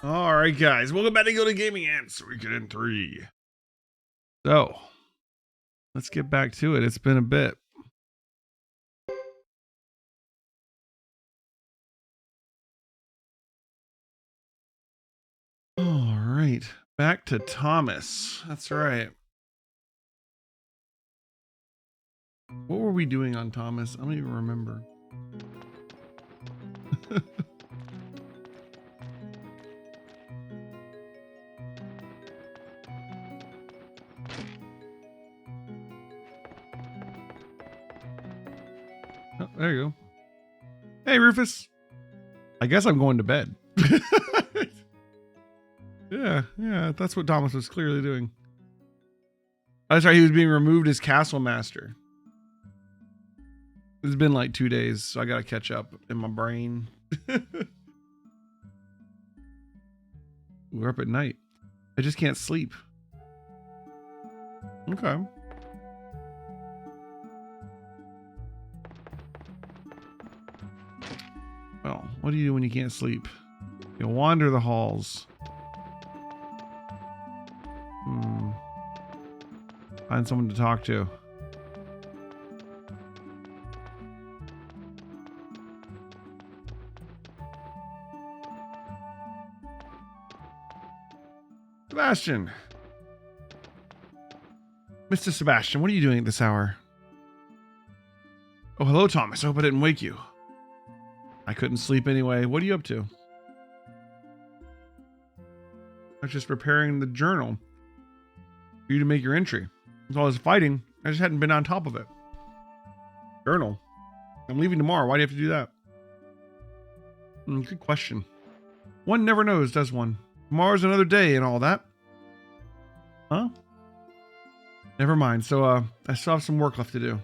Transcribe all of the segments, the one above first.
All right, guys, welcome back to Gilded Gaming and Suikoden 3. So, let's get back to it. It's been a bit. All right, back to Thomas. That's right. What were we doing on Thomas? I don't even remember. Oh, there you go. Hey, Rufus. I guess I'm going to bed. Yeah, that's what Thomas was clearly doing. That's right, he was being removed as castle master. It's been like 2 days, so I gotta catch up in my brain. We're up at night. I just can't sleep. Okay. Well, what do you do when you can't sleep? You'll wander the halls. Find someone to talk to. Sebastian. Mr. Sebastian, what are you doing at this hour? Oh, hello, Thomas. I hope I didn't wake you. I couldn't sleep anyway. What are you up to? I was just preparing the journal for you to make your entry. With all this fighting, I just hadn't been on top of it. Journal? I'm leaving tomorrow. Why do you have to do that? Good question. One never knows, does one? Tomorrow's another day and all that. Huh? Never mind. So, I still have some work left to do.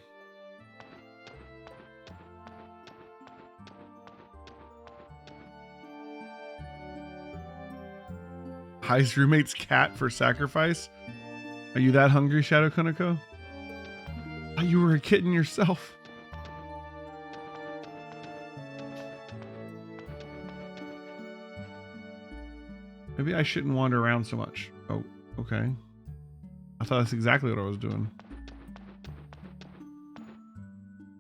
His roommate's cat for sacrifice? Are you that hungry, Shadow Kuniko? Oh, you were a kitten yourself. Maybe I shouldn't wander around so much. Oh, okay. I thought that's exactly what I was doing.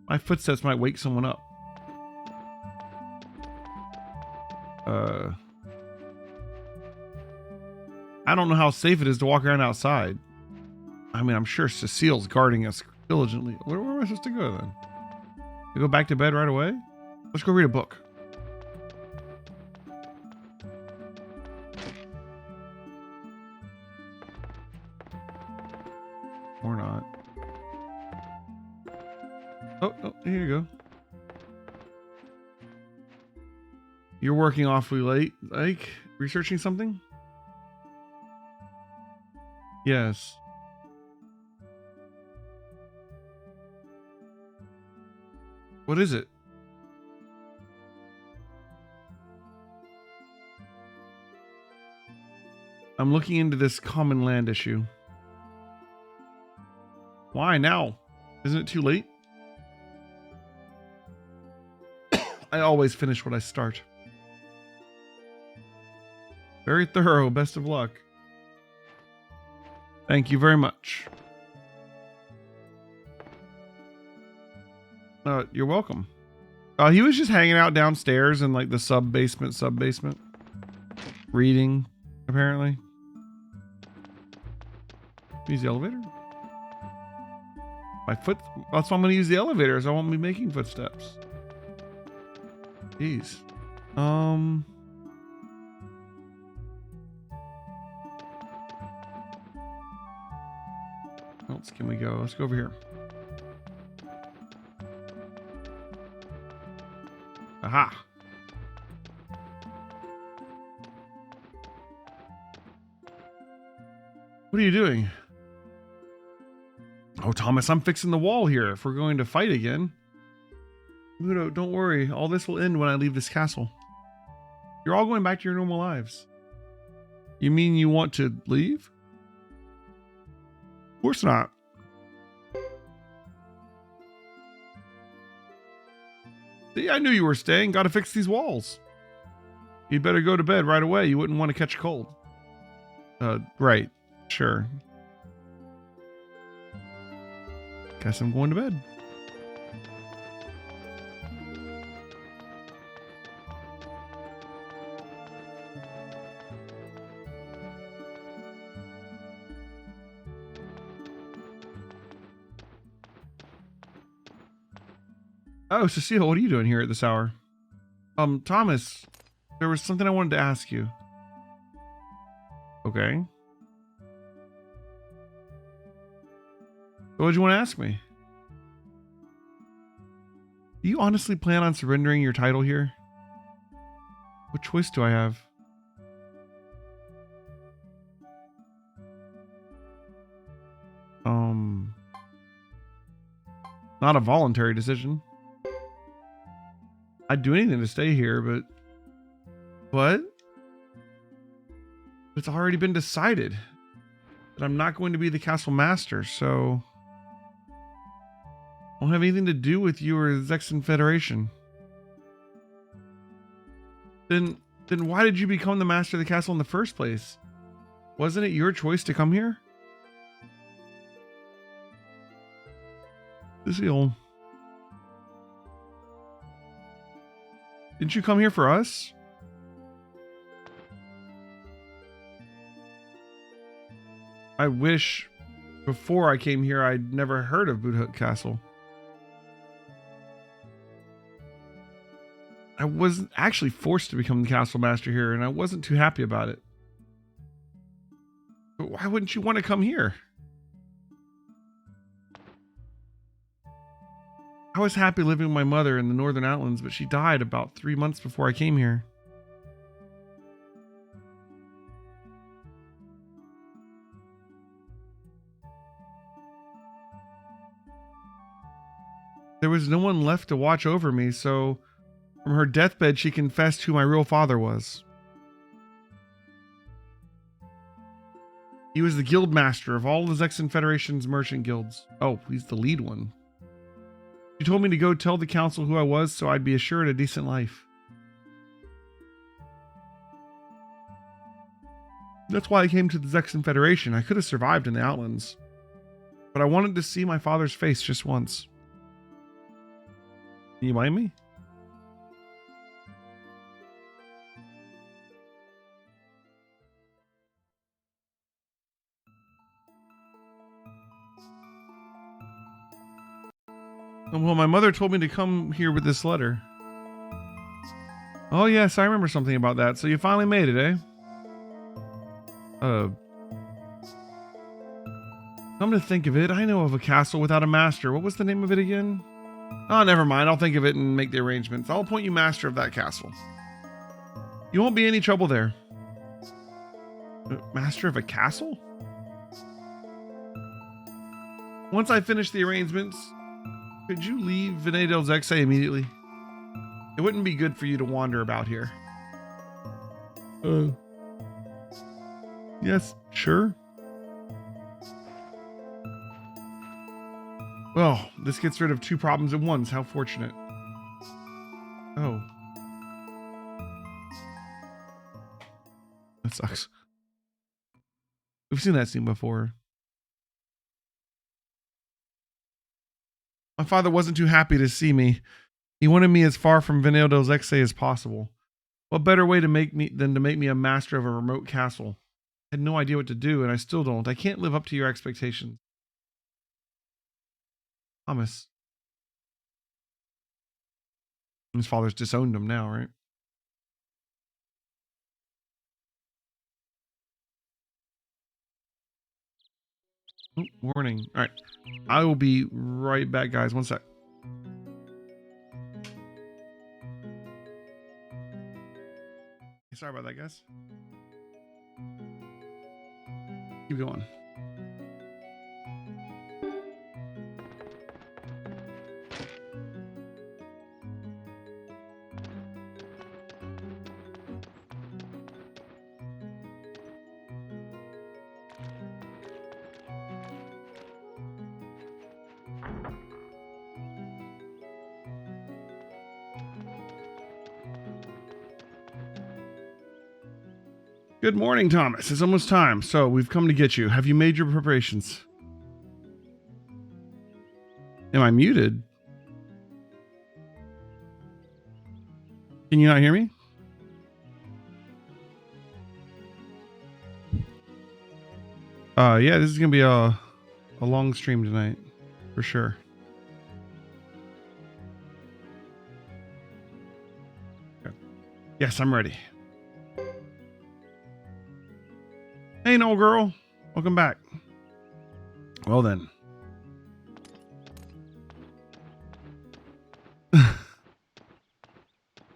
My footsteps might wake someone up. I don't know how safe it is to walk around outside. I mean, I'm sure Cecile's guarding us diligently. Where am I supposed to go then? To go back to bed right away? Let's go read a book. Or not. Oh, here you go. You're working awfully late, like researching something? Yes. What is it? I'm looking into this common land issue. Why now? Isn't it too late? I always finish what I start. Very thorough. Best of luck. Thank you very much. You're welcome. He was just hanging out downstairs in like the sub-basement. Reading, apparently. Use the elevator? That's why I'm gonna use the elevator, is I won't be making footsteps. Jeez. What else can we go? Let's go over here. Aha. What are you doing? Oh, Thomas, I'm fixing the wall here if we're going to fight again. Mudo, don't worry. All this will end when I leave this castle. You're all going back to your normal lives. You mean you want to leave? Of course not. See, I knew you were staying. Got to fix these walls. You'd better go to bed right away. You wouldn't want to catch a cold. Right. Sure. Guess I'm going to bed. Oh, Cecile, what are you doing here at this hour? Thomas, there was something I wanted to ask you. Okay. What did you want to ask me? Do you honestly plan on surrendering your title here? What choice do I have? Not a voluntary decision. I'd do anything to stay here, but... What? It's already been decided that I'm not going to be the castle master, so... I don't have anything to do with you or the Zexan Federation. Then why did you become the master of the castle in the first place? Wasn't it your choice to come here? Cecile. Didn't you come here for us? I wish before I came here I'd never heard of Boothook Castle. I was actually forced to become the castle master here, and I wasn't too happy about it. But why wouldn't you want to come here? I was happy living with my mother in the Northern Outlands, but she died about 3 months before I came here. There was no one left to watch over me, so from her deathbed she confessed who my real father was. He was the guild master of all the Zexan Federation's merchant guilds. Oh, he's the lead one. She told me to go tell the council who I was so I'd be assured a decent life. That's why I came to the Zexan Federation. I could have survived in the Outlands, but I wanted to see my father's face just once. Can you mind me? Well, my mother told me to come here with this letter. Oh, yes, I remember something about that. So you finally made it, eh? Come to think of it, I know of a castle without a master. What was the name of it again? Oh, never mind. I'll think of it and make the arrangements. I'll appoint you master of that castle. You won't be any trouble there. Master of a castle? Once I finish the arrangements, could you leave gildedJ immediately? It wouldn't be good for you to wander about here. Yes, sure. Well, this gets rid of 2 problems at once. How fortunate. Oh. That sucks. We've seen that scene before. My father wasn't too happy to see me. He wanted me as far from gildedJ as possible. What better way to make me than to make me a master of a remote castle? I had no idea what to do, and I still don't. I can't live up to your expectations. Thomas. His father's disowned him now, right? Oh, warning. All right. I will be right back, guys. One sec. Sorry about that, guys. Keep going. Good morning, Thomas. It's almost time, so we've come to get you. Have you made your preparations? Am I muted? Can you not hear me? Yeah, this is gonna be a long stream tonight, for sure. Okay. Yes, I'm ready. Hey, Noel girl, welcome back. Well then.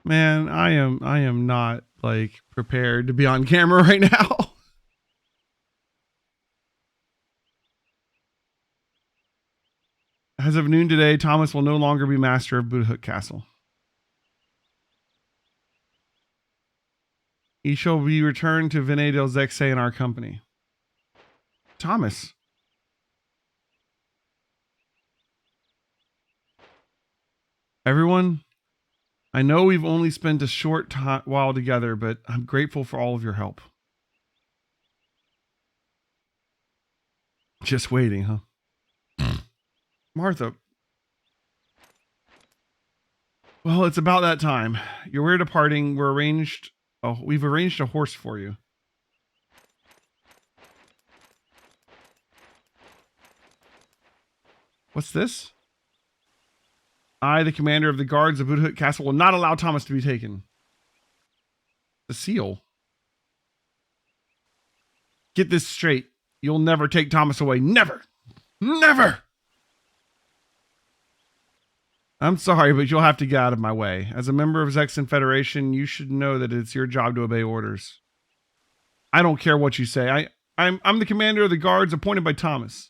Man, I am not like prepared to be on camera right now. As of noon today, Thomas will no longer be master of Buddha Castle. He shall be returned to Vene del Zexe in our company. Thomas. Everyone, I know we've only spent a short while together, but I'm grateful for all of your help. Just waiting, huh? Martha. Well, it's about that time. We're departing. We've arranged a horse for you. What's this? I, the commander of the guards of Buddha Castle, will not allow Thomas to be taken. The seal. Get this straight. You'll never take Thomas away. Never. Never. I'm sorry, but you'll have to get out of my way. As a member of Zexan Federation, you should know that it's your job to obey orders. I don't care what you say. I'm the commander of the guards appointed by Thomas.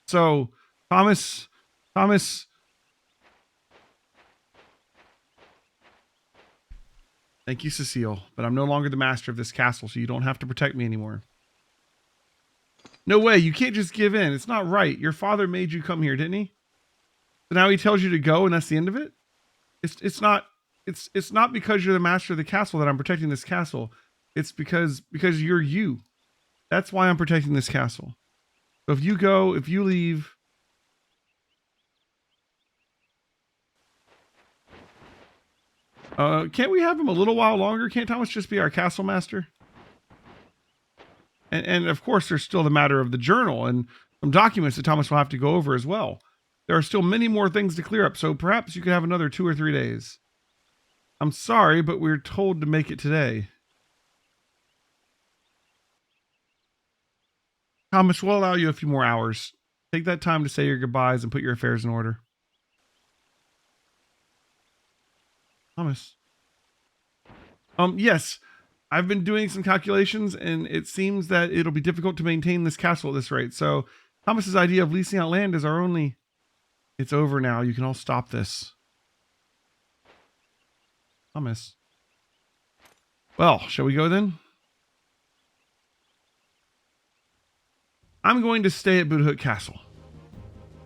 So, Thomas. Thank you, Cecile, but I'm no longer the master of this castle, so you don't have to protect me anymore. No way, you can't just give in. It's not right. Your father made you come here, didn't he? So now he tells you to go and that's the end of it? It's not because you're the master of the castle that I'm protecting this castle. It's because you're you. That's why I'm protecting this castle. So if you go, if you leave, can't we have him a little while longer? Can't Thomas just be our castle master? And of course, there's still the matter of the journal and some documents that Thomas will have to go over as well. There are still many more things to clear up, so perhaps you could have another 2 or 3 days. I'm sorry, but we're told to make it today. Thomas, we'll allow you a few more hours. Take that time to say your goodbyes and put your affairs in order. Thomas. Yes. I've been doing some calculations, and it seems that it'll be difficult to maintain this castle at this rate. So, Thomas's idea of leasing out land is our only... It's over now. You can all stop this. Thomas. Well, shall we go then? I'm going to stay at Buddha Castle.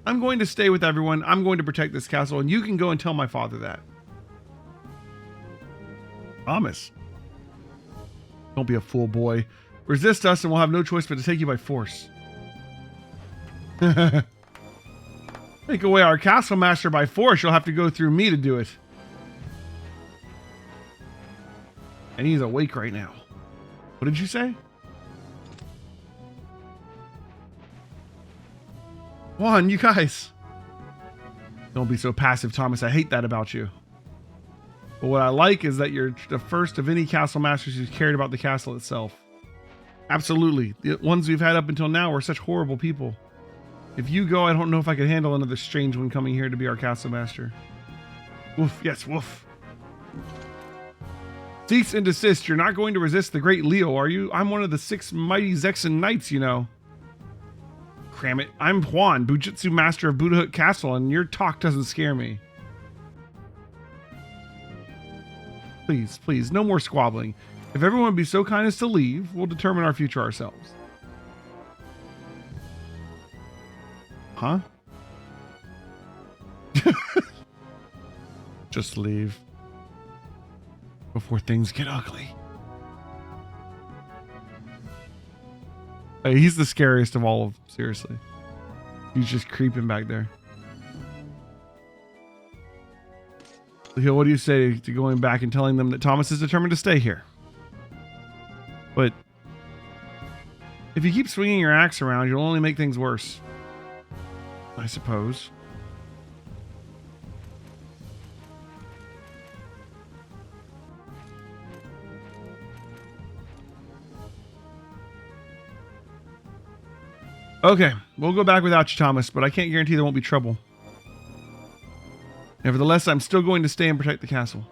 I'm going to stay with everyone. I'm going to protect this castle, and you can go and tell my father that. Thomas. Don't be a fool, boy. Resist us and we'll have no choice but to take you by force. Take away our castle master by force. You'll have to go through me to do it. And he's awake right now. What did you say? Juan, you guys. Don't be so passive, Thomas. I hate that about you. But what I like is that you're the first of any castle masters who's cared about the castle itself. Absolutely. The ones we've had up until now were such horrible people. If you go, I don't know if I could handle another strange one coming here to be our castle master. Woof. Yes, woof. Cease and desist. You're not going to resist the great Leo, are you? I'm one of the 6 mighty Zexan knights, you know. Cram it. I'm Juan, Bujutsu master of Buddha Castle, and your talk doesn't scare me. Please, please, no more squabbling. If everyone would be so kind as to leave, we'll determine our future ourselves. Huh? Just leave. Before things get ugly. He's the scariest of all of them, seriously. He's just creeping back there. So what do you say to going back and telling them that Thomas is determined to stay here? But if you keep swinging your axe around, you'll only make things worse. I suppose. Okay, we'll go back without you, Thomas, but I can't guarantee there won't be trouble. Nevertheless, I'm still going to stay and protect the castle.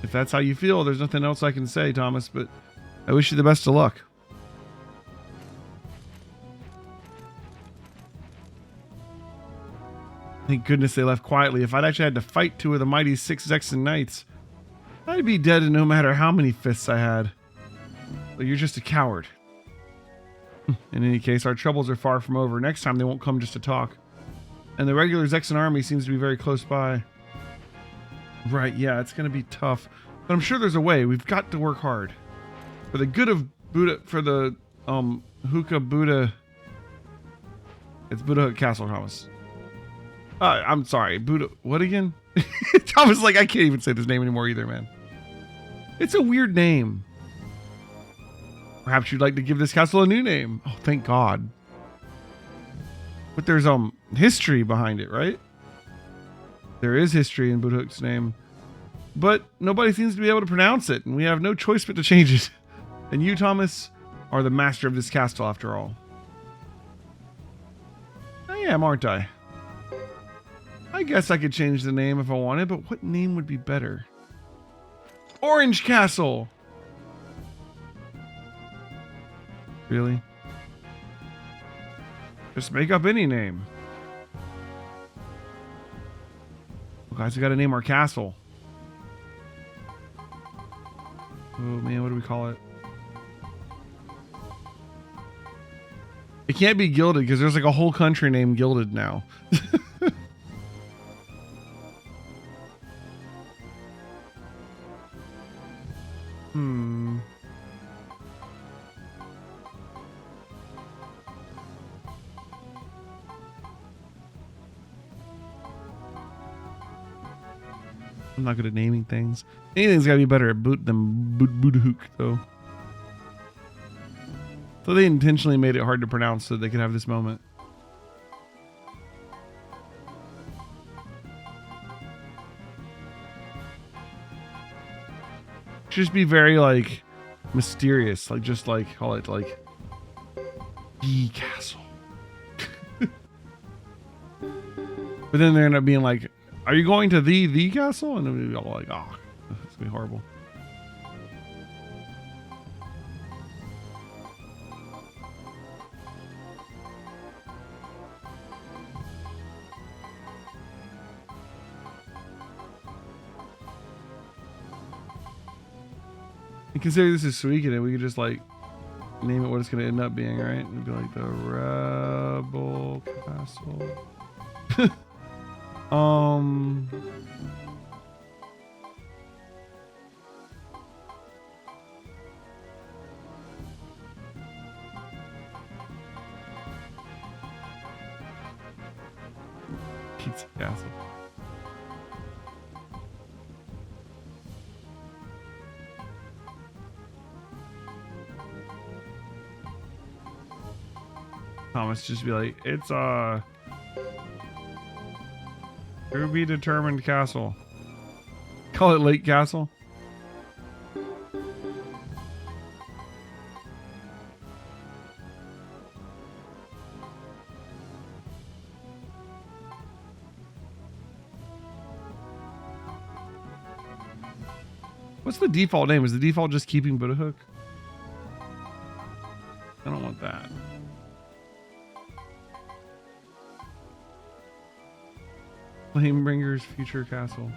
If that's how you feel, there's nothing else I can say, Thomas, but I wish you the best of luck. Thank goodness they left quietly. If I'd actually had to fight two of the mighty 6 Zexan knights, I'd be dead no matter how many fists I had. But you're just a coward. In any case, our troubles are far from over. Next time they won't come just to talk. And the regular Zexan army seems to be very close by. Right, yeah, it's going to be tough. But I'm sure there's a way. We've got to work hard. For the good of Buddha, for the, Hookah Buddha. It's Buddha Castle, Thomas. I'm sorry, Buddha, what again? Thomas, like, I can't even say this name anymore either, man. It's a weird name. Perhaps you'd like to give this castle a new name. Oh, thank God. But there's history behind it, right? There is history in Budhuk's name. But nobody seems to be able to pronounce it, and we have no choice but to change it. And you, Thomas, are the master of this castle after all. I am, aren't I? I guess I could change the name if I wanted, but what name would be better? Orange Castle! Really? Just make up any name. Well, guys, we gotta name our castle. Oh man, what do we call it? It can't be Gilded because there's like a whole country named Gilded now. I'm not good at naming things. Anything's gotta be better at than Budhuk, though. So they intentionally made it hard to pronounce so they could have this moment. Just be very, like, mysterious. Like, just, like, call it, like, the castle. But then they're end up being like, are you going to the castle? And then we'd be all like, oh, it's gonna be horrible. And consider this is Suikoden, we could just like name it what it's gonna end up being, right? It'd be like the Rebel Castle. Pizza Castle. Thomas just be like, it's to be determined castle. Call it Lake Castle. What's the default name? Is the default just keeping Budhuk? I don't want that. Flamebringer's Future Castle.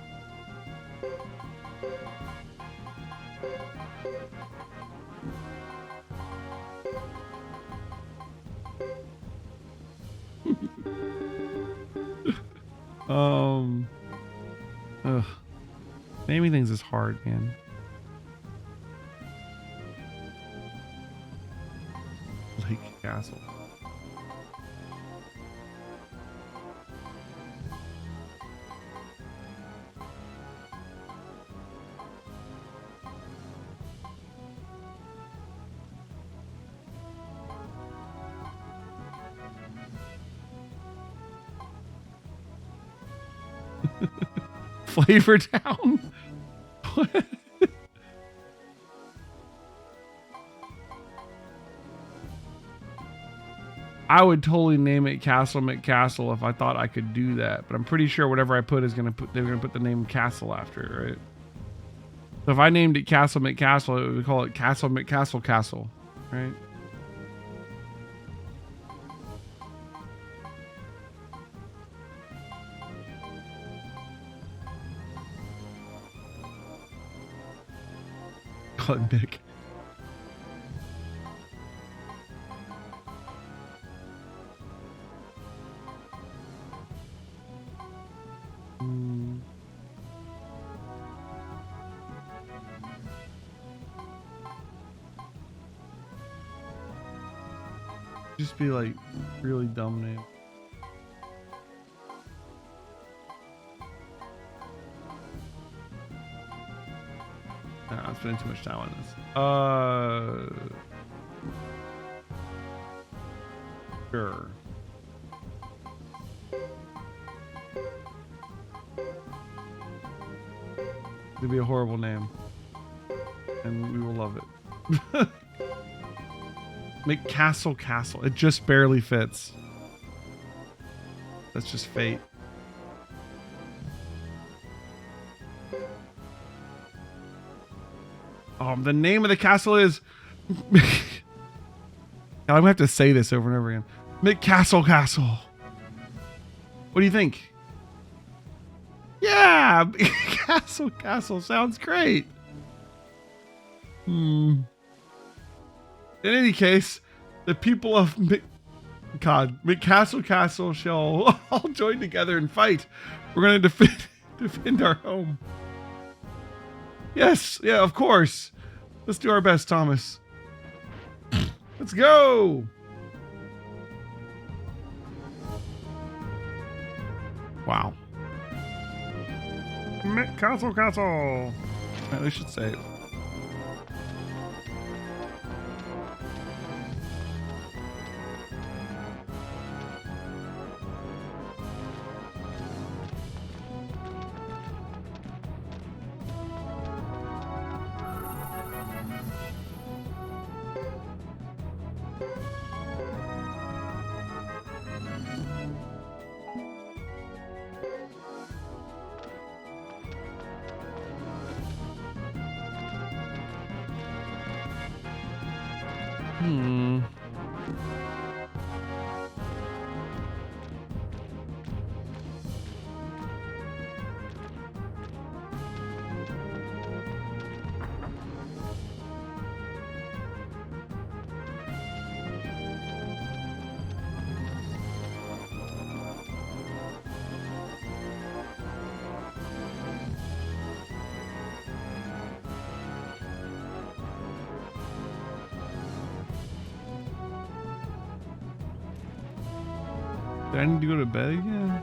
Ugh. Naming things is hard, man. Lake Lake Castle. Flavor Town? What? I would totally name it Castle McCastle if I thought I could do that, but I'm pretty sure whatever I put is they're gonna put the name Castle after it, right? So if I named it Castle McCastle, it would call it Castle McCastle Castle, right? Call it Mick. Just be like really dumb name. Nah, I'm spending too much time on this. Sure. It'd be a horrible name, and we will love it. Make Castle Castle. It just barely fits. That's just fate. The name of the castle is... I'm going to have to say this over and over again. McCastle Castle. What do you think? Yeah! Castle Castle sounds great. In any case, the people of McCastle Castle shall all join together and fight. We're going to defend our home. Yes, yeah, of course. Let's do our best, Thomas. Let's go. Wow. McCastle Castle. Right, we should save. Did I need to go to bed again?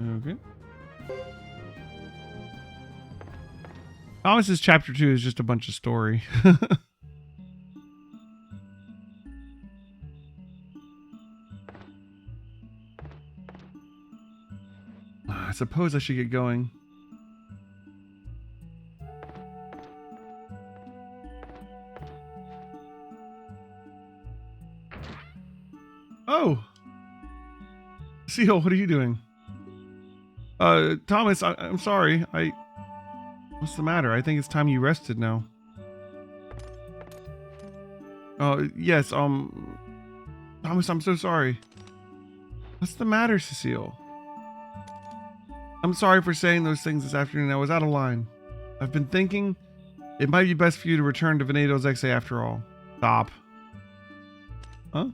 Okay. Thomas's chapter 2 is just a bunch of story. I suppose I should get going. Oh! Seal, what are you doing? Thomas, I'm sorry. What's the matter? I think it's time you rested now. Yes, Thomas, I'm so sorry. What's the matter, Cecile? I'm sorry for saying those things this afternoon. I was out of line. I've been thinking it might be best for you to return to Venado's XA after all. Stop. Huh?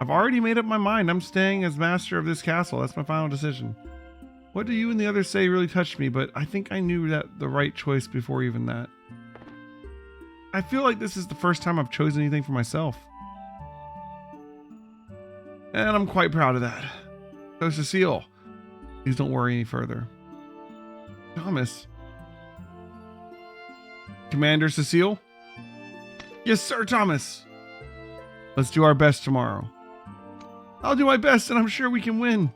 I've already made up my mind. I'm staying as master of this castle. That's my final decision. What do you and the others say really touched me, but I think I knew that the right choice before even that. I feel like this is the first time I've chosen anything for myself. And I'm quite proud of that. So Cecile, please don't worry any further. Thomas. Commander Cecile? Yes, sir, Thomas. Let's do our best tomorrow. I'll do my best and I'm sure we can win.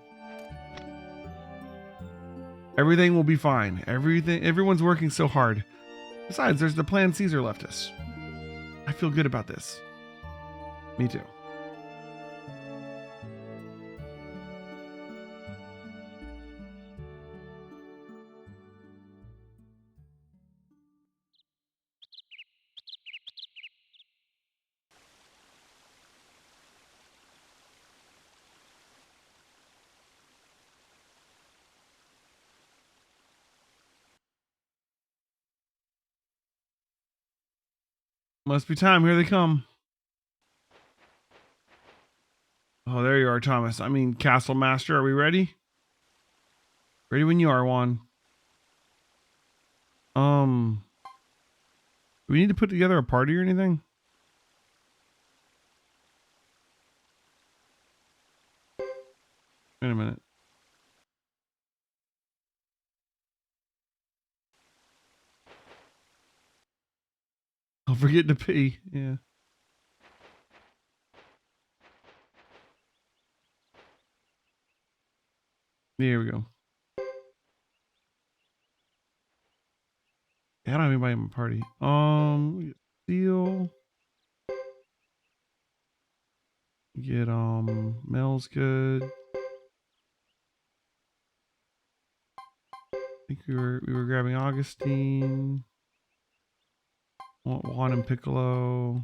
Everything will be fine. Everyone's working so hard. Besides, there's the plan Caesar left us. I feel good about this. Me too. Must be time. Here they come. Oh, there you are, Thomas. I mean, Castle Master. Are we ready? Ready when you are, Juan. Do we need to put together a party or anything? Wait a minute. I'll forget to pee. Yeah. Here we go. I don't have anybody in my party. We get Steel. Get Mel's good. I think we were grabbing Augustine. Want Juan and Piccolo.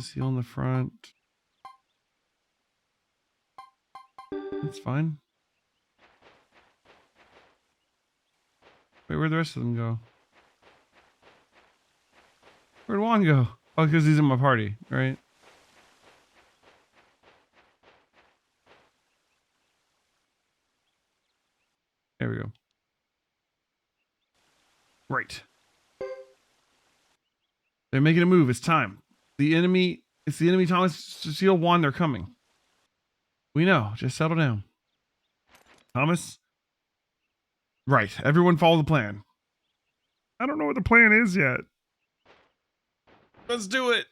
Seal on the front. That's fine. Wait, where'd the rest of them go? Where'd Juan go? Oh, because he's in my party, right? There we go. Right. They're making a move. It's time. It's the enemy, Thomas, Cecile, Juan. They're coming. We know. Just settle down. Thomas? Right. Everyone follow the plan. I don't know what the plan is yet. Let's do it.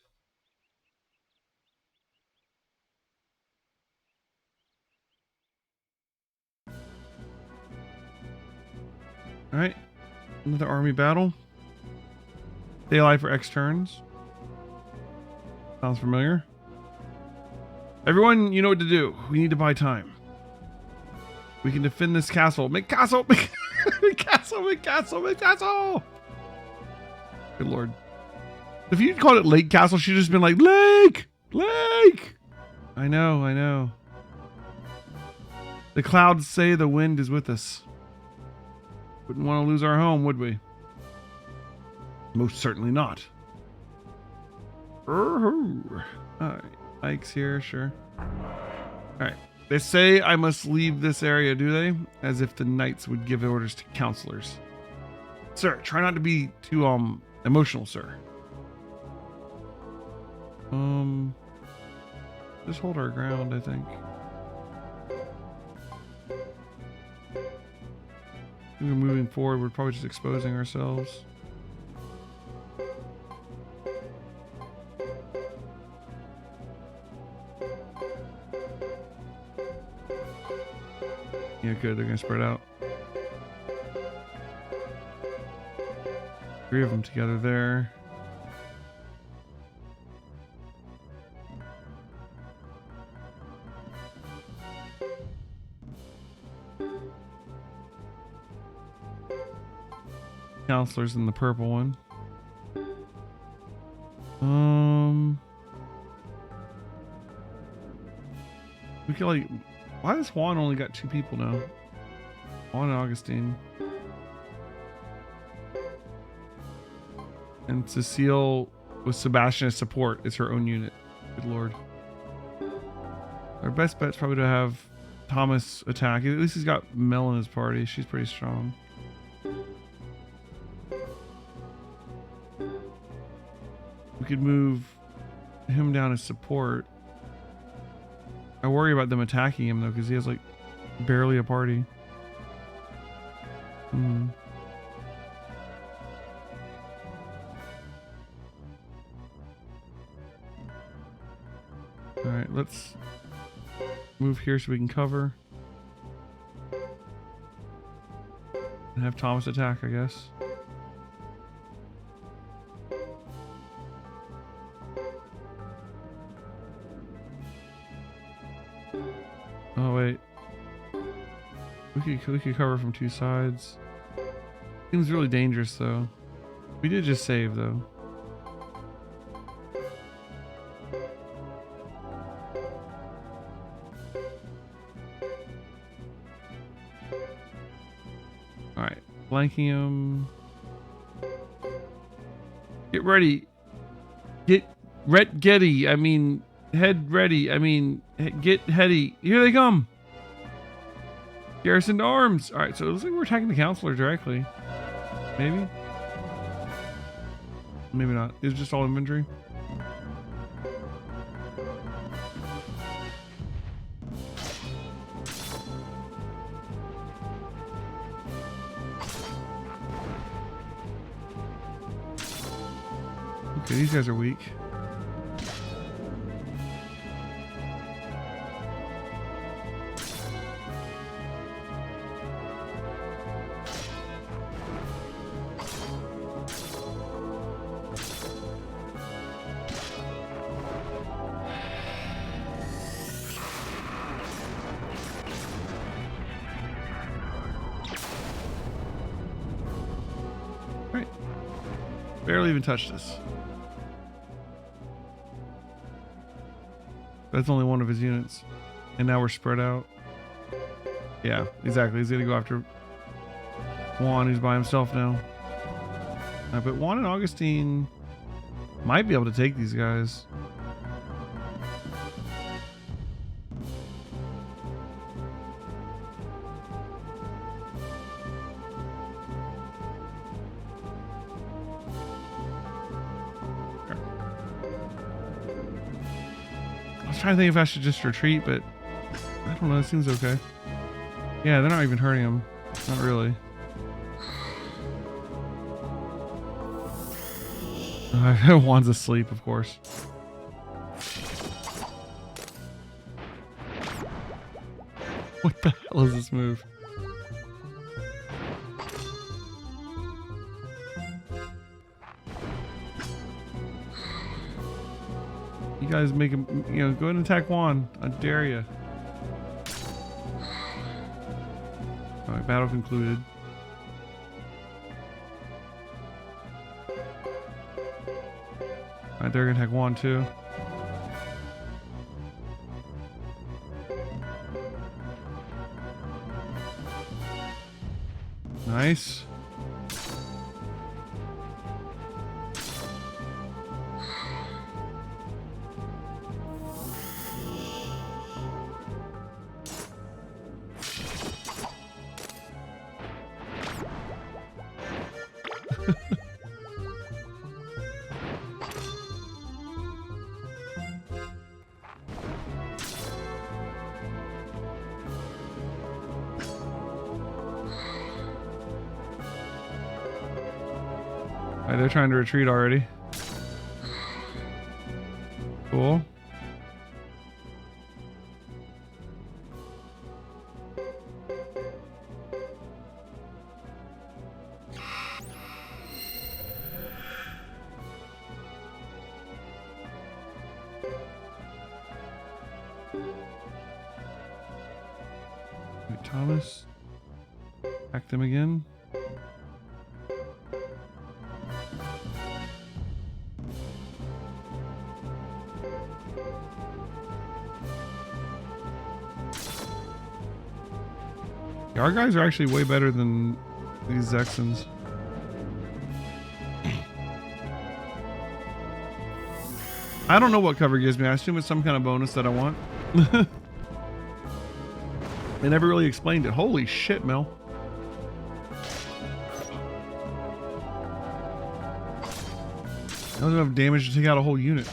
All right. Another army battle. Stay alive for X turns. Sounds familiar. Everyone, you know what to do. We need to buy time. We can defend this castle. Make castle! Make castle! Make castle! Make castle! Good lord. If you called it Lake Castle, she'd just been like, Lake! Lake! I know, I know. The clouds say the wind is with us. Wouldn't want to lose our home, would we? Most certainly not. Alright, Ike's here, sure. Alright. They say I must leave this area, do they? As if the knights would give orders to counselors. Sir, try not to be too emotional, sir. Just hold our ground, I think. If we're moving forward, we're probably just exposing ourselves. good. They're gonna spread out. 3 of them together there. Counselors in the purple one. We could like, why does Juan only got 2 people now? Juan and Augustine. And Cecile with Sebastian as support is her own unit. Good lord. Our best bet's probably to have Thomas attack. At least he's got Mel in his party. She's pretty strong. We could move him down as support. I worry about them attacking him though, because he has like barely a party. Alright, let's move here so we can cover. And have Thomas attack, I guess. Oh wait. We could cover from 2 sides. Seems really dangerous though. We did just save though. Alright, flanking him. Get ready. Getty. I mean, head ready. I mean, get heady. Here they come. Garrison to arms. Alright, so it looks like we're attacking the counselor directly. Maybe? Maybe not. It's just all infantry. Okay, these guys are weak. Right. Barely even touched us. That's only one of his units. And now we're spread out. Yeah, exactly. He's going to go after Juan, who's by himself now. But Juan and Augustine might be able to take these guys. I was trying to think if I should just retreat, but I don't know. It seems okay. Yeah, they're not even hurting him. Not really. Juan's asleep, of course. What the hell is this move? You guys make him, go ahead and attack Juan. I dare you. Alright, battle concluded. Alright, they're gonna attack Juan too. Nice. Alright, they're trying to retreat already. Cool. Thomas. Hack them again. Yeah, our guys are actually way better than these Zexans. I don't know what cover gives me. I assume it's some kind of bonus that I want. They never really explained it. Holy shit, Mel. That was enough damage to take out a whole unit.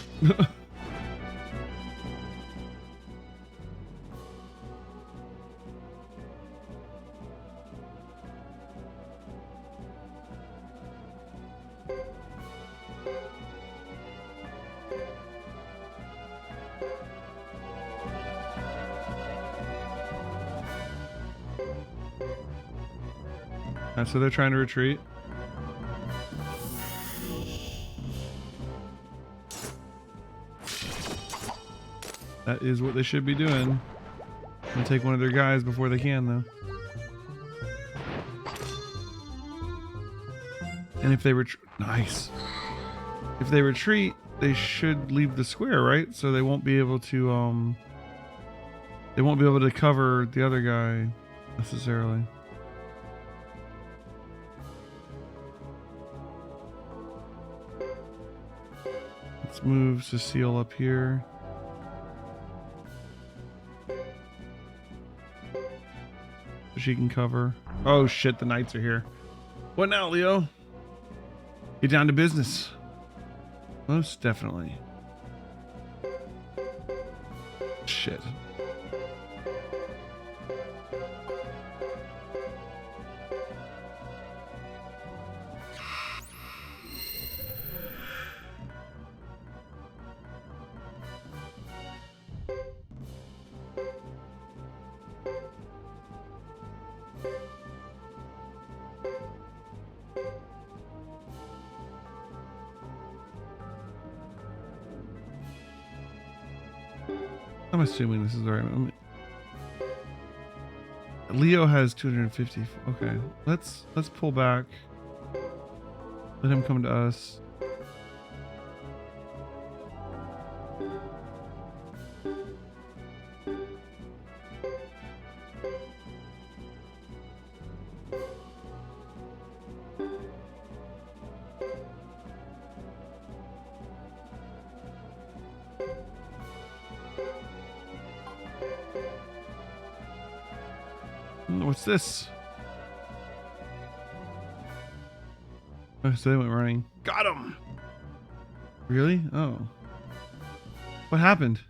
So they're trying to retreat. That is what they should be doing. And take one of their guys before they can, though. And if they nice. If they retreat, they should leave the square, right? So they won't be able to they won't be able to cover the other guy necessarily. Let's move Cecile up here. So she can cover. Oh shit, the knights are here. What now, Leo? Get down to business. Most definitely. Shit. I'm assuming this is the right one. Leo has 250. Okay, let's pull back. Let him come to us. What's this? Oh, so they went running. Got him! Really? Oh. What happened?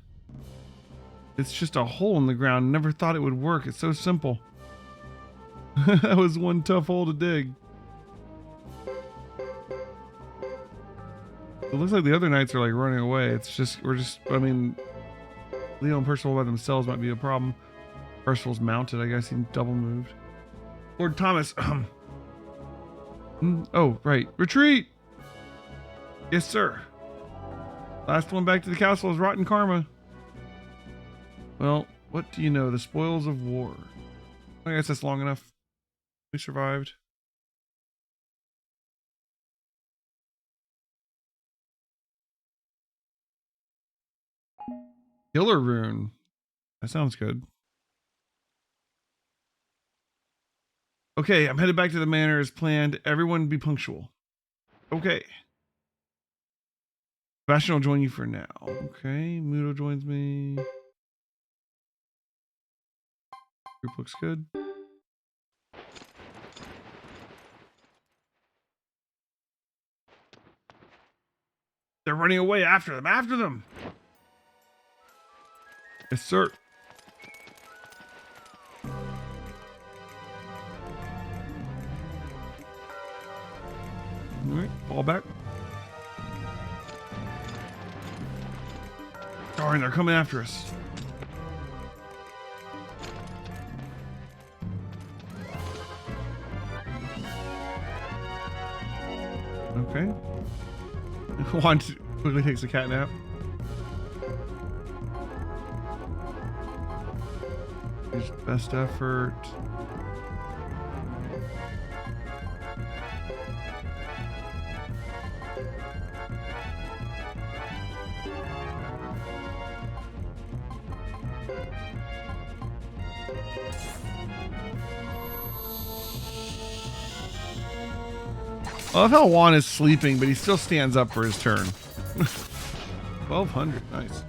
It's just a hole in the ground. Never thought it would work. It's so simple. That was one tough hole to dig. It looks like the other knights are like running away. It's just, I mean, Leo and Percival by themselves might be a problem. Percival's mounted. I guess he double moved. Lord Thomas. Oh, right. Retreat! Yes, sir. Last one back to the castle is rotten karma. Well, what do you know? The spoils of war. I guess that's long enough. We survived. Killer rune. That sounds good. Okay, I'm headed back to the manor as planned. Everyone be punctual. Okay. Sebastian will join you for now. Okay, Mudo joins me. Group looks good. They're running away. After them. After them. Yes, sir. All right, fall back. Darn, they're coming after us. Okay. Juan quickly takes a cat nap. Best effort. I love how Juan is sleeping, but he still stands up for his turn. 1200, nice.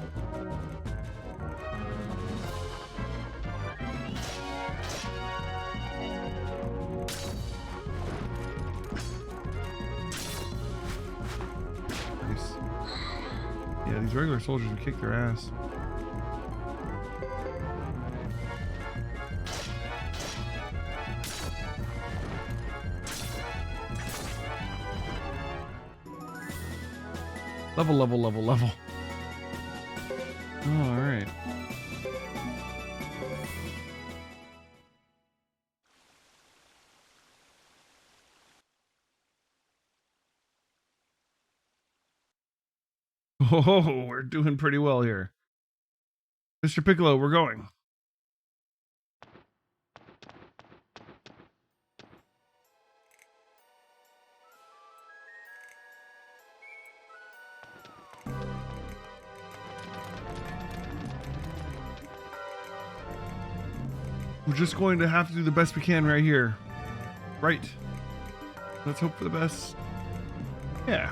Nice. Yeah, these regular soldiers would kick their ass. Level. Oh, all right. Oh, we're doing pretty well here. Mr. Piccolo, we're going. We're just going to have to do the best we can right here. Right. Let's hope for the best. Yeah.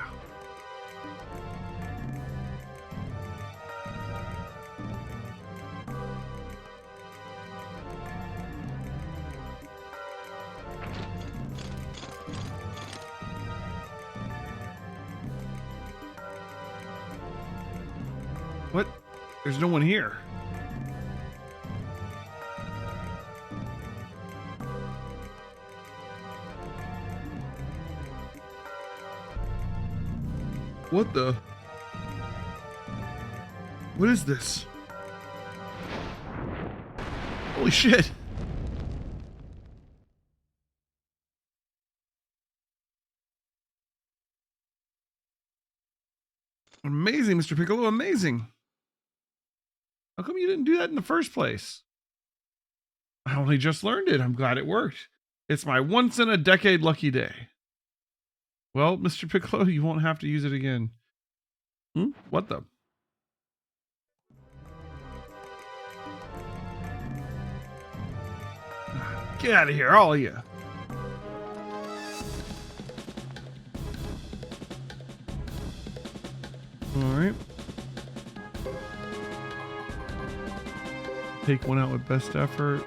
What? There's no one here. What the? What is this? Holy shit. Amazing, Mr. Piccolo, amazing. How come you didn't do that in the first place? I only just learned it. I'm glad it worked. It's my once in a decade lucky day. Well, Mr. Piccolo, you won't have to use it again. What the? Get out of here, all of you. All right. Take one out with best effort.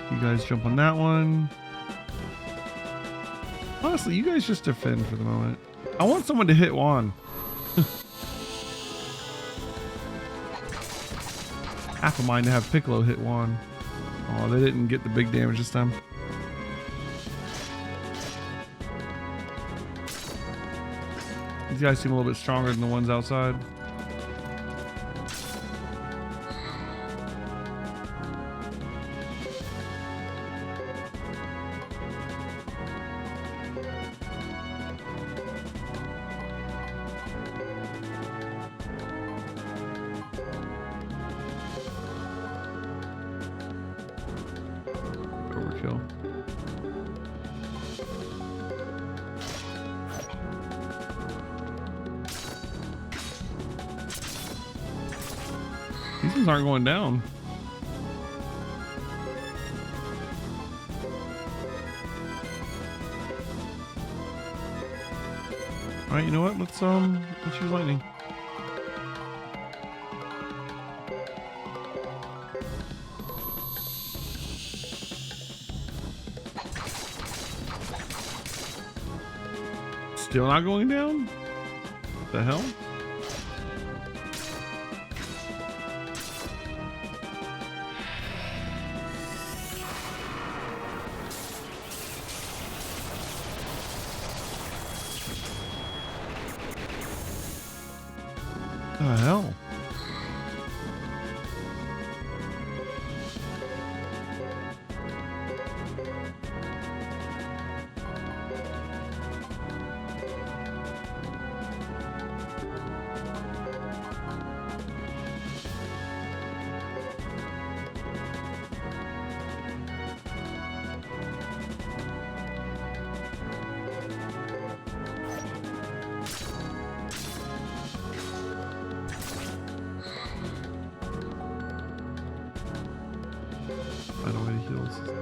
You guys jump on that one. Honestly, you guys just defend for the moment. I want someone to hit Juan. Half of mine to have Piccolo hit Juan. Oh, they didn't get the big damage this time. These guys seem a little bit stronger than the ones outside. Overkill. These ones aren't going down. All right, you know what? Let's use lightning. Still not going down? What the hell? What the hell?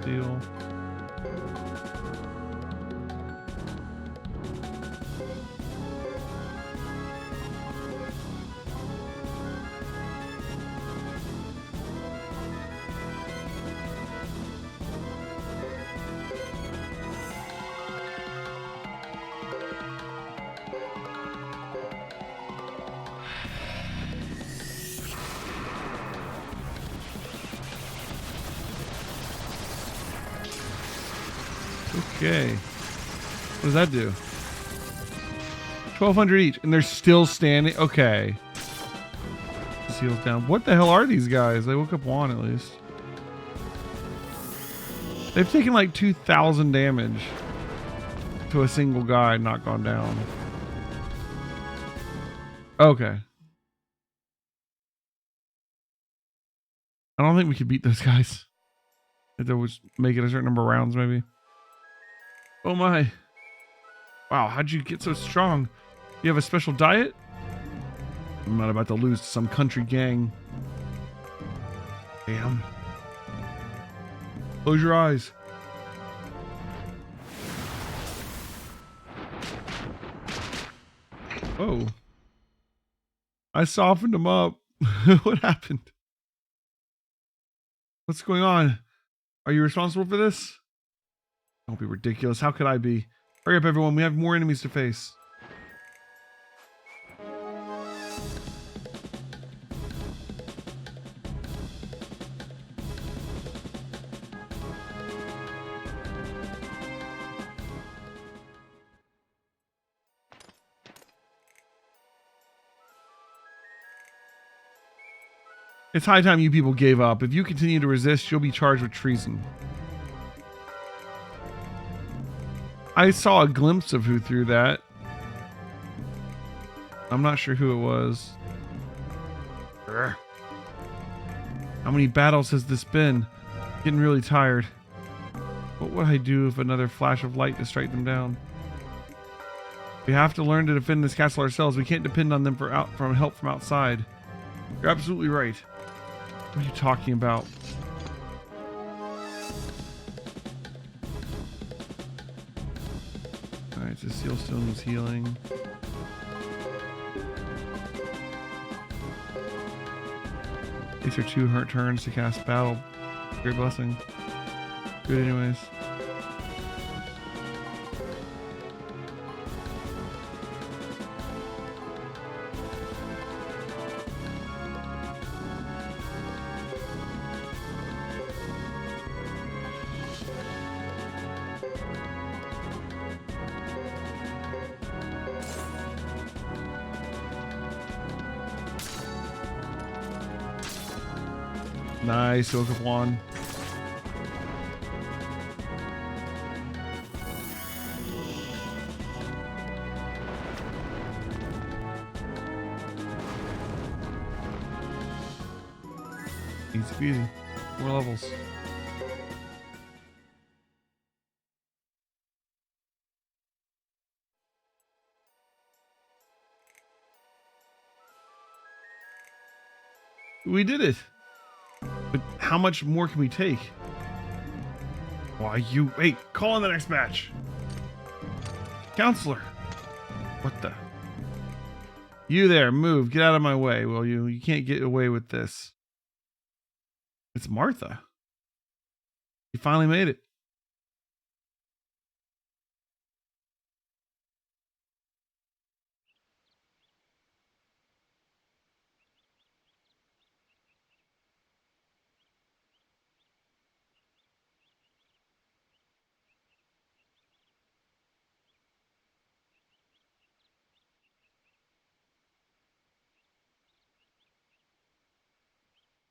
Steel. Okay. What does that do? 1,200 each, and they're still standing. Okay. Seals down. What the hell are these guys? They woke up one at least. They've taken like 2,000 damage to a single guy, not gone down. Okay. I don't think we could beat those guys. If they was make it a certain number of rounds, maybe. Oh my. Wow, how'd you get so strong? You have a special diet? I'm not about to lose to some country gang. Damn. Close your eyes. Oh. I softened him up. What happened? What's going on? Are you responsible for this? Don't be ridiculous. How could I be? Hurry up, everyone. We have more enemies to face. It's high time you people gave up. If you continue to resist, you'll be charged with treason. I saw a glimpse of who threw that. I'm not sure who it was. Urgh. How many battles has this been? Getting really tired. What would I do if another flash of light to strike them down? We have to learn to defend this castle ourselves. We can't depend on them for help from outside. You're absolutely right. What are you talking about? Alright, so Seal still needs healing. These are 2 hurt turns to cast battle. Great blessing. Good anyways. Nice, Oak of Wand. Easy peasy. More levels. We did it. But how much more can we take? Why, you... Wait, call on the next match. Counselor. What the... You there, move. Get out of my way, will you? You can't get away with this. It's Martha. You finally made it.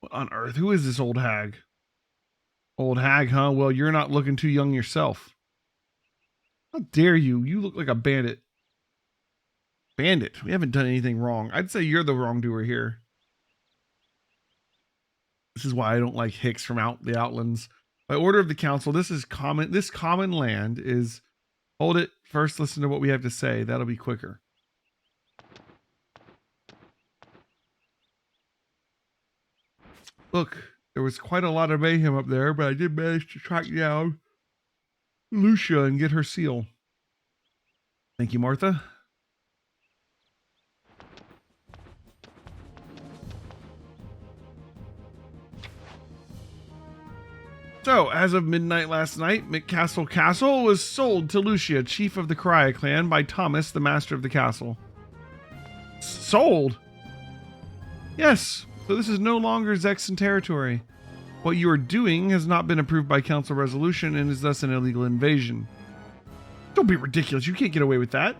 What on earth? Who is this old hag? Old hag, huh? Well, you're not looking too young yourself. How dare you? You look like a bandit. Bandit? We haven't done anything wrong. I'd say you're the wrongdoer here. This is why I don't like Hicks from the Outlands. By order of the council, this common land is... Hold it. First, listen to what we have to say. That'll be quicker. Look, There was quite a lot of mayhem up there, but I did manage to track down Lucia and get her seal. Thank you, Martha. So, as of midnight last night, McCastle Castle was sold to Lucia, chief of the Crya clan, by Thomas, the master of the castle. Sold? Yes, so this is no longer Zexan territory. What you are doing has not been approved by council resolution and is thus an illegal invasion. Don't be ridiculous, you can't get away with that.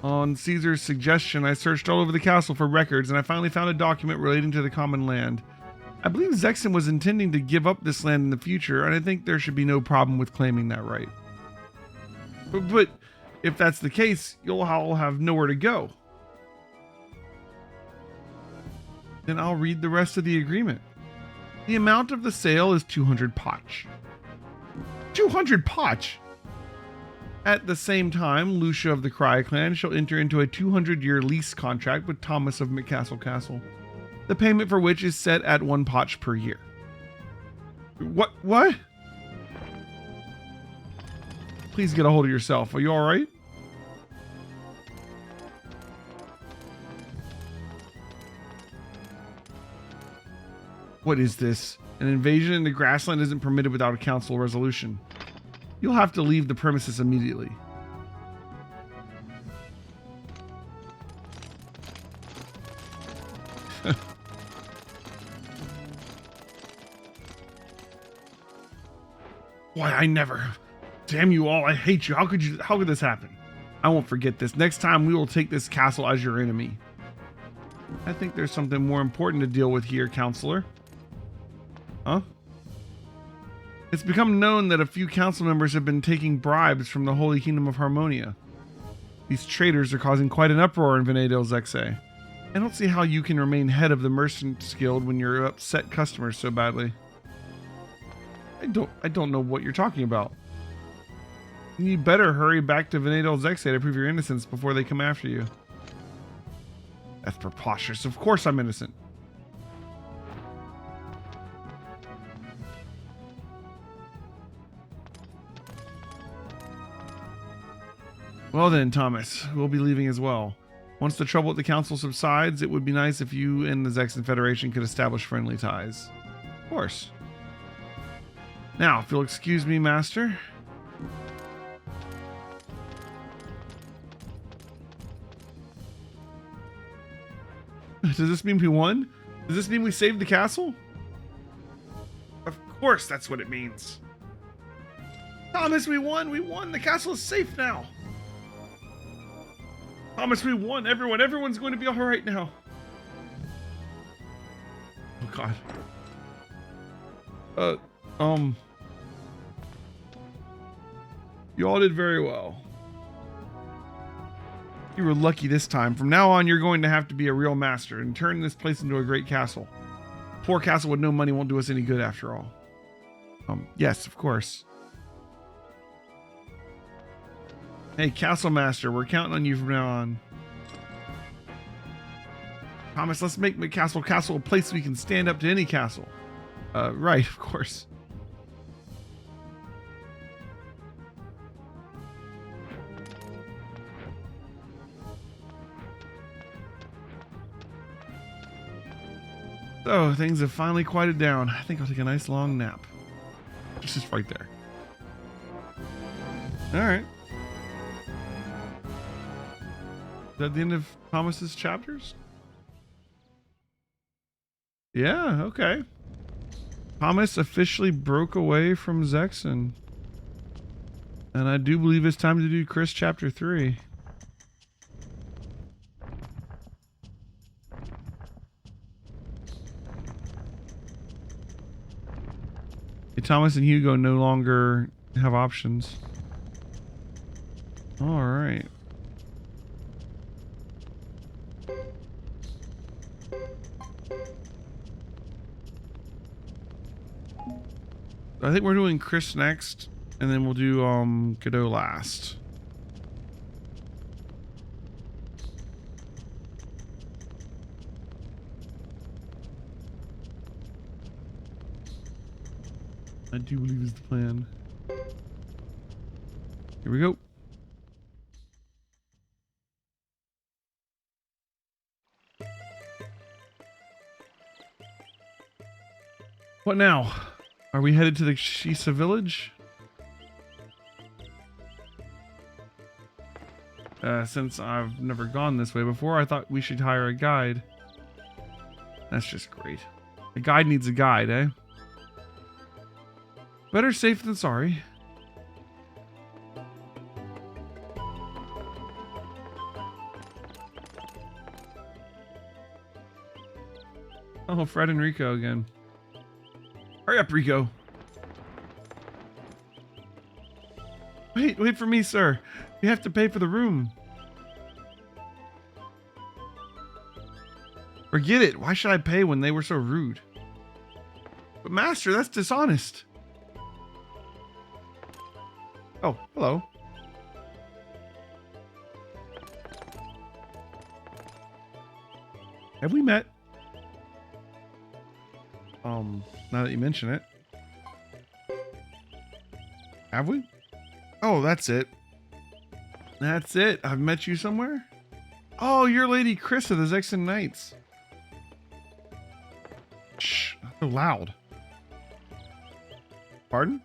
On Caesar's suggestion, I searched all over the castle for records and I finally found a document relating to the common land. I believe Zexan was intending to give up this land in the future, and I think there should be no problem with claiming that right. But if that's the case, you'll all have nowhere to go. Then I'll read the rest of the agreement. The amount of the sale is 200 potch. 200 potch! At the same time, Lucia of the Crya clan shall enter into a 200-year lease contract with Thomas of McCastle Castle, the payment for which is set at 1 potch per year. What? Please get a hold of yourself. Are you alright? What is this? An invasion into grassland isn't permitted without a council resolution. You'll have to leave the premises immediately. Why, I never. Damn you all, I hate you. How could this happen? I won't forget this. Next time we will take this castle as your enemy. I think there's something more important to deal with here, counselor. Huh? It's become known that a few council members have been taking bribes from the Holy Kingdom of Harmonia. These traitors are causing quite an uproar in Venedale Zexe. I don't see how you can remain head of the Merchants Guild when you're upset customers so badly. I don't know what you're talking about. You better hurry back to Venedale Zexe to prove your innocence before they come after you. That's preposterous. Of course I'm innocent. Well then, Thomas, we'll be leaving as well. Once the trouble at the council subsides, it would be nice if you and the Zexan Federation could establish friendly ties. Of course. Now, if you'll excuse me, Master. Does this mean we won? Does this mean we saved the castle? Of course that's what it means. Thomas, we won! We won! The castle is safe now! Thomas, we won! Everyone's going to be alright now. Oh god. You all did very well. You were lucky this time. From now on, you're going to have to be a real master and turn this place into a great castle. Poor castle with no money won't do us any good after all. Yes, of course. Hey, Castle Master, we're counting on you from now on. Thomas, let's make McCastle Castle a place we can stand up to any castle. Right, of course. So, things have finally quieted down. I think I'll take a nice long nap. Just right there. Alright. Is that the end of Thomas's chapters? Yeah, okay. Thomas officially broke away from Zexan. And I do believe it's time to do Chris chapter 3. Thomas and Hugo no longer have options. All right. I think we're doing Chris next, and then we'll do Godot last. I do believe is the plan. Here we go. What now? Are we headed to the Shisa village? Since I've never gone this way before, I thought we should hire a guide. That's just great. A guide needs a guide, eh? Better safe than sorry. Oh, Fred and Rico again. Hurry up, Rico. Wait for me, sir. You have to pay for the room. Forget it. Why should I pay when they were so rude? But master, that's dishonest. Oh, hello. Have we met? Now that you mention it. Have we? Oh, that's it. That's it. I've met you somewhere? Oh, you're Lady Chris of the Zexon Knights. Shh, not so loud. Pardon?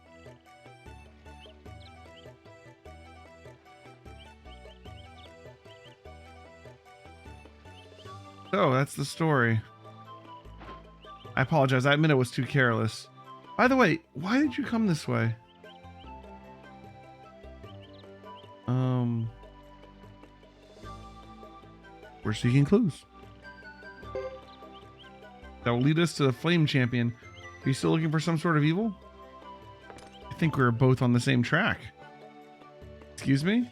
So, that's the story. I apologize. I admit I was too careless. By the way, why did you come this way? We're seeking clues. That will lead us to the Flame Champion. Are you still looking for some sort of evil? I think we're both on the same track. Excuse me?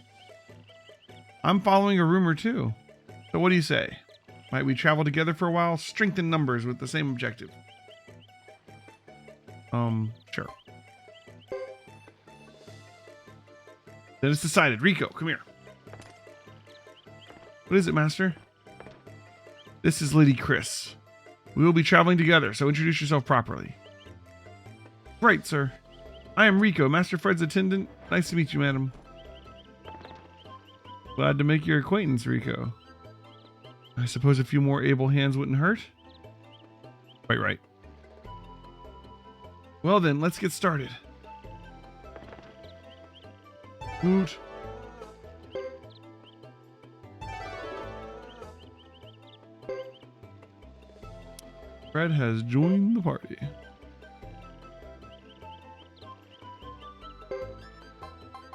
I'm following a rumor too. So what do you say? Might we travel together for a while? Strengthen numbers with the same objective. Sure. Then it's decided. Rico, come here. What is it, Master? This is Lady Chris. We will be traveling together, so introduce yourself properly. Right, sir. I am Rico, Master Fred's attendant. Nice to meet you, madam. Glad to make your acquaintance, Rico. I suppose a few more able hands wouldn't hurt? Quite right. Well then, let's get started. Woot. Fred has joined the party.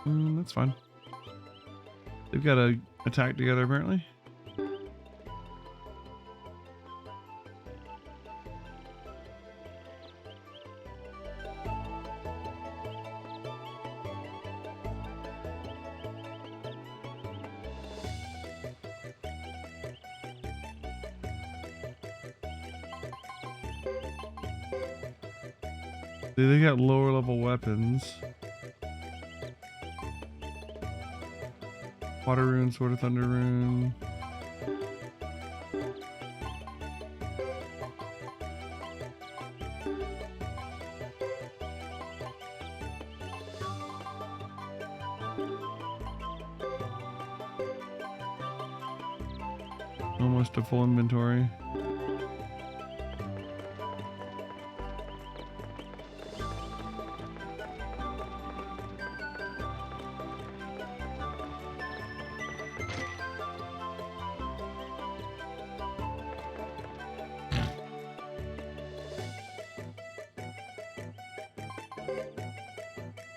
That's fine. They've got to attack together apparently. They got lower level weapons. Water rune, sword of thunder rune. Almost a full inventory.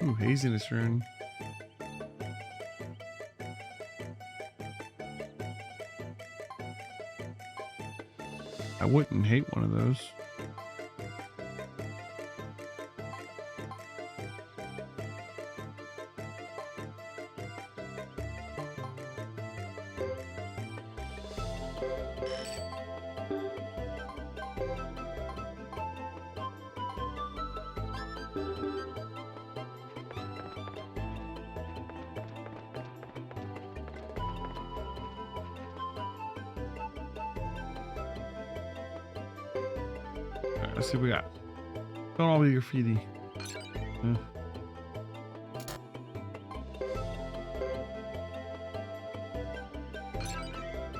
Ooh, haziness rune. I wouldn't hate one of those. Let's see what we got. Don't all be graffiti. Yeah.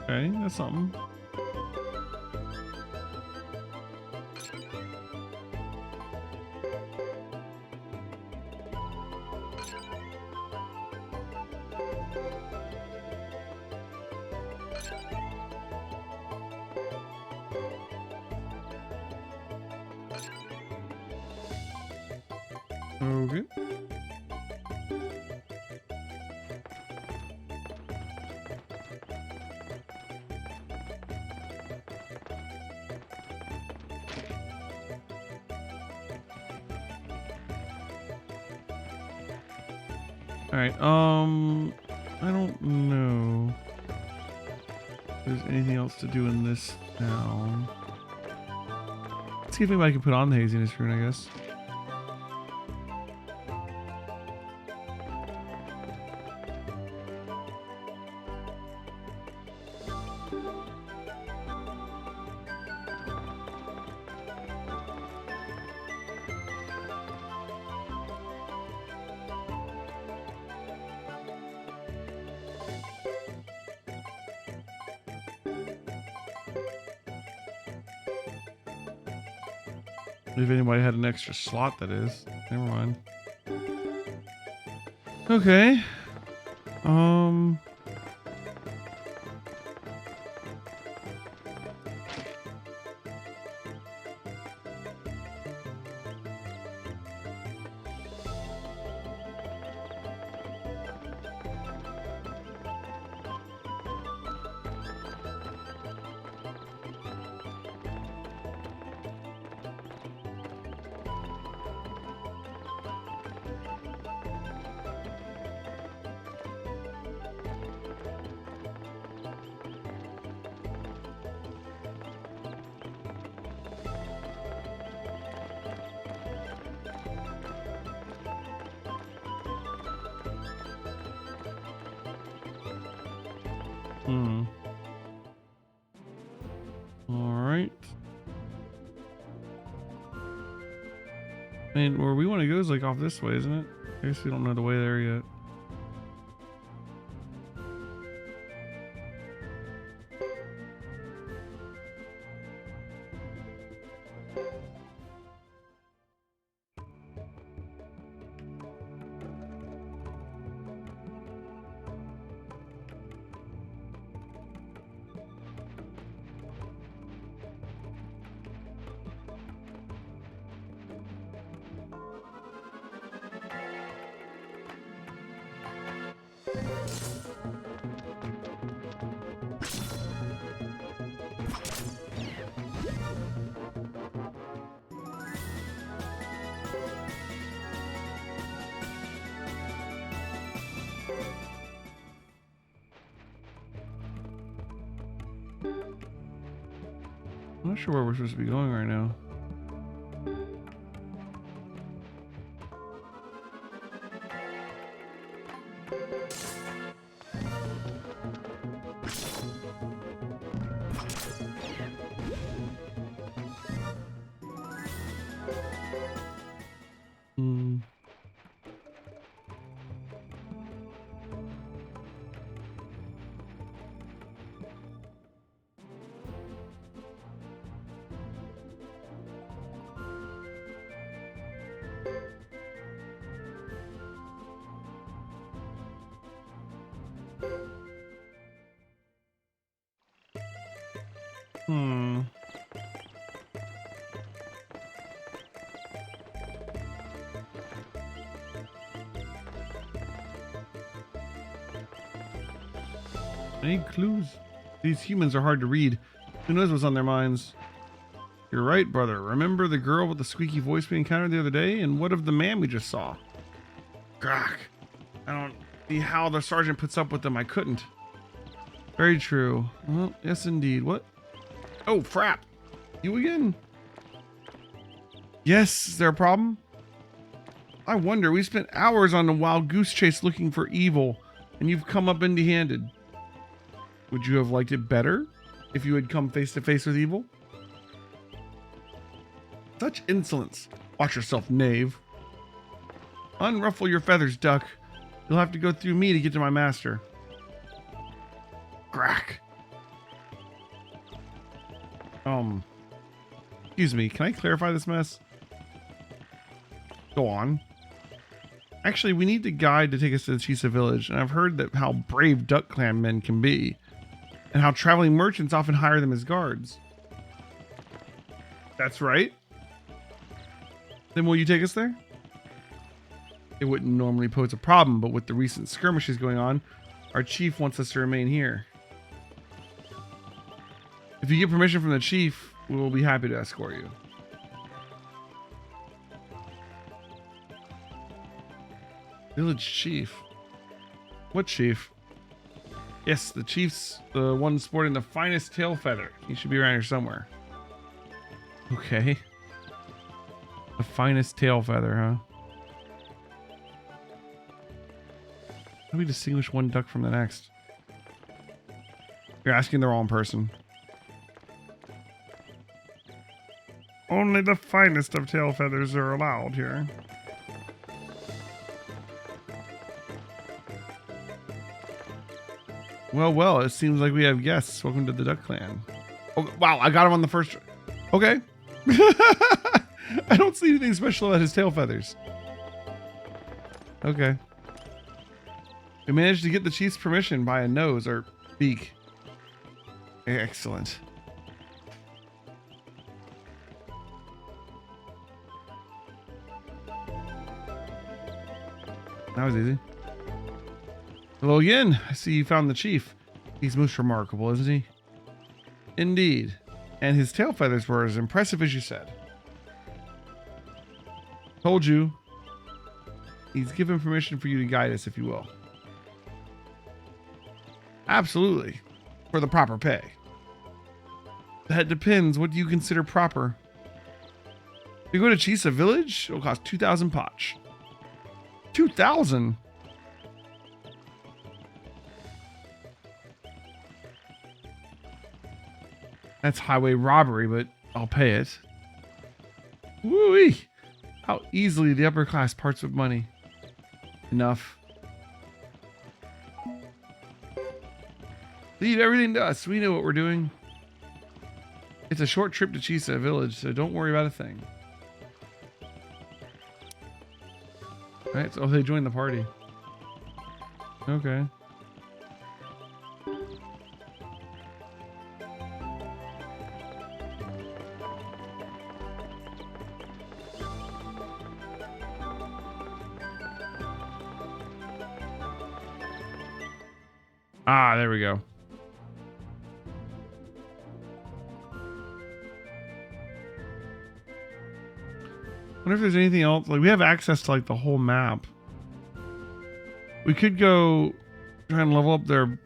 Okay, that's something. Okay. All right. I don't know if there's anything else to do in this town. Let's see if anybody can put on the haziness rune, I guess. If anybody had an extra slot, that is. Never mind. Okay. All right. And where we want to go is like off this way, isn't it? I guess we don't know the way there yet. I'm not sure where we're supposed to be going right now. Any clues? These humans are hard to read. Who knows what's on their minds? You're right, brother. Remember the girl with the squeaky voice we encountered the other day? And what of the man we just saw? Gah. I don't see how the sergeant puts up with them. I couldn't. Very true. Well, yes, indeed. What? Oh, frap. You again? Yes, is there a problem? I wonder. We spent hours on a wild goose chase looking for evil, and you've come up empty-handed. Would you have liked it better if you had come face to face with evil? Such insolence. Watch yourself, knave. Unruffle your feathers, duck. You'll have to go through me to get to my master. Crack. Excuse me, can I clarify this mess? Go on. Actually, we need the guide to take us to the Chisa village, and I've heard that how brave Duck Clan men can be, and how traveling merchants often hire them as guards. That's right. Then will you take us there? It wouldn't normally pose a problem, but with the recent skirmishes going on, our chief wants us to remain here. If you get permission from the chief, we will be happy to escort you. Village chief? What chief? Yes, the chief's the one sporting the finest tail feather. He should be around here somewhere. Okay. The finest tail feather, huh? How do we distinguish one duck from the next? You're asking the wrong person. Only the finest of tail feathers are allowed here. Well, it seems like we have guests. Welcome to the Duck Clan. Oh, wow, I got him on the first... Okay. I don't see anything special about his tail feathers. Okay. We managed to get the chief's permission by a nose or beak. Excellent. That was easy. Hello again. I see you found the chief. He's most remarkable, isn't he? Indeed. And his tail feathers were as impressive as you said. Told you. He's given permission for you to guide us, if you will. Absolutely. For the proper pay. That depends. What do you consider proper? If you go to Chisa village, it'll cost 2,000 potch. 2,000? That's highway robbery, but I'll pay it. Woo-wee! How easily the upper class parts with money. Enough. Leave everything to us. We know what we're doing. It's a short trip to Chisa village, so don't worry about a thing. Alright, so they joined the party. Okay. Ah, there we go. I wonder if there's anything else. Like, we have access to like the whole map. We could go try and level up their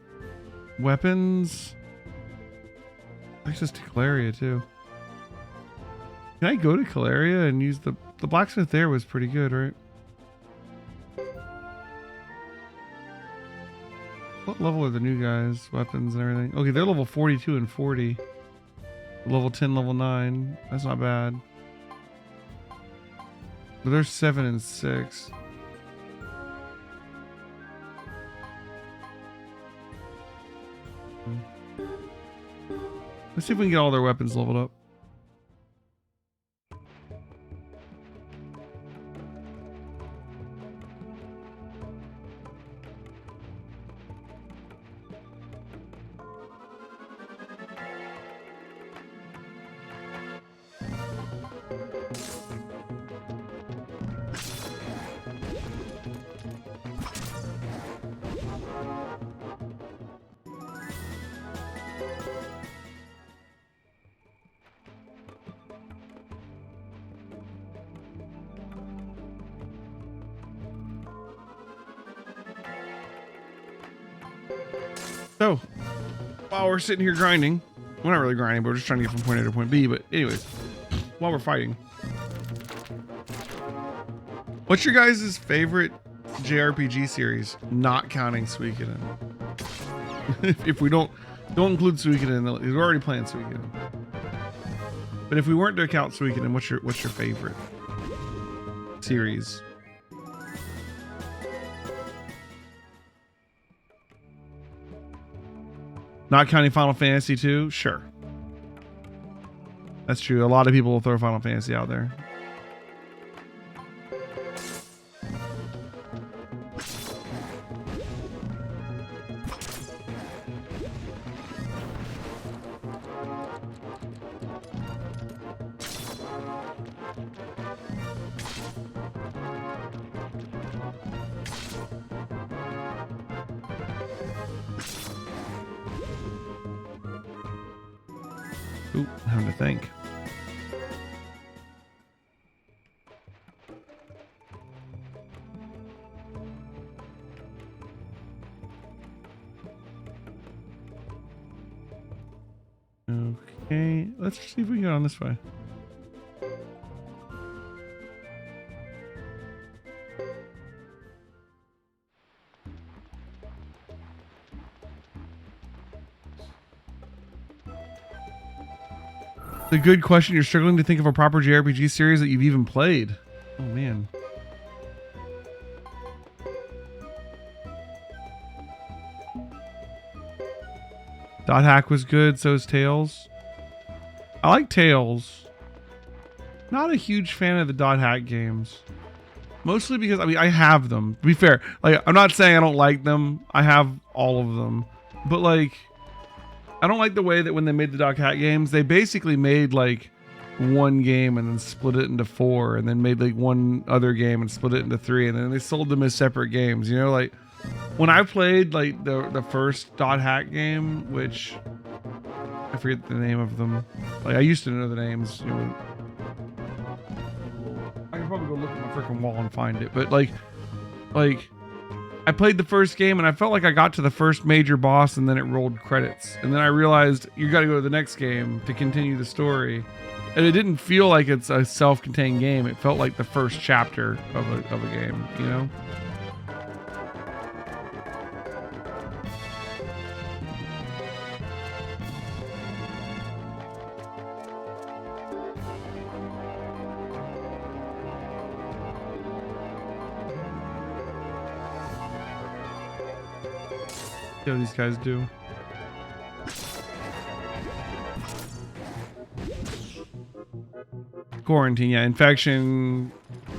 weapons. Access to Caleria too. Can I go to Caleria and use the blacksmith there was pretty good, right? What level are the new guys? Weapons and everything. Okay, they're level 42 and 40. Level 10, level 9. That's not bad. But they're 7 and 6. Let's see if we can get all their weapons leveled up. So, while we're sitting here grinding, we're not really grinding, but we're just trying to get from point A to point B. But anyways, while we're fighting, what's your guys' favorite JRPG series, not counting Suikoden? If we don't include Suikoden, we're already playing Suikoden. But if we weren't to count Suikoden, what's your favorite series? Not counting Final Fantasy 2? Sure. That's true. A lot of people will throw Final Fantasy out there. Ooh, having to think. Okay, let's see if we can get on this way. It's a good question. You're struggling to think of a proper JRPG series that you've even played. Oh man. Dot Hack was good, so is Tales. I like Tales. Not a huge fan of the Dot Hack games. Mostly because, I mean, I have them. To be fair, like, I'm not saying I don't like them. I have all of them. But like, I don't like the way that when they made the Dot Hack games, they basically made like one game and then split it into 4, and then made like one other game and split it into 3, and then they sold them as separate games. You know, like when I played like the first Dot Hack game, which I forget the name of them. Like I used to know the names. You know, I can probably go look at my freaking wall and find it. But like I played the first game and I felt like I got to the first major boss and then it rolled credits. And then I realized you got to go to the next game to continue the story. And it didn't feel like it's a self-contained game. It felt like the first chapter of a game, you know? What these guys do. Quarantine, yeah. Infection.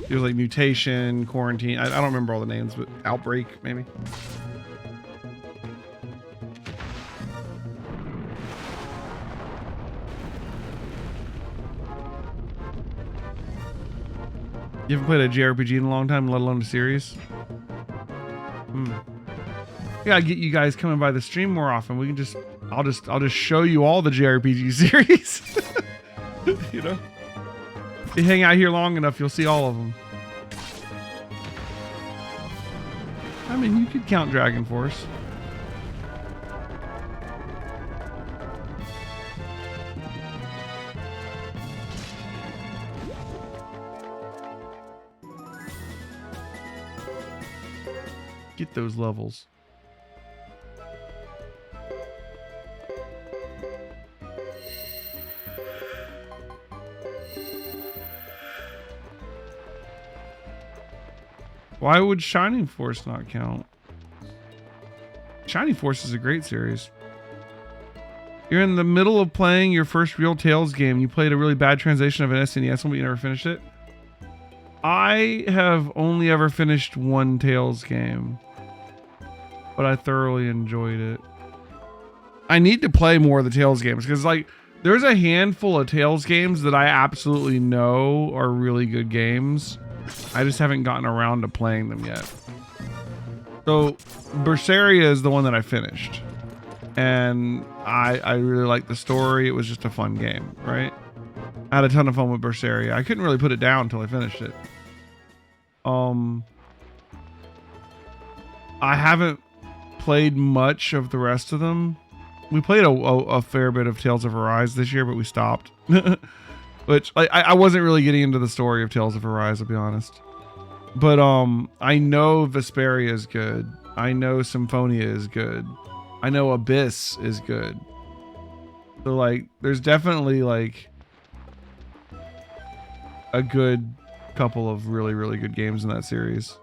It was like mutation, quarantine. I don't remember all the names, but outbreak, maybe. You haven't played a JRPG in a long time, let alone a series? Gotta get you guys coming by the stream more often. We can I'll just show you all the JRPG series. You know, if you hang out here long enough, you'll see all of them. I mean, you could count Dragon Force. Get those levels. Why would Shining Force not count? Shining Force is a great series. You're in the middle of playing your first real Tales game. You played a really bad translation of an SNES one, but you never finished it. I have only ever finished one Tales game, but I thoroughly enjoyed it. I need to play more of the Tales games because, like, there's a handful of Tales games that I absolutely know are really good games. I just haven't gotten around to playing them yet. So Berseria is the one that I finished, and I really liked the story. It was just a fun game, right? I had a ton of fun with Berseria. I couldn't really put it down until I finished it. I haven't played much of the rest of them. We played a fair bit of Tales of Arise this year, but we stopped. Which I wasn't really getting into the story of Tales of Arise, I'll be honest. But I know Vesperia is good. I know Symphonia is good. I know Abyss is good. So like, there's definitely like a good couple of really, really good games in that series.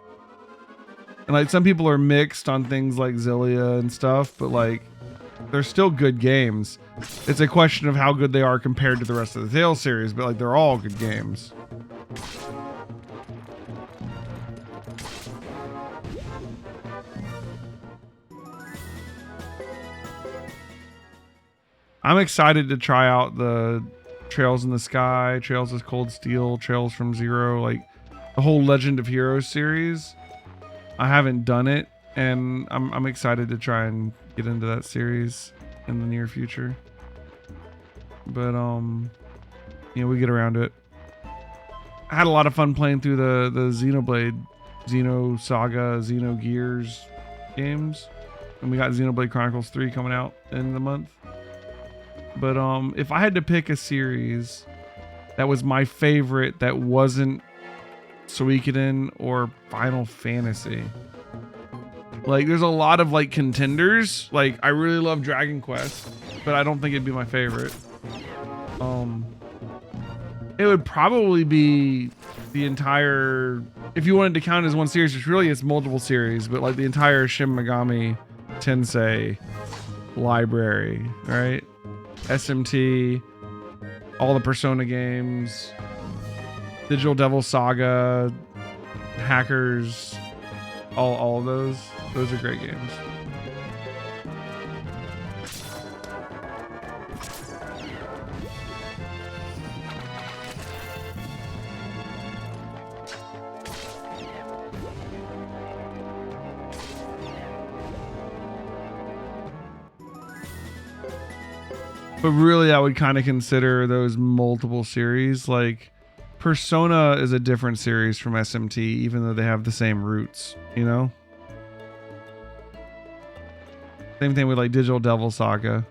And like, some people are mixed on things like Xillia and stuff, but like, they're still good games. It's a question of how good they are compared to the rest of the Tales series, but like they're all good games. I'm excited to try out the Trails in the Sky, Trails of Cold Steel, Trails from Zero, like the whole Legend of Heroes series. I haven't done it, and I'm excited to try and get into that series in the near future. But you know, we get around to it. I had a lot of fun playing through the Xenoblade, Xeno Saga, Xenogears games, and we got Xenoblade Chronicles 3 coming out in the month. But if I had to pick a series that was my favorite that wasn't Suikoden or Final Fantasy, like there's a lot of like contenders. Like I really love Dragon Quest, but I don't think it'd be my favorite. It would probably be the entire, if you wanted to count it as one series, which really is multiple series, but like the entire Shin Megami Tensei library, right? SMT, all the Persona games, Digital Devil Saga, Hackers, all of those. Those are great games. But really, I would kind of consider those multiple series. Like, Persona is a different series from SMT, even though they have the same roots, you know? Same thing with, like, Digital Devil Saga.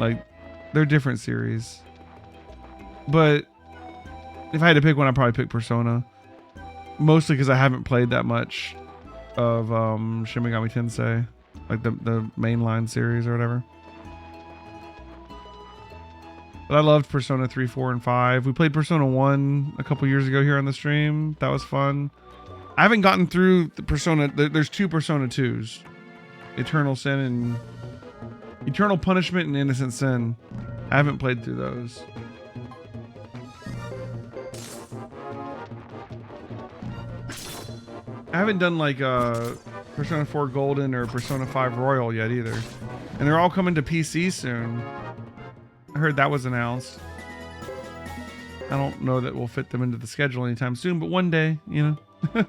Like, they're different series. But if I had to pick one, I'd probably pick Persona. Mostly because I haven't played that much of Shin Megami Tensei. Like, the mainline series or whatever. But I loved Persona 3, 4, and 5. We played Persona 1 a couple years ago here on the stream. That was fun. I haven't gotten through the Persona. There's 2 Persona 2s. Eternal Sin and... Eternal Punishment and Innocent Sin. I haven't played through those. I haven't done like Persona 4 Golden or Persona 5 Royal yet either. And they're all coming to PC soon. I heard that was announced. I don't know that we'll fit them into the schedule anytime soon, but one day, you know.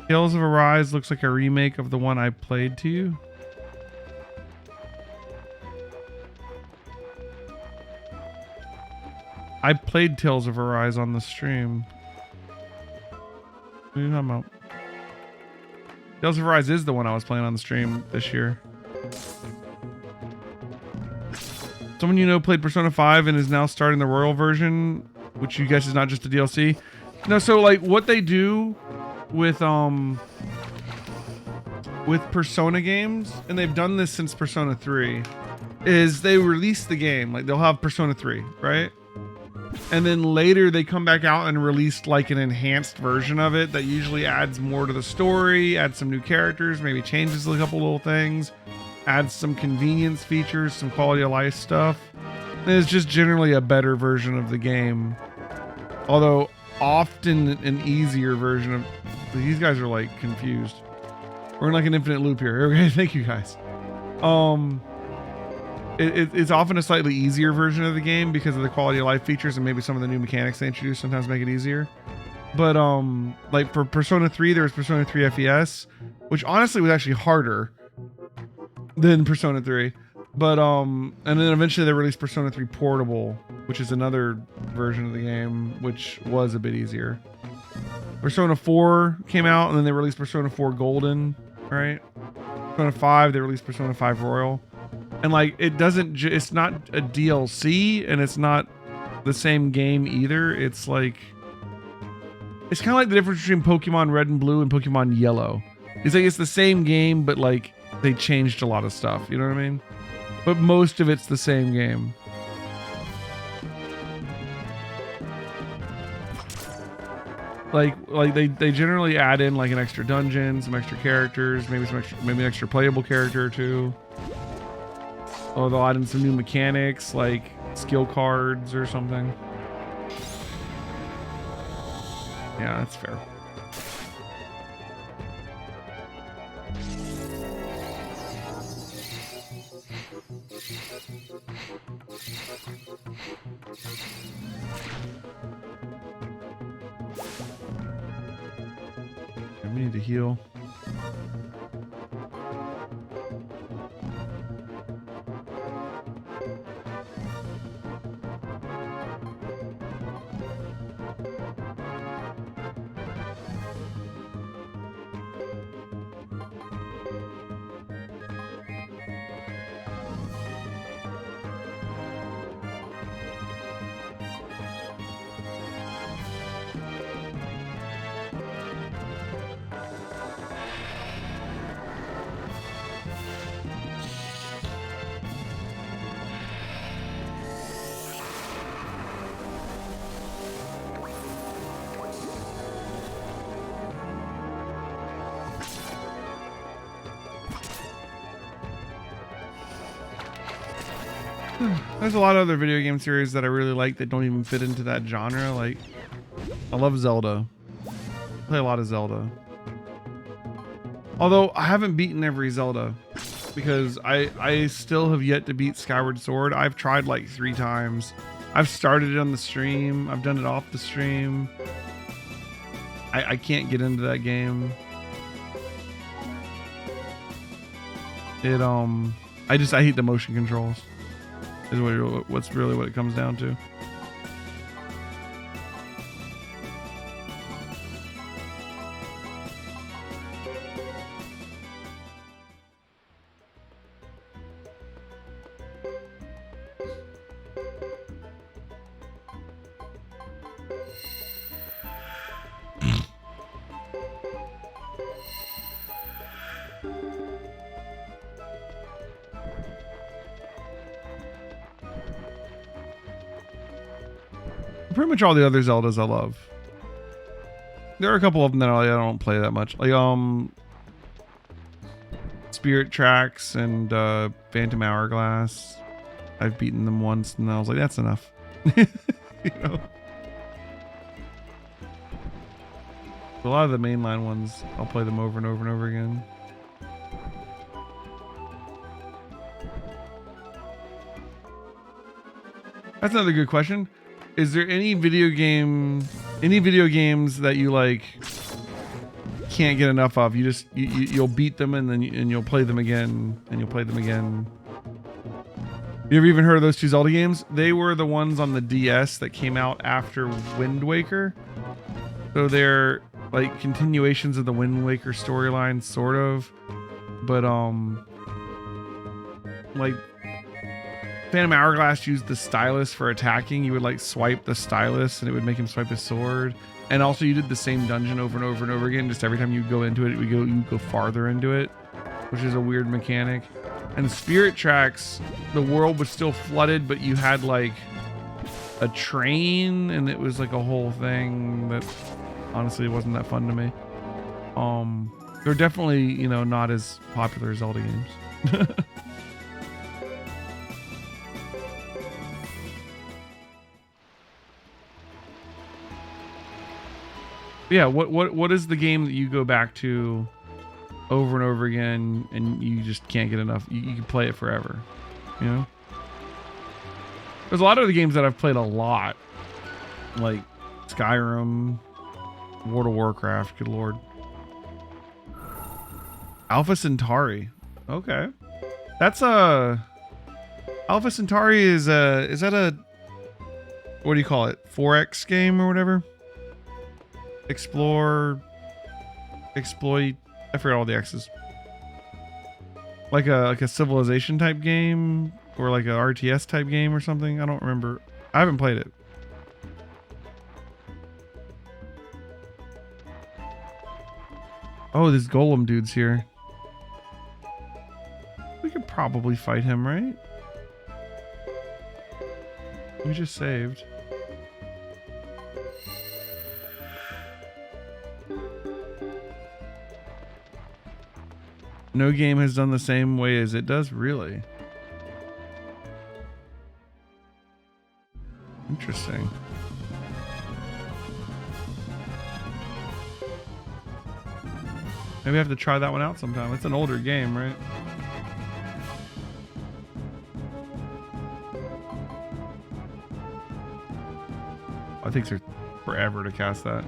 Tales of Arise looks like a remake of the one I played to you. I played Tales of Arise on the stream. What are you talking about? Tales of Arise is the one I was playing on the stream this year. Someone you know played Persona 5 and is now starting the Royal version, which you guess is not just a DLC. No, so like what they do with Persona games, and they've done this since Persona 3, is they release the game. Like they'll have Persona 3, right? And then later they come back out and release like an enhanced version of it that usually adds more to the story, adds some new characters, maybe changes a couple little things, adds some convenience features, some quality of life stuff. And it's just generally a better version of the game. Although often an easier version of... These guys are like confused. We're in like an infinite loop here. Okay, thank you guys. It's often a slightly easier version of the game because of the quality of life features and maybe some of the new mechanics they introduce sometimes make it easier. But like for Persona 3, there was Persona 3 FES, which honestly was actually harder than Persona 3. But and then eventually they released Persona 3 Portable, which is another version of the game, which was a bit easier. Persona 4 came out, and then they released Persona 4 Golden, right? Persona 5, they released Persona 5 Royal. And like, it's not a DLC, and it's not the same game either. It's like, it's kind of like the difference between Pokemon Red and Blue and Pokemon Yellow. It's like, it's the same game, but like, they changed a lot of stuff, you know what I mean? But most of it's the same game. Like they generally add in like an extra dungeon, some extra characters, maybe an extra playable character or two. Or they'll add in some new mechanics like skill cards or something. Yeah, that's fair. We need to heal. There's a lot of other video game series that I really like that don't even fit into that genre. Like, I love Zelda. I play a lot of Zelda. Although I haven't beaten every Zelda because I still have yet to beat Skyward Sword. I've tried like 3 times. I've started it on the stream. I've done it off the stream. I can't get into that game. I hate the motion controls. Is what's really what it comes down to. Pretty much all the other Zeldas I love. There are a couple of them that I don't play that much. Like Spirit Tracks and Phantom Hourglass. I've beaten them once and I was like, that's enough. You know? A lot of the mainline ones, I'll play them over and over and over again. That's another good question. Is there any video games that you like can't get enough of? You'll beat them and then you'll play them again and you'll play them again. You ever even heard of those 2 Zelda games? They were the ones on the DS that came out after Wind Waker. So they're like continuations of the Wind Waker storyline, sort of. But like Phantom Hourglass used the stylus for attacking. You would like swipe the stylus and it would make him swipe his sword. And also you did the same dungeon over and over and over again. Just every time you go into it, you go farther into it, which is a weird mechanic. And Spirit Tracks, the world was still flooded, but you had like a train and it was like a whole thing that honestly wasn't that fun to me. They're definitely, you know, not as popular as Zelda games. Yeah, what is the game that you go back to over and over again and you just can't get enough? You can play it forever, you know? There's a lot of the games that I've played a lot, like Skyrim, World of Warcraft, good lord. Alpha Centauri. Okay. That's Alpha Centauri is that a, what do you call it? 4X game or whatever? Explore, exploit, I forgot all the X's. Like a civilization type game or like a RTS type game or something. I don't remember. I haven't played it. Oh, this golem dude's here. We could probably fight him, right? We just saved. No game has done the same way as it does, really. Interesting. Maybe I have to try that one out sometime. It's an older game, right? I think it's forever to cast that.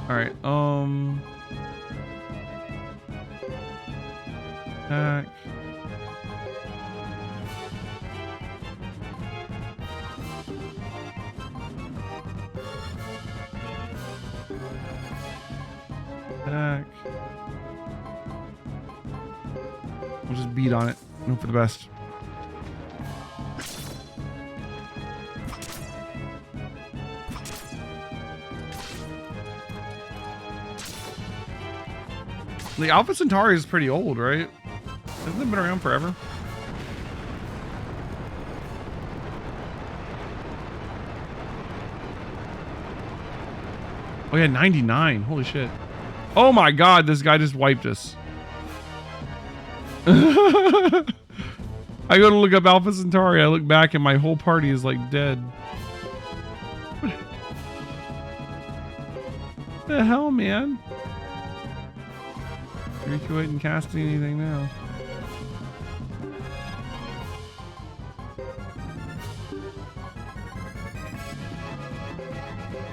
All right. Attack. Attack. We'll just beat on it. Hope for the best. The Alpha Centauri is pretty old, right? Hasn't it been around forever? Oh yeah, 99. Holy shit. Oh my god, this guy just wiped us. I go to look up Alpha Centauri, I look back and my whole party is like dead. What the hell, man? Recreate and casting anything now.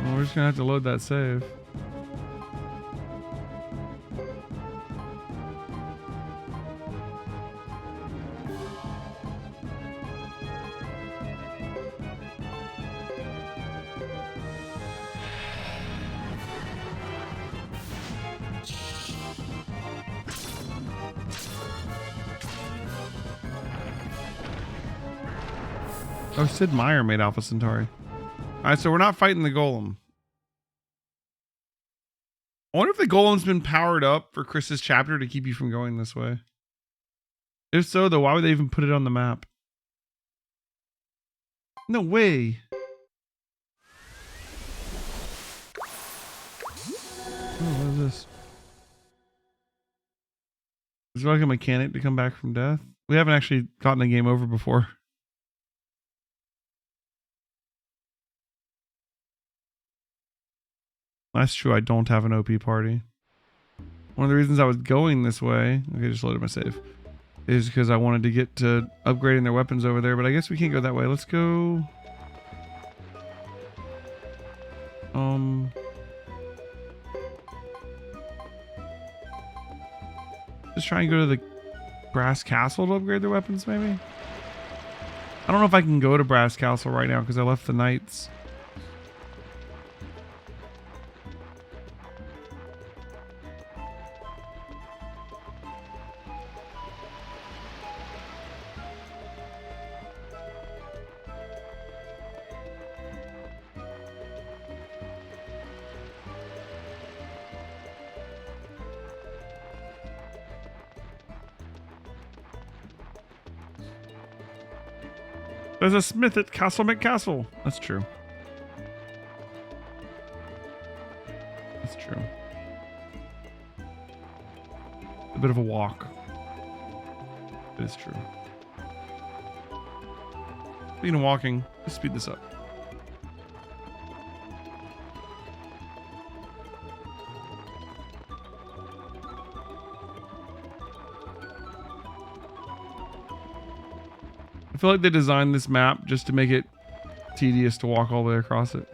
Well, we're just gonna have to load that save. Oh, Sid Meier made Alpha Centauri. Alright, so we're not fighting the golem. I wonder if the golem's been powered up for Chris's chapter to keep you from going this way. If so, though, why would they even put it on the map? No way. Oh, what is this? Is there like a mechanic to come back from death? We haven't actually gotten a game over before. That's true, I don't have an OP party. One of the reasons I was going this way, okay, just loaded my save, is because I wanted to get to upgrading their weapons over there, but I guess we can't go that way. Let's go... just try and go to the Brass Castle to upgrade their weapons, maybe? I don't know if I can go to Brass Castle right now because I left the Knights. There's a smith at Castle McCastle. That's true. That's true. A bit of a walk. It is true. Speaking of walking, let's speed this up. I feel like they designed this map just to make it tedious to walk all the way across it.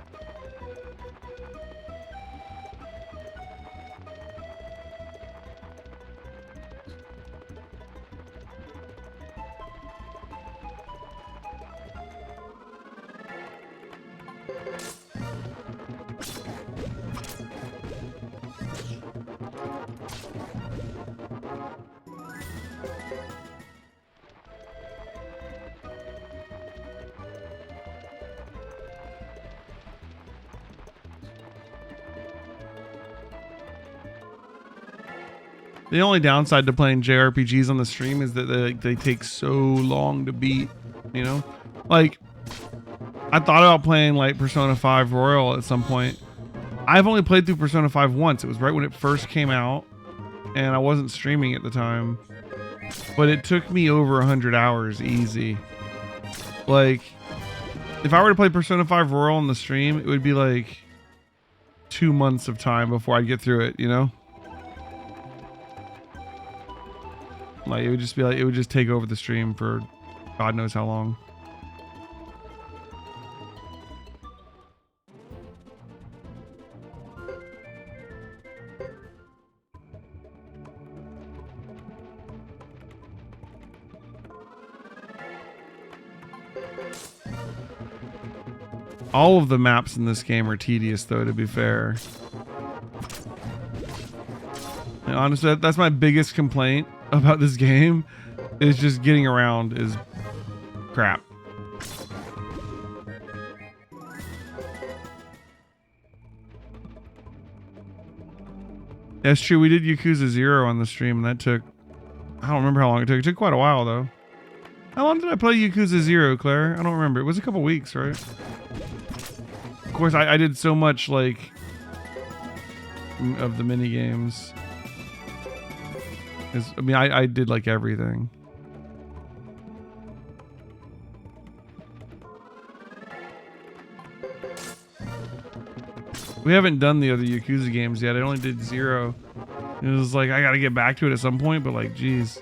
The only downside to playing JRPGs on the stream is that they take so long to beat, you know? Like, I thought about playing like Persona 5 Royal at some point. I've only played through Persona 5 once. It was right when it first came out, and I wasn't streaming at the time. but it took me over 100 hours easy. Like, if I were to play Persona 5 Royal on the stream, it would be like 2 months of time before I'd get through it, you know? Like, it would just be like, it would just take over the stream for God knows how long. All of the maps in this game are tedious, though, to be fair. And honestly, that's my biggest complaint about this game, is just getting around is crap. That's true. We did Yakuza 0 on the stream, and that took... I don't remember how long it took. It took quite a while, though. How long did I play Yakuza 0, Claire? I don't remember. It was a couple weeks, right? Of course, I did so much, like, of the mini games. I mean, I did, like, everything. We haven't done the other Yakuza games yet. I only did 0. It was like, I gotta get back to it at some point, but, like, geez.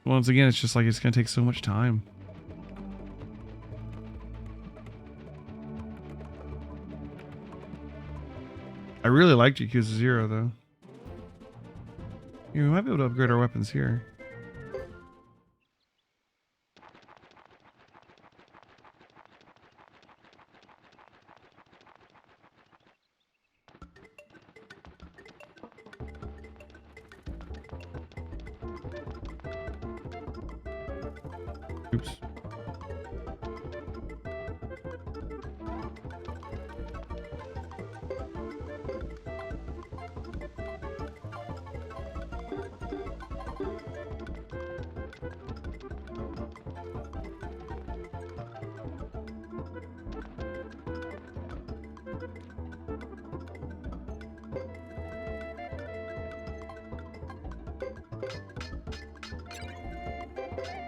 Once again, it's just like, it's gonna take so much time. I really liked Yakuza 0, though. Yeah, we might be able to upgrade our weapons here. Oops.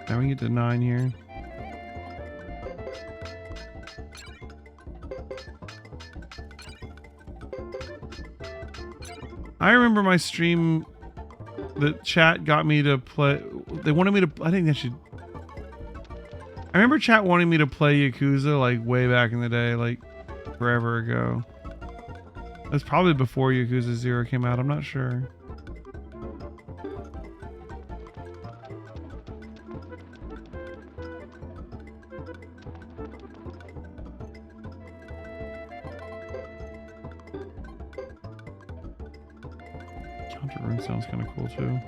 Now we get to 9 here. I remember my stream, the chat got me to play. They wanted me to. I think they should. I remember chat wanting me to play Yakuza like way back in the day, like forever ago. That's probably before Yakuza 0 came out. I'm not sure. Counter-rune sounds kind of cool too.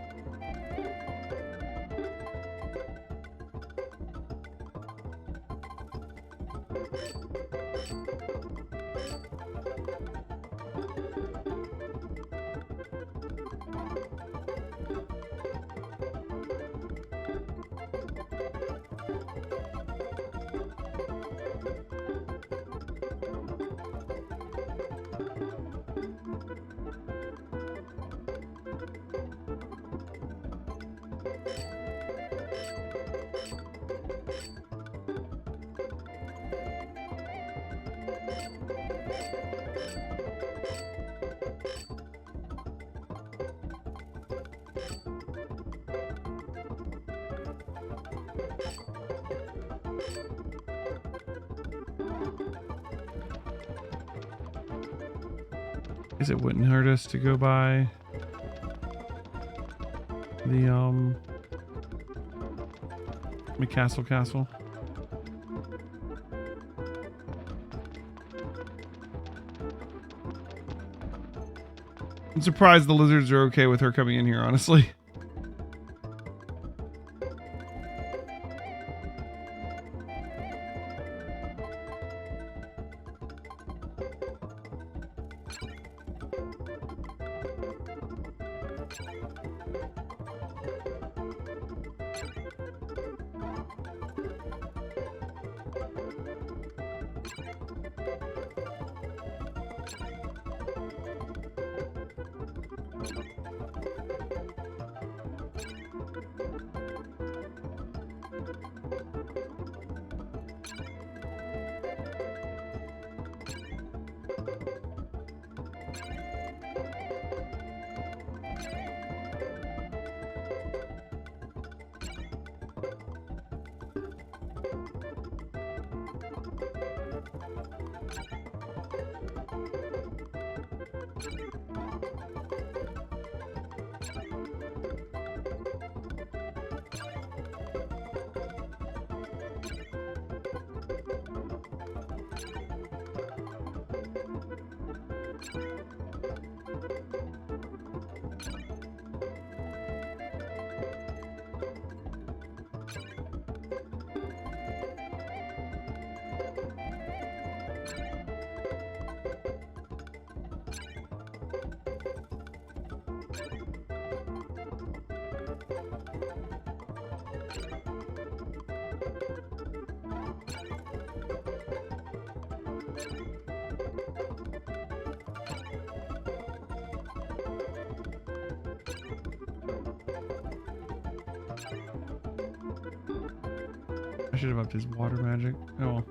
Guess it wouldn't hurt us to go by the castle. I'm surprised the lizards are okay with her coming in here, honestly. I should have upped his water magic. Oh well.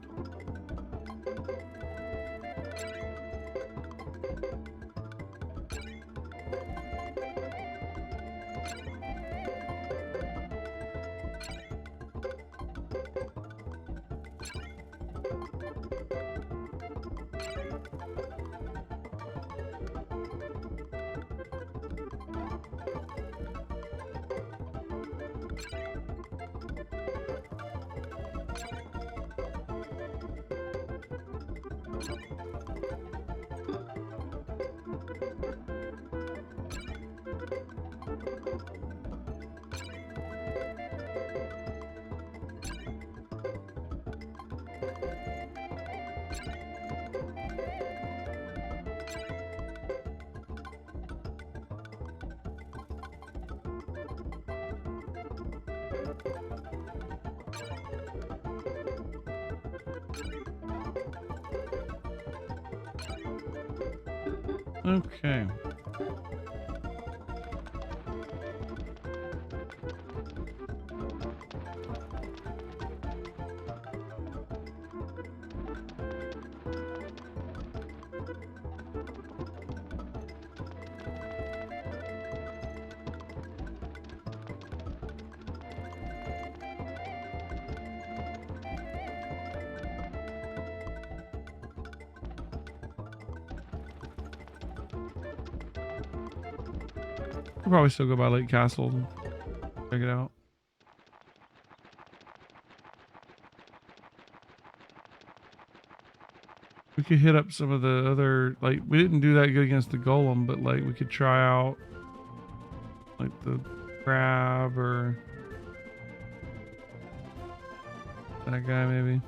Okay. We'll probably still go by Lake Castle and check it out. We could hit up some of the other, like, we didn't do that good against the golem, but like we could try out like the crab or that guy maybe.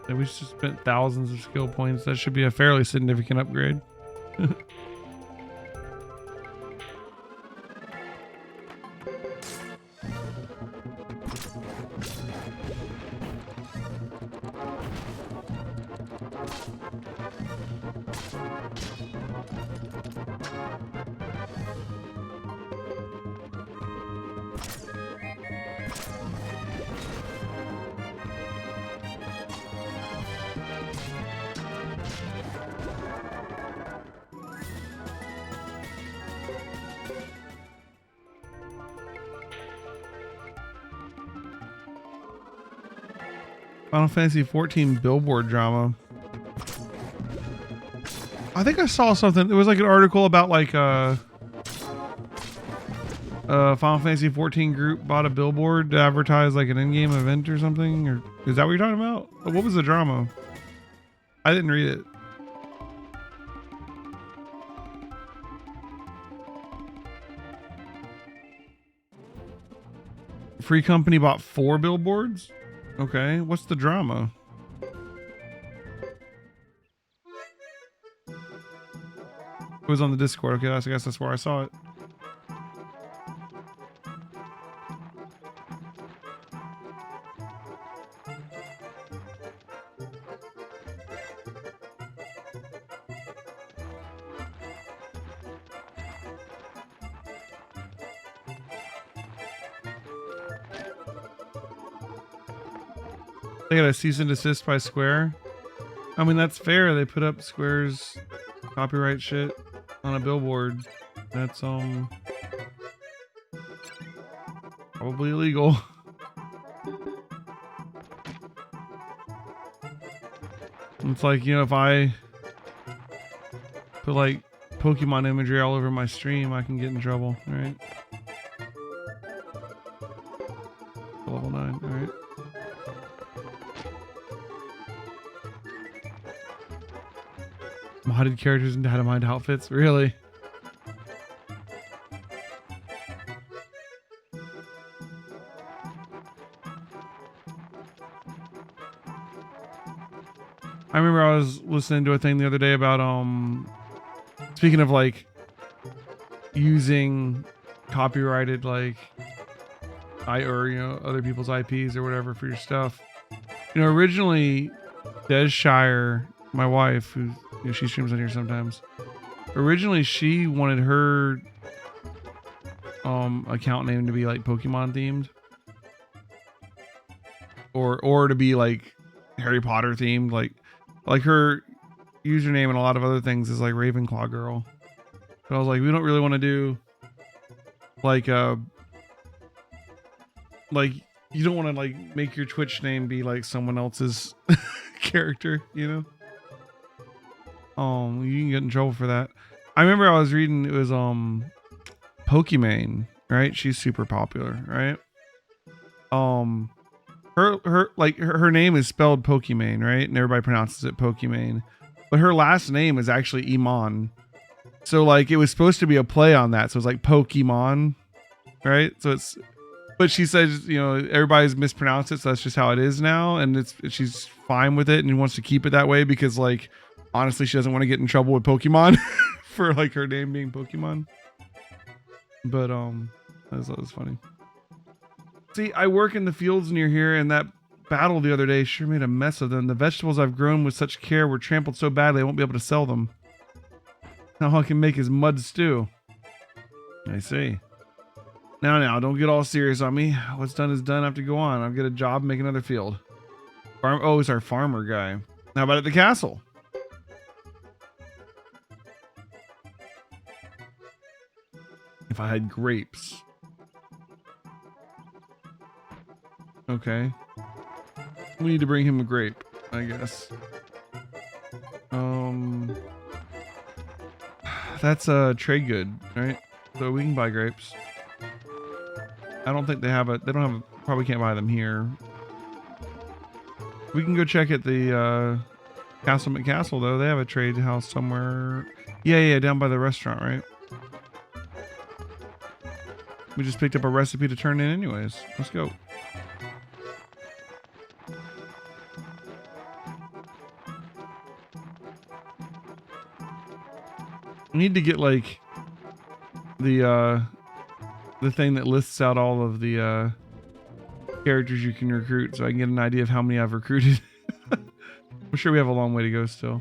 Yeah, we just spent thousands of skill points. That should be a fairly significant upgrade. Final Fantasy 14 billboard drama. I think I saw something. It was like an article about like Final Fantasy 14 group bought a billboard to advertise like an in-game event or something. Or is that what you're talking about? What was the drama? I didn't read it. Free Company bought 4 billboards? Okay, what's the drama? It was on the Discord. Okay, I guess that's where I saw it. They got a cease and desist by Square. I mean, that's fair. They put up Square's copyright shit on a billboard. That's probably illegal. It's like, you know, if I put like Pokemon imagery all over my stream, I can get in trouble, right? Level 9, alright. Modded characters and how to mind outfits, really? I remember I was listening to a thing the other day about speaking of like using copyrighted like or you know other people's IPs or whatever for your stuff. You know, originally Desshire, my wife, who, you know, she streams on here sometimes. Originally she wanted her account name to be like Pokemon themed. Or to be like Harry Potter themed, like her username and a lot of other things is like Ravenclaw girl. But I was like, we don't really want to do like you don't want to like make your Twitch name be like someone else's character, you know? You can get in trouble for that. I remember I was reading, it was Pokimane, right? She's super popular, right? Her name is spelled Pokimane, right? And everybody pronounces it Pokimane. But her last name is actually Iman. So like it was supposed to be a play on that. So it's like Pokemon, right? So it's, but she says, you know, everybody's mispronounced it, so that's just how it is now, and she's fine with it and wants to keep it that way because like honestly she doesn't want to get in trouble with Pokemon for like her name being Pokemon. But that was funny. See, I work in the fields near here, and that battle the other day sure made a mess of them. The vegetables I've grown with such care were trampled so badly I won't be able to sell them. Now all I can make is mud stew. I see. Now, don't get all serious on me. What's done is done. I have to go on. I'll get a job, make another field. Oh, it's our farmer guy. How about at the castle? If I had grapes. Okay. We need to bring him a grape, I guess. That's a trade good, right? So we can buy grapes. I don't think they have they don't have probably can't buy them here. We can go check at the Castle McCastle though. They have a trade house somewhere. Yeah, down by the restaurant, right? We just picked up a recipe to turn in anyways. Let's go. We need to get like the thing that lists out all of the characters you can recruit so I can get an idea of how many I've recruited. I'm sure we have a long way to go still.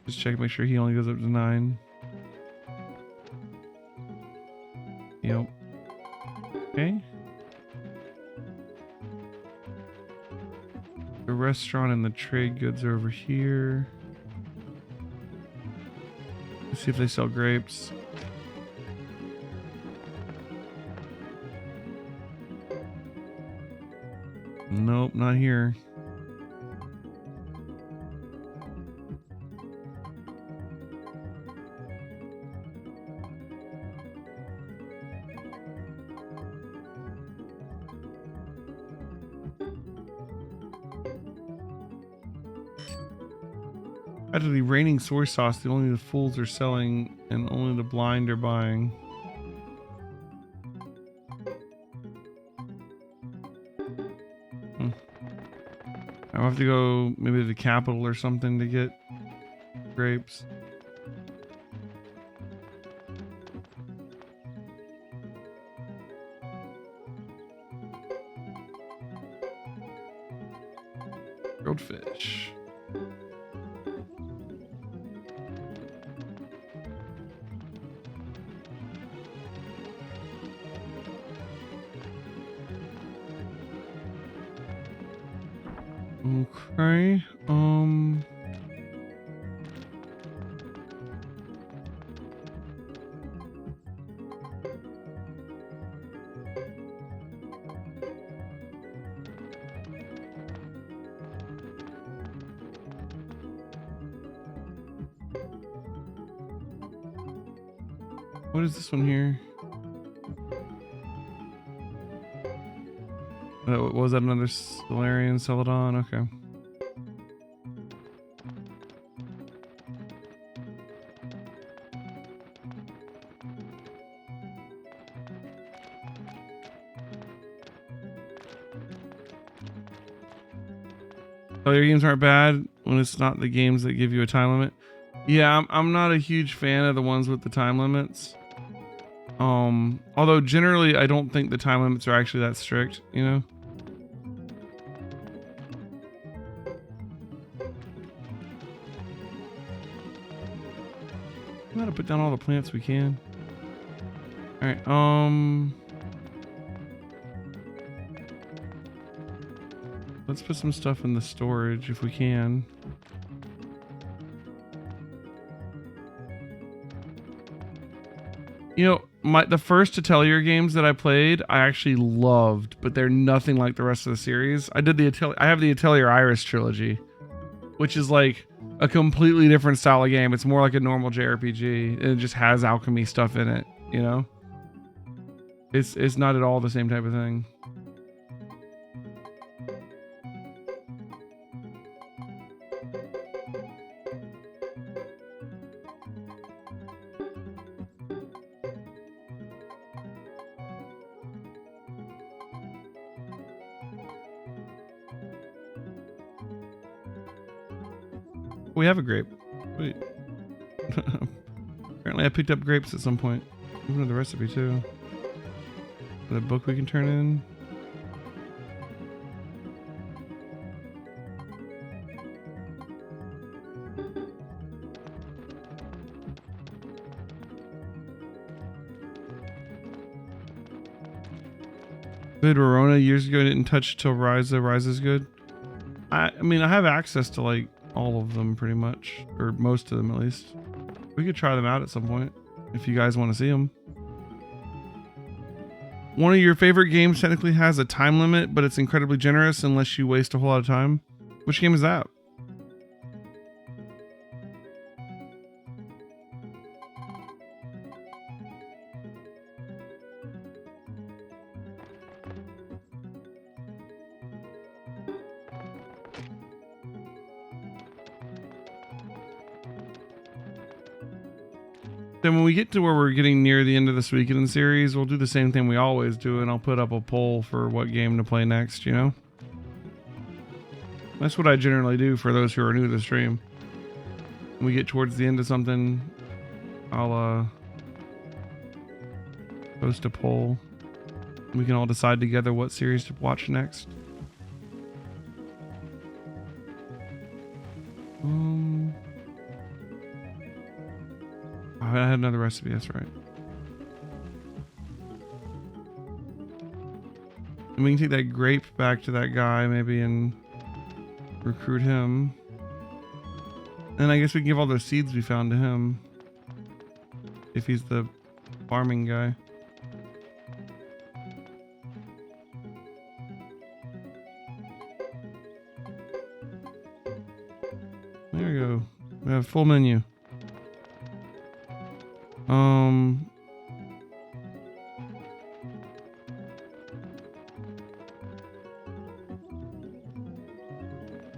Just check, make sure he only goes up to 9. Yep. Okay. The restaurant and the trade goods are over here. Let's see if they sell grapes. Nope, not here. After the raining soy sauce, the only the fools are selling and only the blind are buying. I'll have to go maybe to the capital or something to get grapes. Grilled fish. Okay. What is this one here? Was that another Solarian Celadon? Okay. Oh, your games aren't bad when it's not the games that give you a time limit. Yeah, I'm not a huge fan of the ones with the time limits. Although generally I don't think the time limits are actually that strict, you know? We gotta put down all the plants we can. Alright, let's put some stuff in the storage if we can. You know, the first Atelier games that I played, I actually loved, but they're nothing like the rest of the series. I have the Atelier Iris trilogy, which is like a completely different style of game. It's more like a normal JRPG, and it just has alchemy stuff in it, you know? It's not at all the same type of thing. We have a grape. Wait. Apparently I picked up grapes at some point. Moving to the recipe too. The book we can turn in. Good Verona years ago didn't touch till Ryza. Ryza's good. I mean I have access to like all of them pretty much, or most of them at least. We could try them out at some point if you guys want to see them. One of your favorite games technically has a time limit, but it's incredibly generous unless you waste a whole lot of time. Which game is that? Then when we get to where we're getting near the end of the Suikoden series, we'll do the same thing we always do, and I'll put up a poll for what game to play next, you know? That's what I generally do for those who are new to the stream. When we get towards the end of something, I'll post a poll. We can all decide together what series to watch next. I had another recipe, that's right. And we can take that grape back to that guy maybe and recruit him. And I guess we can give all those seeds we found to him. If he's the farming guy. There we go. We have full menu.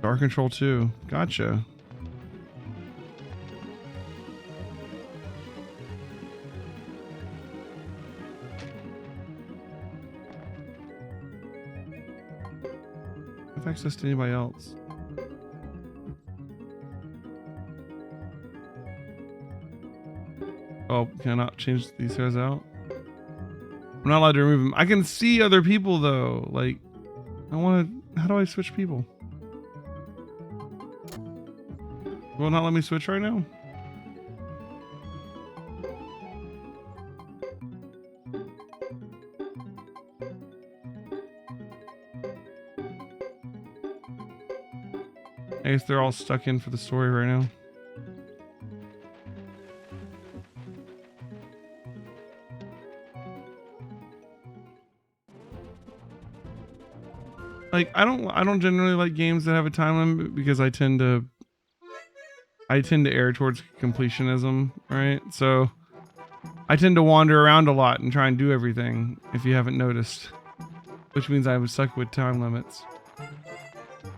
Dark Control 2. Gotcha. Have access to anybody else. Oh, can I not change these guys out? I'm not allowed to remove them. I can see other people though. Like, I want to. How do I switch people? Will it not let me switch right now? I guess they're all stuck in for the story right now. Like I don't generally like games that have a time limit because I tend to err towards completionism, right? So I tend to wander around a lot and try and do everything, if you haven't noticed. Which means I was stuck with time limits.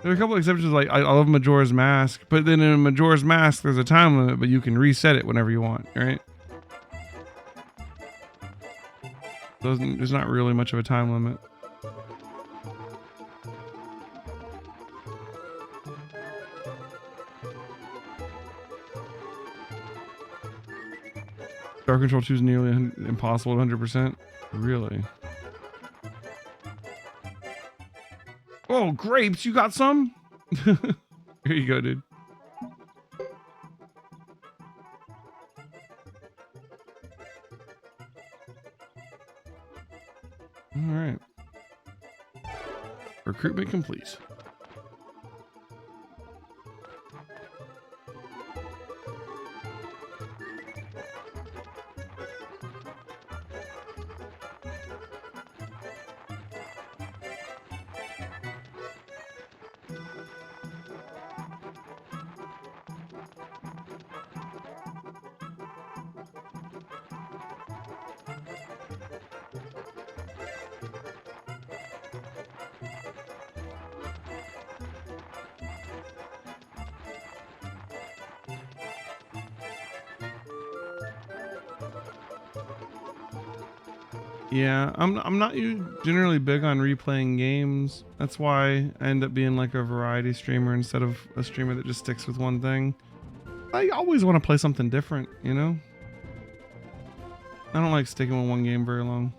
There are a couple exceptions, like I love Majora's Mask, but then in Majora's Mask there's a time limit, but you can reset it whenever you want, right? There's not really much of a time limit. Dark Control 2 is nearly impossible at 100%. Really? Oh, grapes! You got some? Here you go, dude. All right. Recruitment complete. Yeah, I'm not generally big on replaying games. That's why I end up being like a variety streamer instead of a streamer that just sticks with one thing. I always want to play something different, you know? I don't like sticking with one game very long.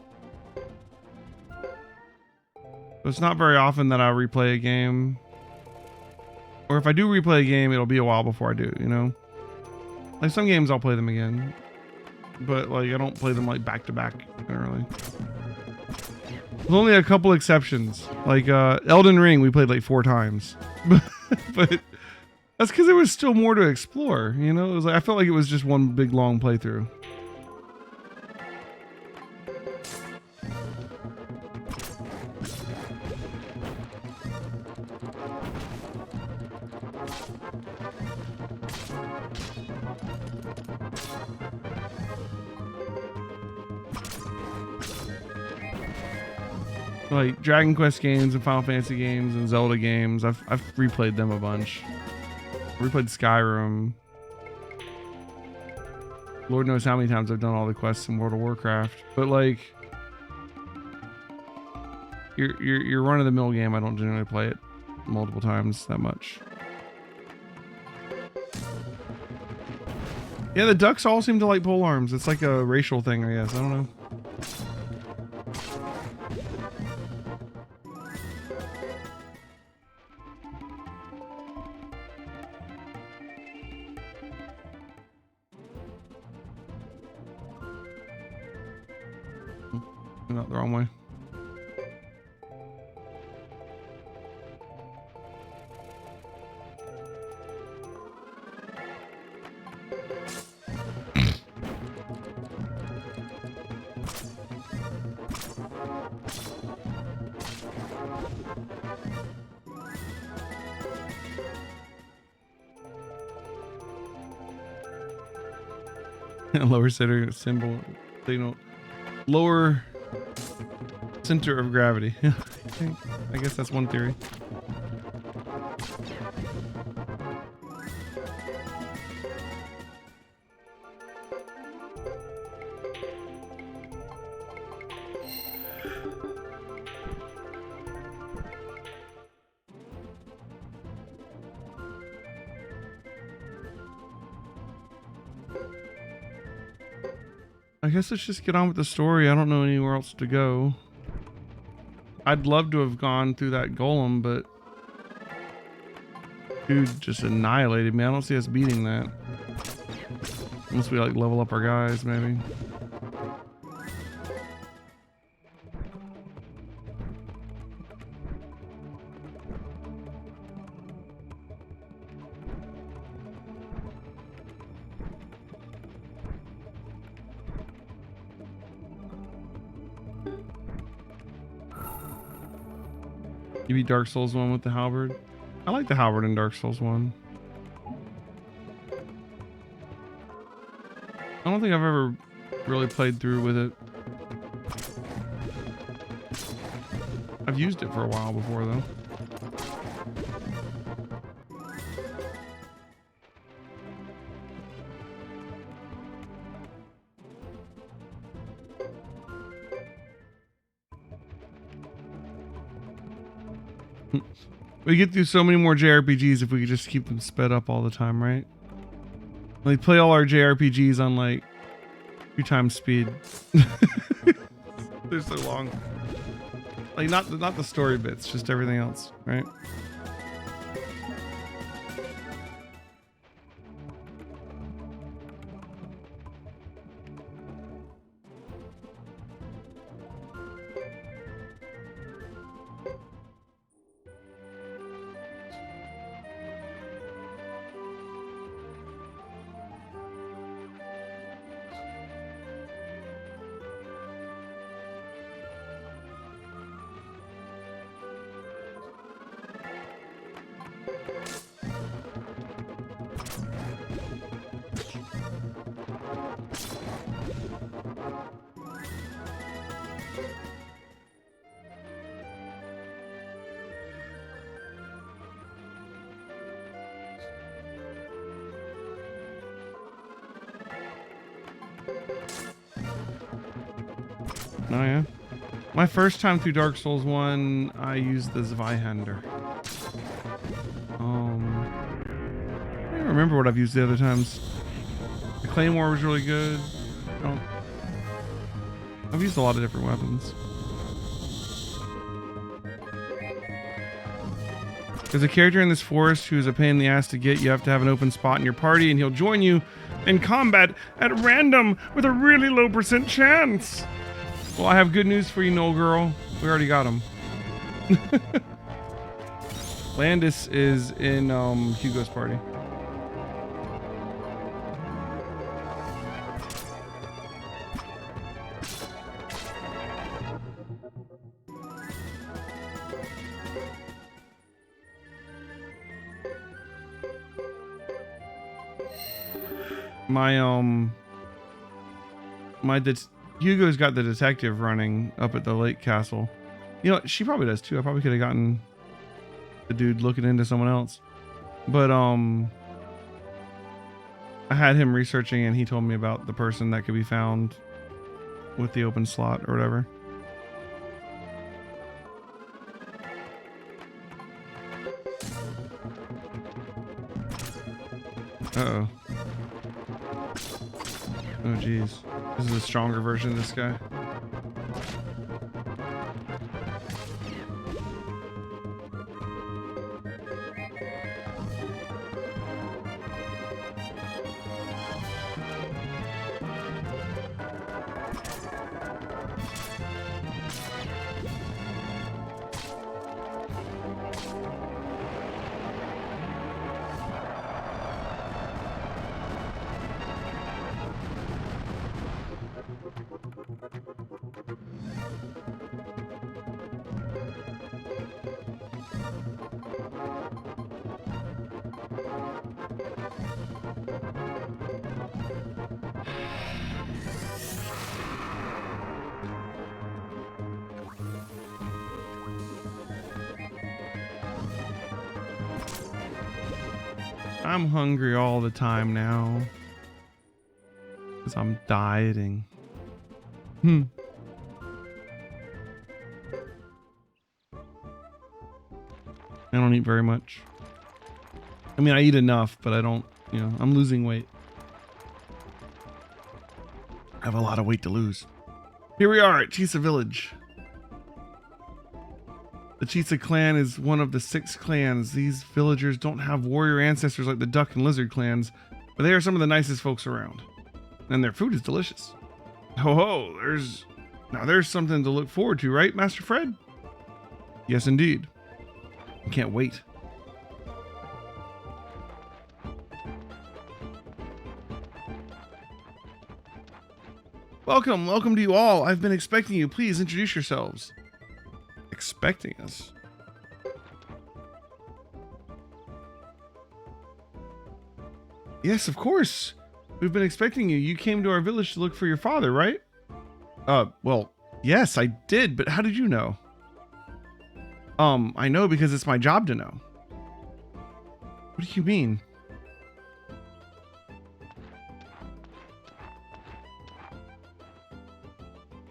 So it's not very often that I replay a game. Or if I do replay a game, it'll be a while before I do, you know? Like some games I'll play them again. But like I don't play them like back to back generally. There's only a couple exceptions. Like Elden Ring we played like 4 times. But that's because there was still more to explore, you know? It was like I felt like it was just one big long playthrough. Like Dragon Quest games and Final Fantasy games and Zelda games, I've replayed them a bunch. I replayed Skyrim. Lord knows how many times I've done all the quests in World of Warcraft. But like your run of the mill game, I don't generally play it multiple times that much. Yeah, the ducks all seem to like pole arms. It's like a racial thing, I guess. I don't know. Not the wrong way. Lower center symbol, lower center of gravity. I guess that's one theory. I guess let's just get on with the story. I don't know anywhere else to go. I'd love to have gone through that golem, but dude just annihilated me. I don't see us beating that. Unless we like level up our guys, maybe. You beat Dark Souls 1 with the halberd? I like the halberd in Dark Souls 1. I don't think I've ever really played through with it. I've used it for a while before though. We get through so many more JRPGs if we could just keep them sped up all the time, right? Like play all our JRPGs on like 2 times speed. They're so long. Like not the story bits, just everything else, right? Oh yeah. My first time through Dark Souls 1, I used the Zweihander. I don't remember what I've used the other times. The Claymore was really good. I've used a lot of different weapons. There's a character in this forest who's a pain in the ass to get. You have to have an open spot in your party and he'll join you in combat at random with a really low % chance. Well, I have good news for you, Noel girl. We already got him. Landis is in Hugo's party. Hugo's got the detective running up at the lake castle. You know, she probably does too. I probably could have gotten the dude looking into someone else. But I had him researching and he told me about the person that could be found with the open slot or whatever. Uh-oh. Oh geez. This is a stronger version of this guy. I'm hungry all the time now. Because I'm dieting. I don't eat very much. I mean, I eat enough, but I don't, you know, I'm losing weight. I have a lot of weight to lose. Here we are at Chisa Village. The Chisa clan is one of the 6 clans. These villagers don't have warrior ancestors like the duck and lizard clans, but they are some of the nicest folks around. And their food is delicious. Ho ho, there's something to look forward to, right, Master Fred? Yes, indeed. I can't wait. Welcome to you all. I've been expecting you. Please introduce yourselves. Expecting us? Yes, of course. We've been expecting you. You came to our village to look for your father, right? Well, yes, I did, but how did you know? I know because it's my job to know. What do you mean?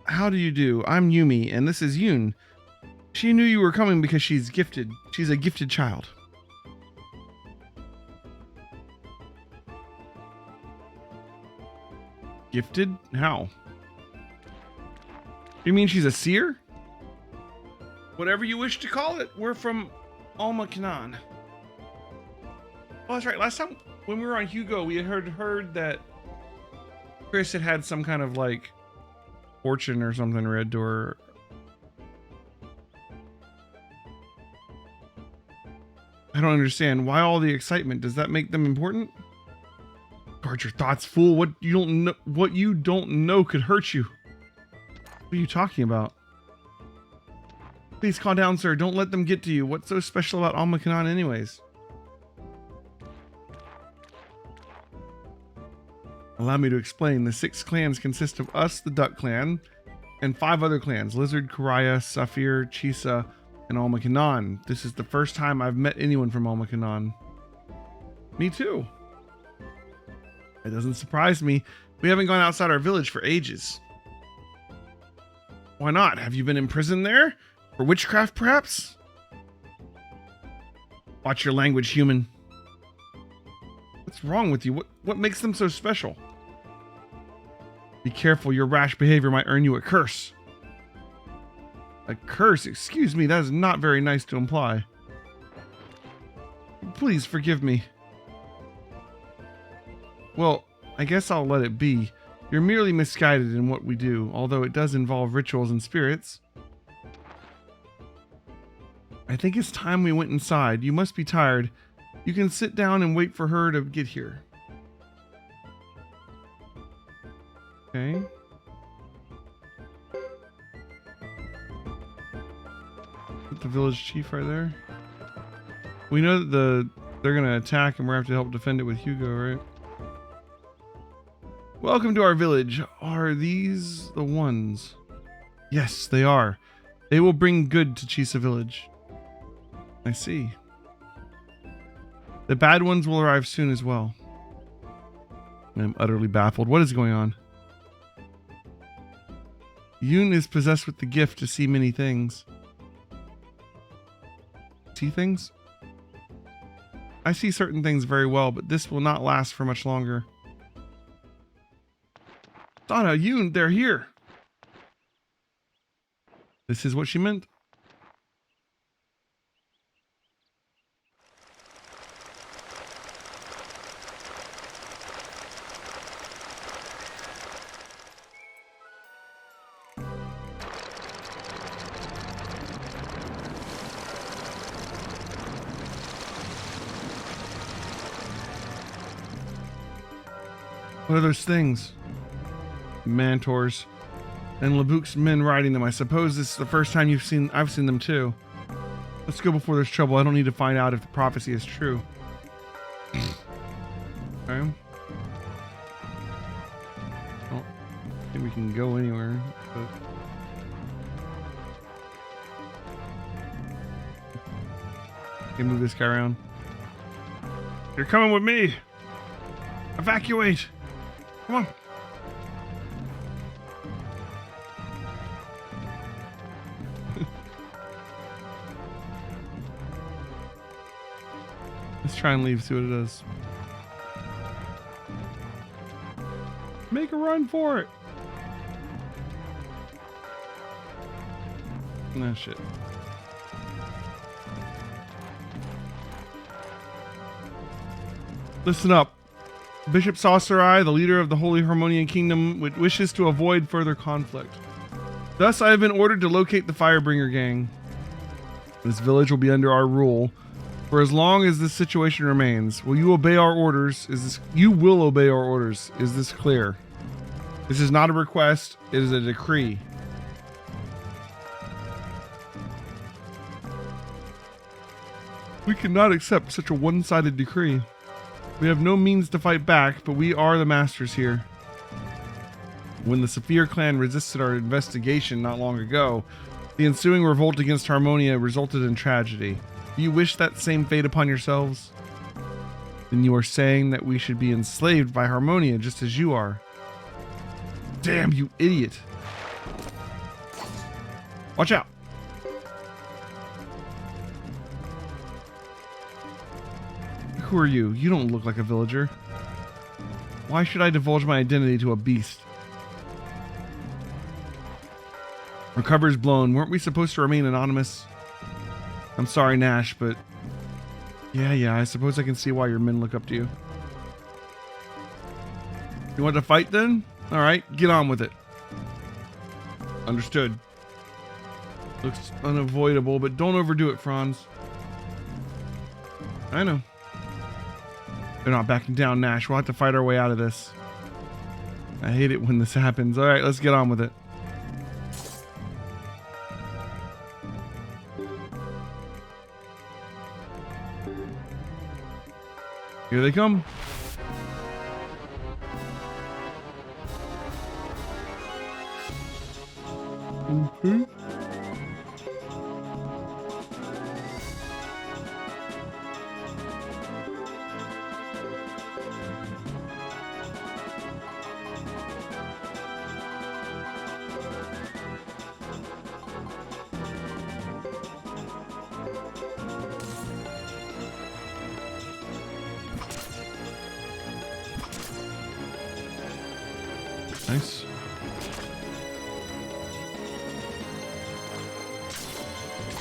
How do you do? I'm Yumi, and this is Yoon. She knew you were coming because she's gifted. She's a gifted child. Gifted? How? You mean she's a seer? Whatever you wish to call it. We're from Alma Kanan. Oh, that's right. Last time when we were on Hugo, we had heard that Chris had some kind of like fortune or something read to her. I don't understand. Why all the excitement? Does that make them important? Guard your thoughts, fool. What you don't know could hurt you. What are you talking about? Please calm down, sir. Don't let them get to you. What's so special about Alma Kanan anyways? Allow me to explain. The 6 clans consist of us, the Duck Clan, and 5 other clans. Lizard, Karaya, Saphir, Chisa, and Alma Kanan. This is the first time I've met anyone from Alma Kanan. Me too. It doesn't surprise me. We haven't gone outside our village for ages. Why not? Have you been imprisoned there? For witchcraft, perhaps? Watch your language, human. What's wrong with you? What makes them so special? Be careful, your rash behavior might earn you a curse. A curse? Excuse me, that is not very nice to imply. Please forgive me. Well, I guess I'll let it be. You're merely misguided in what we do, although it does involve rituals and spirits. I think it's time we went inside. You must be tired. You can sit down and wait for her to get here. Okay. Put the village chief right there. We know that they're gonna attack and we're gonna have to help defend it with Hugo, right? Welcome to our village. Are these the ones? Yes, they are. They will bring good to Chisa village. I see. The bad ones will arrive soon as well. I'm utterly baffled. What is going on? Yoon is possessed with the gift to see many things. See things? I see certain things very well, but this will not last for much longer. Donna, Yoon, they're here. This is what she meant. What are those things? Mantors. And Labuk's men riding them. I suppose this is the first time I've seen them too. Let's go before there's trouble. I don't need to find out if the prophecy is true. Okay. I don't think we can go anywhere, but... Okay, move this guy around. You're coming with me! Evacuate! Come on! Let's try and leave, see what it does. Make a run for it! No shit. Listen up. Bishop Saucerai, the leader of the Holy Harmonian Kingdom, wishes to avoid further conflict. Thus, I have been ordered to locate the Firebringer gang. This village will be under our rule for as long as this situation remains. Will you obey our orders? You will obey our orders. Is this clear? This is not a request. It is a decree. We cannot accept such a one-sided decree. We have no means to fight back, but we are the masters here. When the Saphir clan resisted our investigation not long ago, the ensuing revolt against Harmonia resulted in tragedy. Do you wish that same fate upon yourselves? Then you are saying that we should be enslaved by Harmonia just as you are. Damn, you idiot. Watch out. Who are you? You don't look like a villager. Why should I divulge my identity to a beast? Our cover's blown. Weren't we supposed to remain anonymous? I'm sorry, Nash, but... Yeah, I suppose I can see why your men look up to you. You want to fight then? Alright, get on with it. Understood. Looks unavoidable, but don't overdo it, Franz. I know. They're not backing down, Nash. We'll have to fight our way out of this. I hate it when this happens. Alright, let's get on with it. Here they come. Mm-hmm. Nice.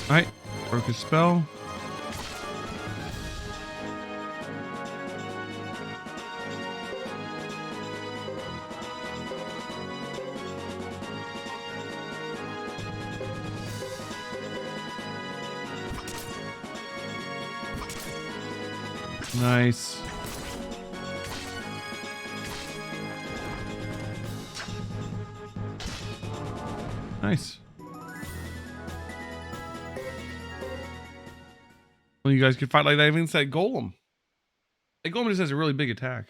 Alright, broke his spell. Nice. Nice. Well, you guys could fight like that against that golem. That golem just has a really big attack.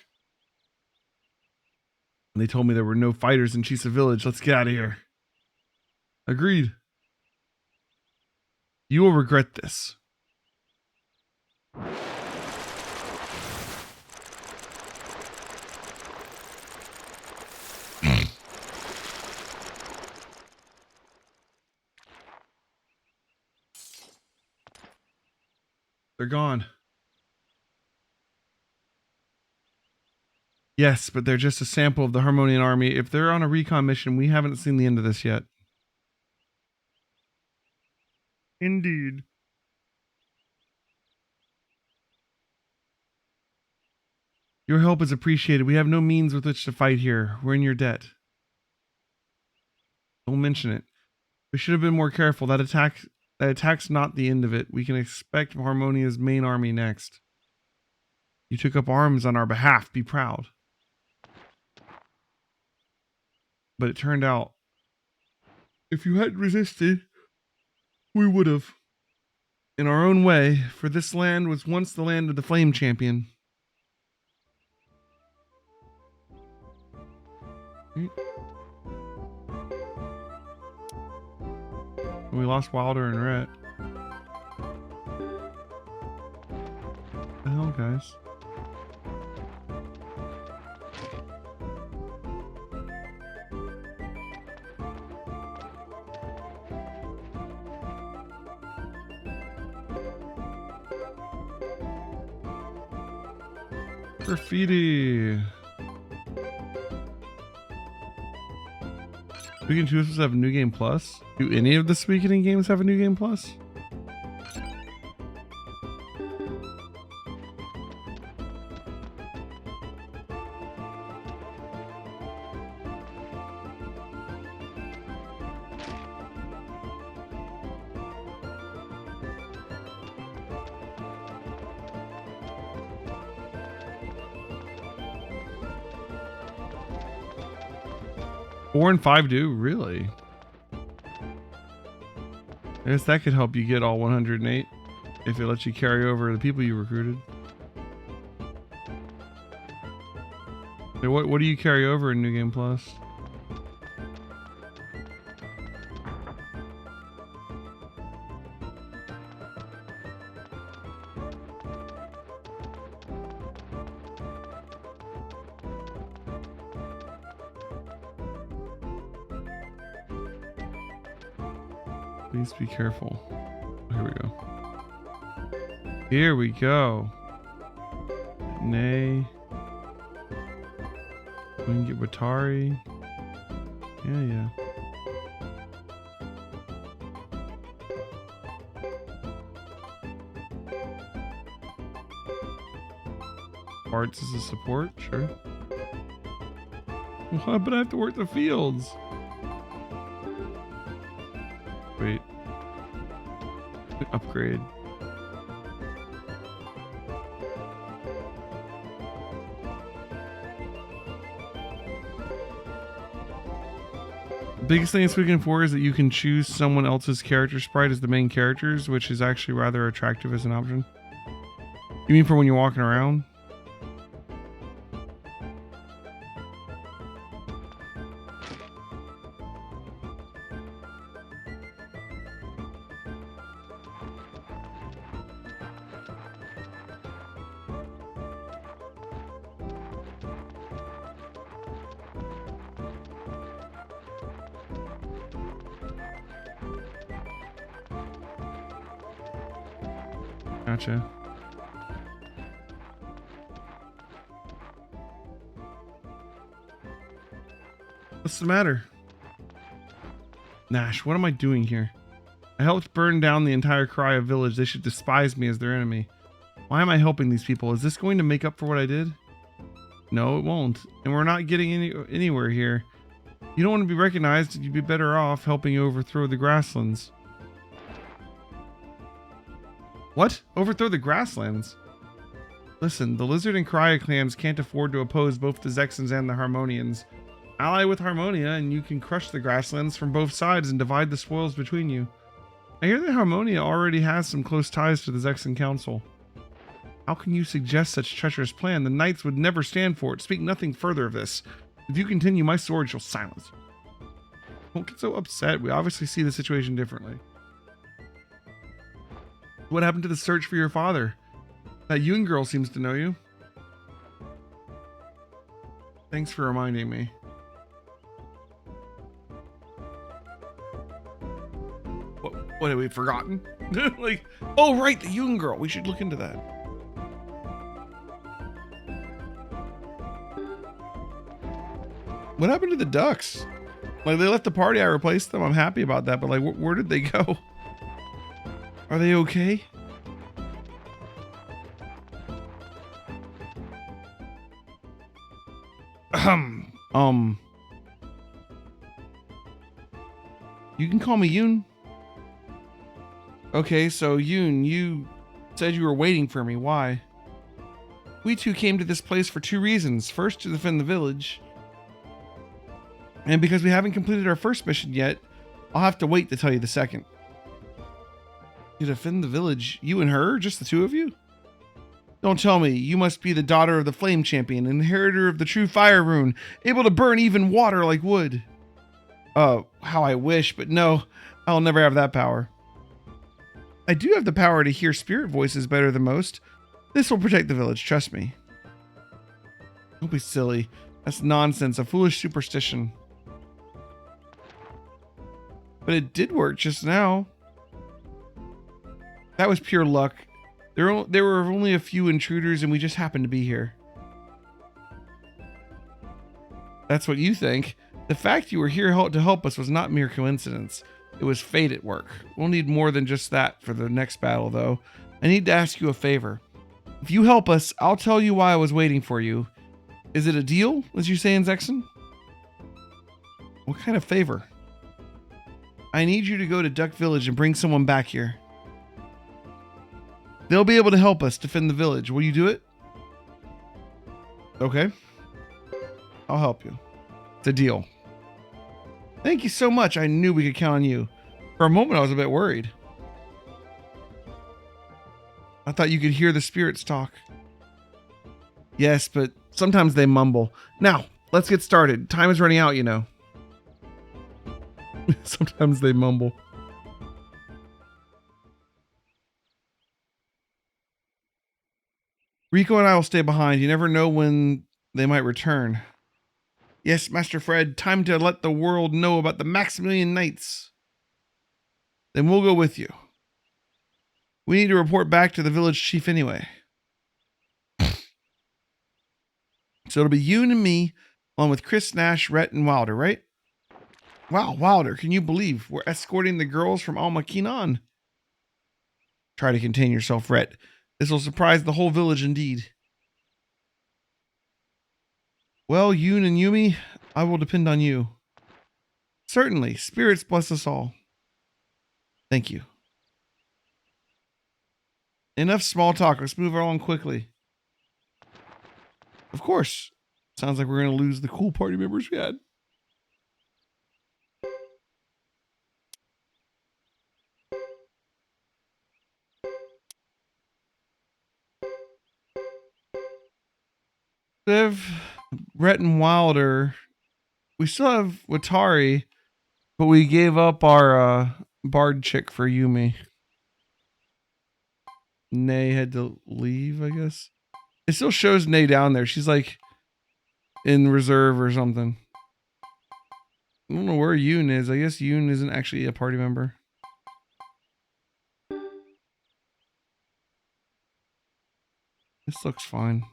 And they told me there were no fighters in Chisa Village. Let's get out of here. Agreed. You will regret this. They're gone. Yes, but they're just a sample of the Harmonian army. If they're on a recon mission, we haven't seen the end of this yet. Indeed. Your help is appreciated. We have no means with which to fight here. We're in your debt. Don't mention it. We should have been more careful. That attack's not the end of it. We can expect Harmonia's main army next. You took up arms on our behalf. Be proud. But it turned out, if you hadn't resisted, we would have. In our own way, for this land was once the land of the Flame Champion. We lost Wilder and Rhett. What the hell, guys? Graffiti. Suikoden 2 supposed to have a New Game Plus? Do any of the Suikoden games have a New Game Plus? Four and 5 do? Really? I guess that could help you get all 108 if it lets you carry over the people you recruited. Hey, what do you carry over in New Game Plus? Please be careful. Here we go. Here we go. Nay. We can get Watari. Yeah. Arts as a support, sure. What? But I have to work the fields. Wait. Upgrade. The biggest thing it's speaking for is that you can choose someone else's character sprite as the main characters, which is actually rather attractive as an option. You mean for when you're walking around? Gotcha. What's the matter? Nash, what am I doing here? I helped burn down the entire Karaya village. They should despise me as their enemy. Why am I helping these people? Is this going to make up for what I did? No, it won't. And we're not getting anywhere here. You don't want to be recognized. You'd be better off helping overthrow the grasslands. What? Overthrow the grasslands? Listen, the Lizard and Karaya clans can't afford to oppose both the Zexans and the Harmonians. Ally with Harmonia and you can crush the grasslands from both sides and divide the spoils between you. I hear that Harmonia already has some close ties to the Zexan Council. How can you suggest such treacherous plan? The Knights would never stand for it. Speak nothing further of this. If you continue, my sword shall silence you. Don't get so upset. We obviously see the situation differently. What happened to the search for your father? That Yun girl seems to know you. Thanks for reminding me. What have we forgotten? Like, oh right, the Yun girl. We should look into that. What happened to the ducks? Like, they left the party. I replaced them. I'm happy about that. But like, where did they go? Are they okay? You can call me Yoon. Okay, so Yoon, you said you were waiting for me. Why? We two came to this place for two reasons. First, to defend the village. And because we haven't completed our first mission yet, I'll have to wait to tell you the second. To defend the village? You and her? Just the two of you? Don't tell me. You must be the daughter of the Flame Champion, inheritor of the true Fire Rune, able to burn even water like wood. Oh, how I wish, but no, I'll never have that power. I do have the power to hear spirit voices better than most. This will protect the village, trust me. Don't be silly. That's nonsense, a foolish superstition. But it did work just now. That was pure luck. There were only a few intruders and we just happened to be here. That's what you think. The fact you were here to help us was not mere coincidence. It was fate at work. We'll need more than just that for the next battle, though. I need to ask you a favor. If you help us, I'll tell you why I was waiting for you. Is it a deal, as you say in Zexan? What kind of favor? I need you to go to Duck Village and bring someone back here. They'll be able to help us defend the village. Will you do it? Okay. I'll help you. It's a deal. Thank you so much. I knew we could count on you. For a moment, I was a bit worried. I thought you could hear the spirits talk. Yes, but sometimes they mumble. Now, let's get started. Time is running out, you know. Sometimes they mumble. Rico and I will stay behind. You never know when they might return. Yes, Master Fred, time to let the world know about the Maximilian Knights. Then we'll go with you. We need to report back to the village chief anyway. So it'll be you and me, along with Chris, Nash, Rhett, and Wilder, right? Wow, Wilder, can you believe we're escorting the girls from Alma Kinan? Try to contain yourself, Rhett. This will surprise the whole village indeed. Well, Yoon and Yumi, I will depend on you. Certainly. Spirits bless us all. Thank you. Enough small talk. Let's move along quickly. Of course. Sounds like we're going to lose the cool party members we had. We have Rhett and Wilder. We still have Watari, but we gave up our bard chick for Yumi. Nay had to leave, I guess. It still shows Nay down there. She's like in reserve or something. I don't know where Yoon is. I guess Yoon isn't actually a party member. This looks fine.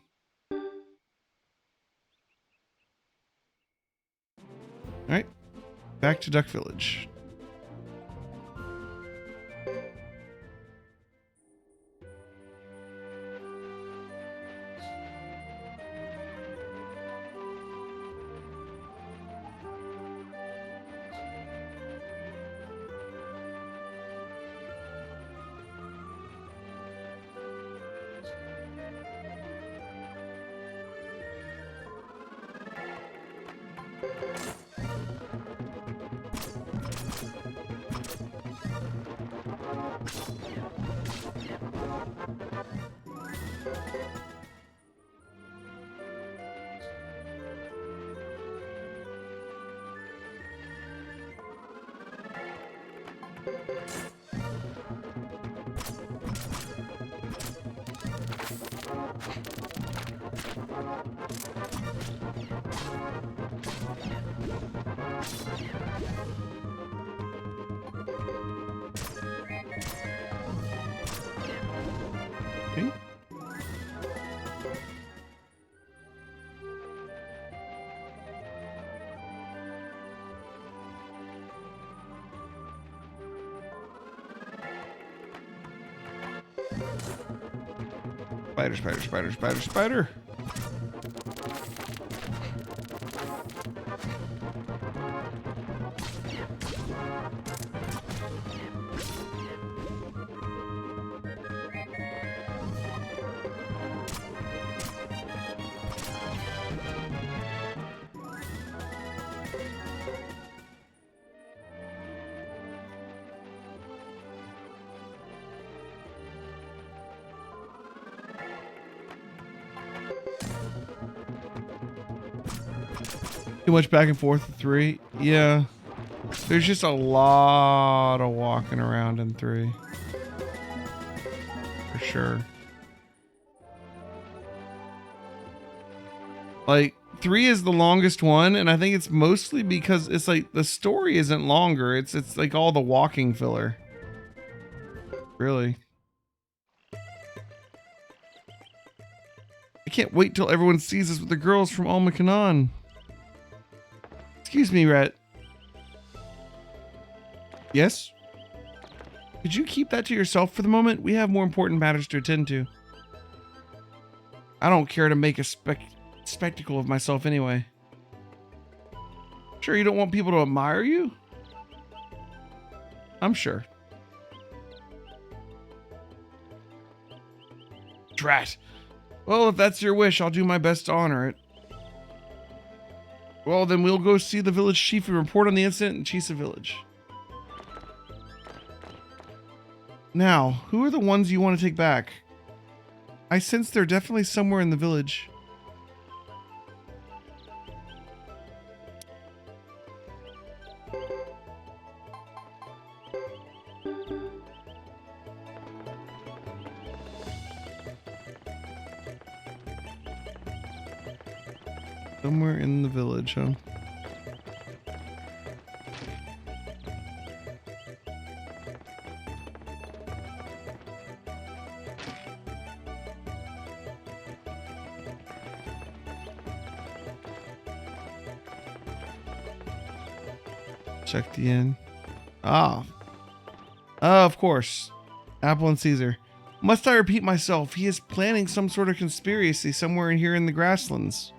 Alright. Back to Duck Village. Okay. Spider, spider, spider, spider, spider. Too much back and forth with 3. Yeah. There's just a lot of walking around in 3. For sure. Like, 3 is the longest one, and I think it's mostly because it's like the story isn't longer. It's like all the walking filler. Really. I can't wait till everyone sees us with the girls from Alma Kanan. Excuse me, Rhett. Yes? Could you keep that to yourself for the moment? We have more important matters to attend to. I don't care to make a spectacle of myself anyway. Sure you don't want people to admire you? I'm sure. Drat. Well, if that's your wish, I'll do my best to honor it. Well, then we'll go see the village chief and report on the incident in Chisa Village. Now, who are the ones you want to take back? I sense they're definitely somewhere in the village. Somewhere in the village, huh? Check the inn. Ah. Of course. Apple and Caesar. Must I repeat myself? He is planning some sort of conspiracy somewhere in here in the grasslands.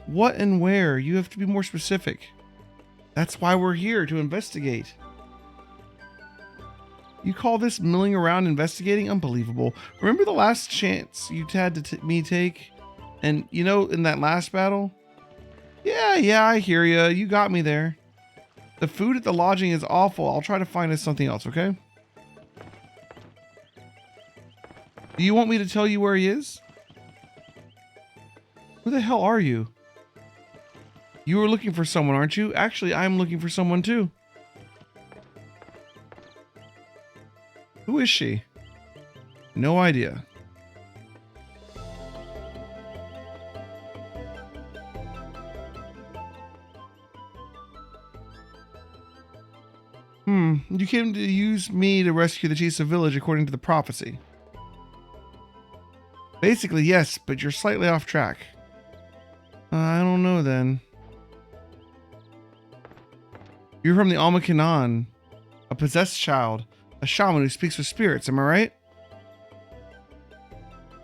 What and where? You have to be more specific. That's why we're here, to investigate. You call this milling around investigating? Unbelievable. Remember the last chance you had to me take? And, you know, in that last battle? Yeah, I hear ya. You got me there. The food at the lodging is awful. I'll try to find us something else, okay? Do you want me to tell you where he is? Who the hell are you? You were looking for someone, aren't you? Actually, I'm looking for someone too. Who is she? No idea. You came to use me to rescue the chiefs of village according to the prophecy. Basically, yes, but you're slightly off track. I don't know then. You're from the Almakanon, a possessed child, a shaman who speaks with spirits, am I right?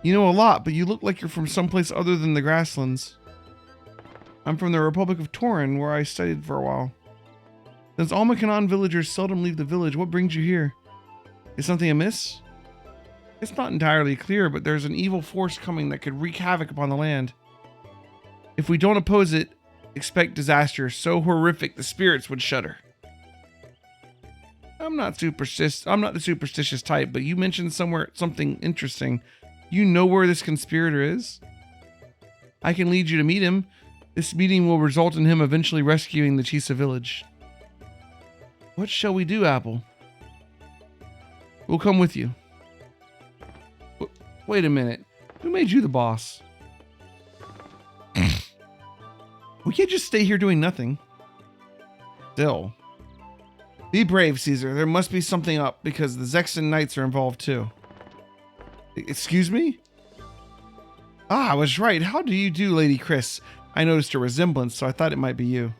You know a lot, but you look like you're from someplace other than the grasslands. I'm from the Republic of Torin, where I studied for a while. Since Almakanon villagers seldom leave the village, what brings you here? Is something amiss? It's not entirely clear, but there's an evil force coming that could wreak havoc upon the land. If we don't oppose it, expect disaster so horrific the spirits would shudder. I'm not the superstitious type, but you mentioned somewhere something interesting. You know where this conspirator is? I can lead you to meet him. This meeting will result in him eventually rescuing the Chisa village. What shall we do, Apple? We'll come with you. Wait a minute. Who made you the boss? We can't just stay here doing nothing. Still. Be brave, Caesar. There must be something up because the Zexan Knights are involved too. Excuse me? Ah, I was right. How do you do, Lady Chris? I noticed a resemblance, so I thought it might be you.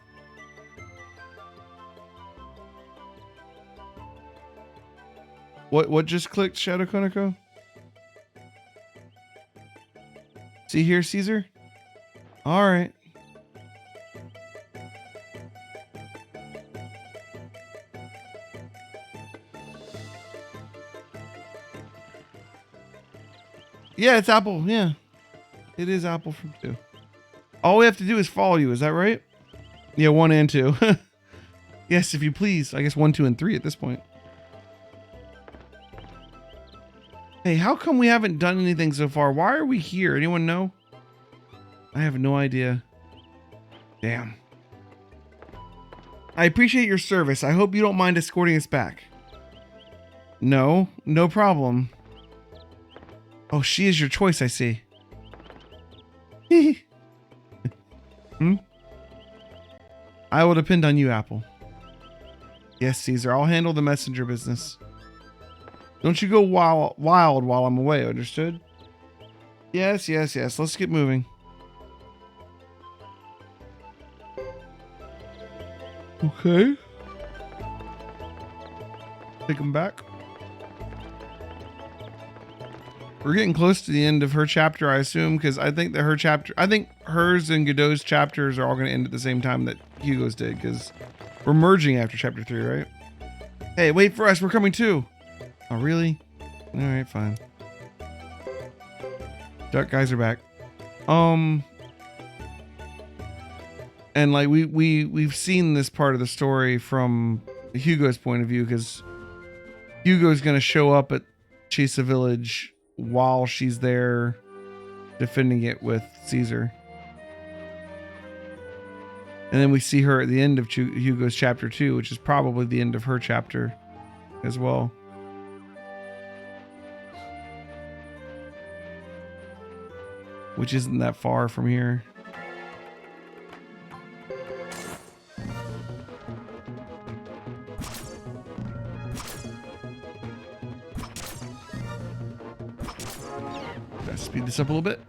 What just clicked, Shadow Konako? See here, Caesar? Alright. Yeah, it's Apple. Yeah. It is Apple from 2. All we have to do is follow you. Is that right? Yeah, 1 and 2. Yes, if you please. I guess 1, 2, and 3 at this point. Hey, how come we haven't done anything so far? Why are we here? Anyone know? I have no idea. Damn. I appreciate your service. I hope you don't mind escorting us back. No, no problem. Oh, she is your choice, I see. I will depend on you, Apple. Yes, Caesar. I'll handle the messenger business. Don't you go wild while I'm away, understood? Yes. Let's get moving. Okay. Take him back. We're getting close to the end of her chapter, I assume, because I think that hers and Godot's chapters are all going to end at the same time that Hugo's did, because we're merging after chapter 3, right? Hey, wait for us. We're coming too. Oh, really? All right, fine. Duck guys are back. And like we've seen this part of the story from Hugo's point of view, because Hugo's going to show up at Chisa Village while she's there defending it with Caesar. And then we see her at the end of Hugo's chapter 2, which is probably the end of her chapter as well. Which isn't that far from here. Speed this up a little bit.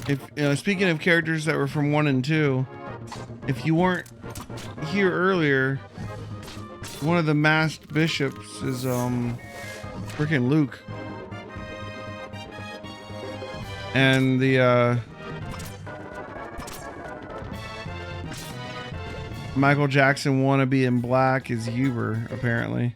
If speaking of characters that were from 1 and 2, if you weren't here earlier, one of the masked bishops is freaking Luke. And the Michael Jackson wannabe in black is Huber, apparently.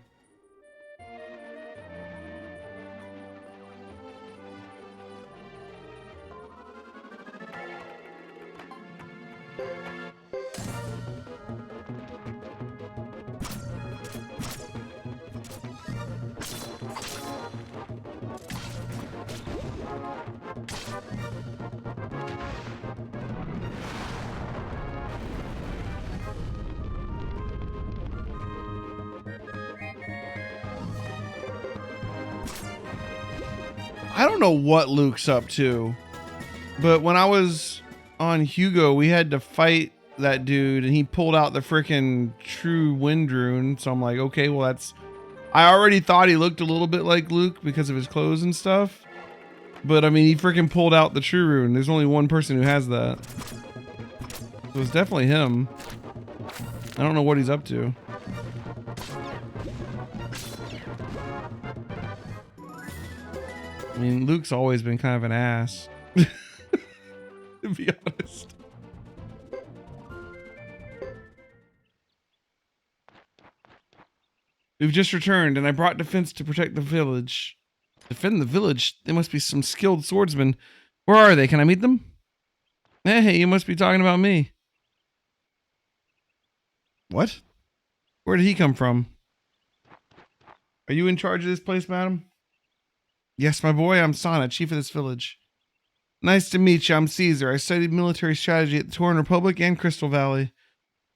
I don't know what Luke's up to, but when I was on Hugo, we had to fight that dude and he pulled out the freaking true wind rune. So I'm like, okay, well I already thought he looked a little bit like Luke because of his clothes and stuff. But I mean, he freaking pulled out the true rune. There's only one person who has that. So it's definitely him. I don't know what he's up to. I mean, Luke's always been kind of an ass, to be honest. We've just returned, and I brought defense to protect the village. Defend the village? They must be some skilled swordsmen. Where are they? Can I meet them? Hey, you must be talking about me. What? Where did he come from? Are you in charge of this place, madam? Yes, my boy, I'm Sana, chief of this village. Nice to meet you, I'm Caesar. I studied military strategy at the Tauren Republic and Crystal Valley.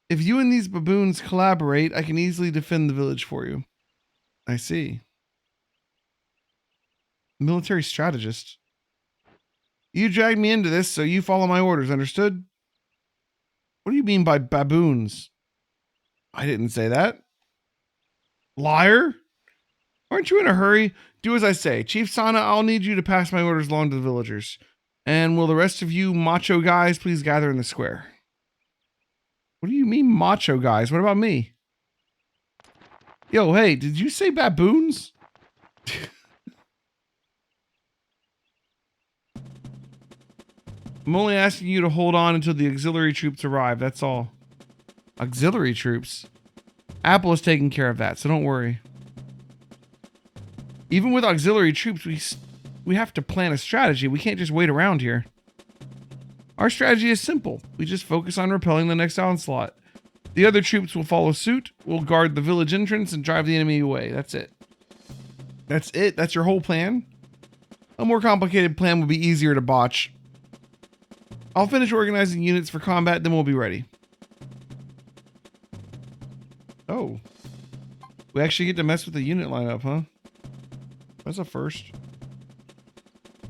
If you and these baboons collaborate, I can easily defend the village for you. I see. Military strategist. You dragged me into this, so you follow my orders, understood? What do you mean by baboons? I didn't say that. Liar? Aren't you in a hurry? Do as I say. Chief Sana, I'll need you to pass my orders along to the villagers. And will the rest of you macho guys please gather in the square? What do you mean macho guys? What about me? Yo, hey, did you say baboons? I'm only asking you to hold on until the auxiliary troops arrive, that's all. Auxiliary troops? Apple is taking care of that, so don't worry. Even with auxiliary troops, we have to plan a strategy. We can't just wait around here. Our strategy is simple. We just focus on repelling the next onslaught. The other troops will follow suit. We'll guard the village entrance and drive the enemy away. That's it. That's it? That's your whole plan? A more complicated plan would be easier to botch. I'll finish organizing units for combat, then we'll be ready. Oh. We actually get to mess with the unit lineup, huh? That's a first.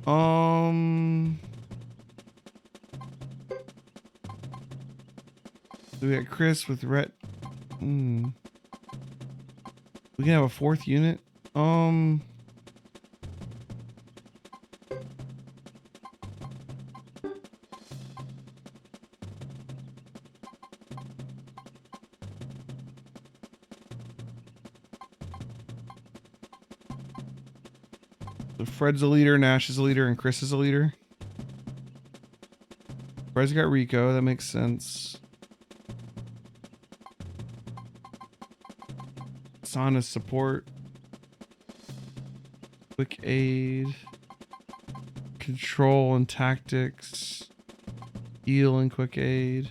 So we got Chris with Rhett. We can have a fourth unit. So Fred's a leader, Nash is a leader, and Chris is a leader. Fred's got Rico. That makes sense. Sana's support. Quick aid. Control and tactics. Heal and quick aid.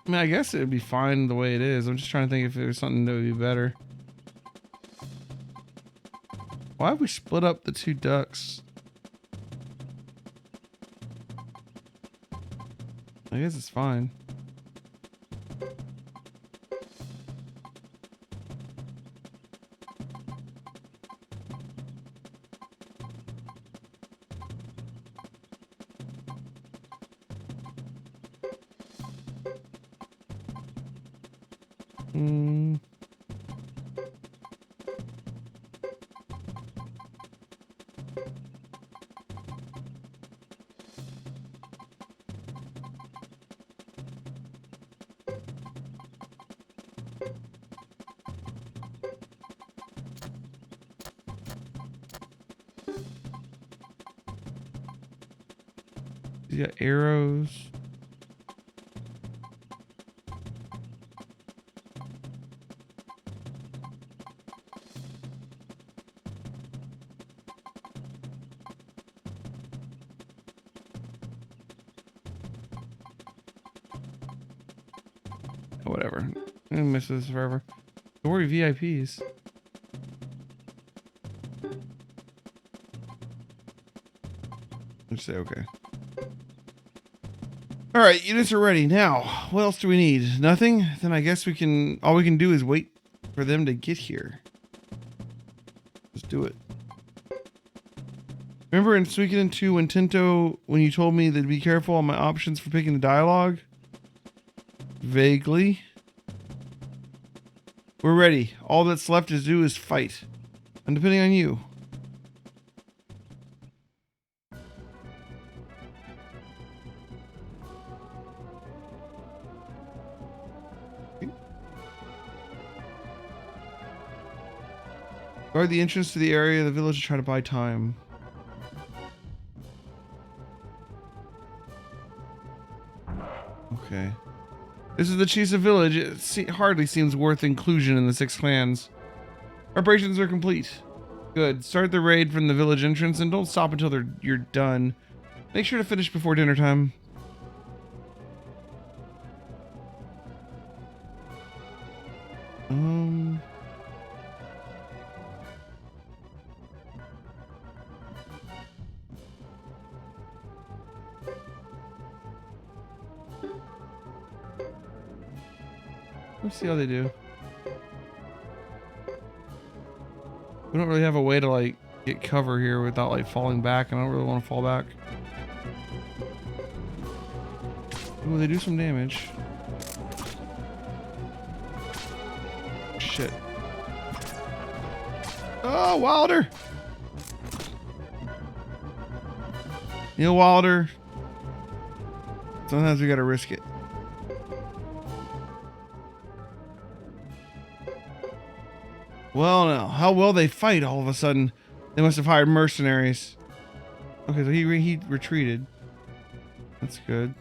I mean, I guess it would be fine the way it is. I'm just trying to think if there was something that would be better. Why have we split up the two ducks? I guess it's fine. You got arrows. Whatever. I'm gonna miss this forever. Don't worry, VIPs. Just say okay. All right, units are ready. Now, what else do we need? Nothing? Then I guess all we can do is wait for them to get here. Let's do it. Remember in Suikoden 2 when when you told me to be careful on my options for picking the dialogue? Vaguely. We're ready. All that's left to do is fight. I'm depending on you. Guard the entrance to the area of the village to try to buy time. Okay. This is the Chisa village. It hardly seems worth inclusion in the 6 clans. Preparations are complete. Good. Start the raid from the village entrance and don't stop until you're done. Make sure to finish before dinner time. Let's see how they do. We don't really have a way to like get cover here without like falling back, and I don't really want to fall back. Ooh, they do some damage. Shit. Oh, Wilder! You know, Wilder, sometimes we gotta risk it. Well, no. How well they fight all of a sudden. They must have hired mercenaries. Okay, so he retreated. That's good.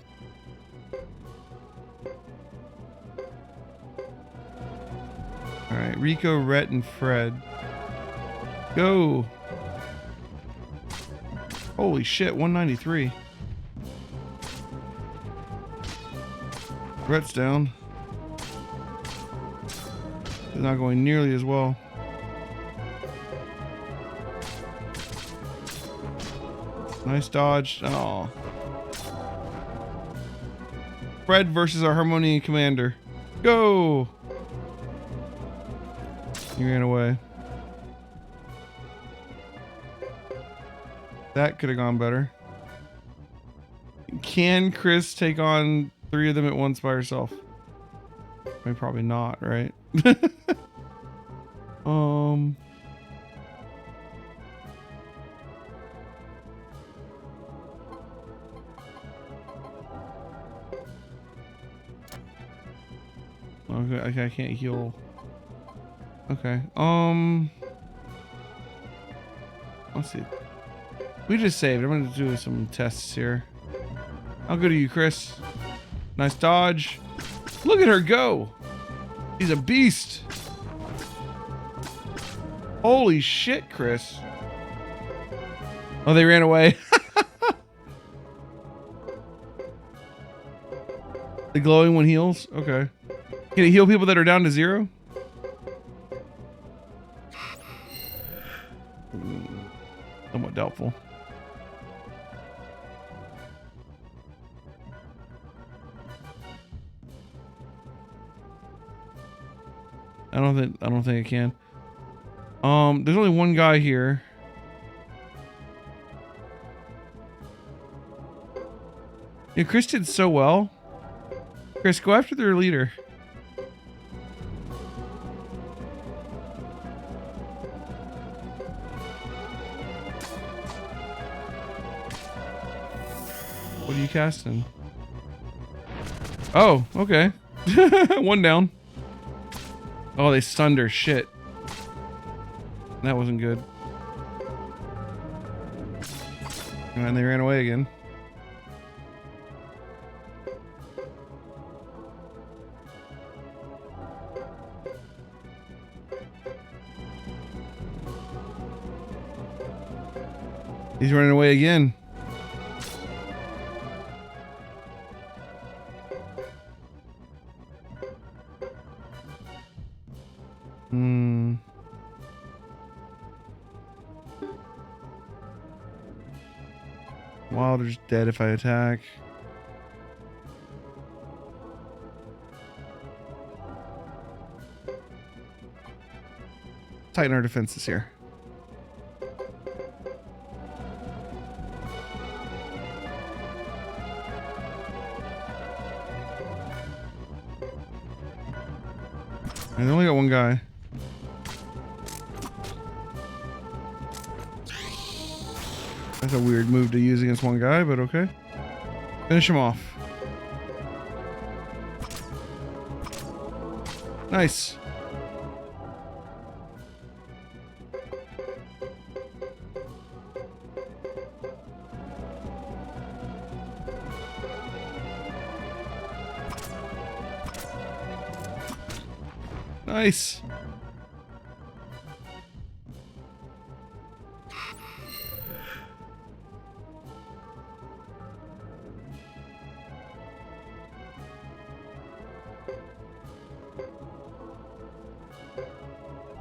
Alright, Rico, Rhett, and Fred. Go! Holy shit, 193. Rhett's down. They're not going nearly as well. Nice dodge. Oh. Fred versus our Harmonian commander. Go! He ran away. That could have gone better. Can Chris take on 3 of them at once by herself? I mean, probably not, right? Okay, I can't heal. Okay. Let's see. We just saved. I'm gonna do some tests here. How good are you, Chris? Nice dodge. Look at her go. He's a beast. Holy shit, Chris. Oh, they ran away. The glowing one heals? Okay. Can it heal people that are down to 0? Somewhat doubtful. I don't think I can. There's only one guy here. Yeah, Chris did so well. Chris, go after their leader. What are you casting? Oh, okay. One down. Oh, they stunned her. Shit. That wasn't good. And they ran away again. He's running away again. Wilder's dead if I attack. Tighten our defenses here. And they only got one guy. That's a weird move to use against one guy, but okay. Finish him off. Nice. Nice.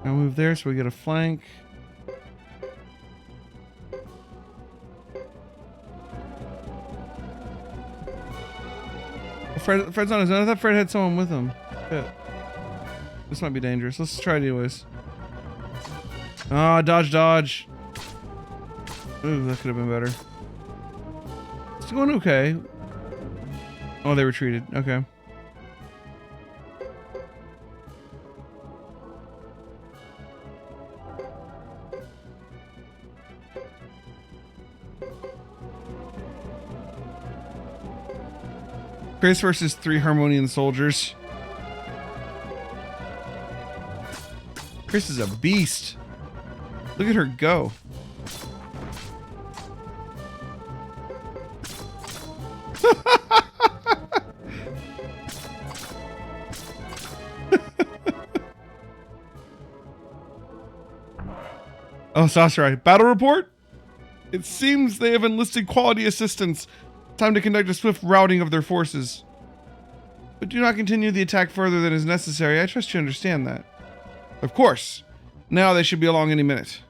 I'll move there so we get a flank. Fred's on his own. I thought Fred had someone with him. Shit. This might be dangerous. Let's try it anyways. Ah, dodge, dodge. Ooh, that could have been better. It's going okay. Oh, they retreated. Okay. Chris versus 3 Harmonian soldiers. Chris is a beast. Look at her go. Oh, Sasrai. Battle report? It seems they have enlisted quality assistance. Time to conduct a swift routing of their forces. But do not continue the attack further than is necessary. I trust you understand that. Of course. Now they should be along any minute.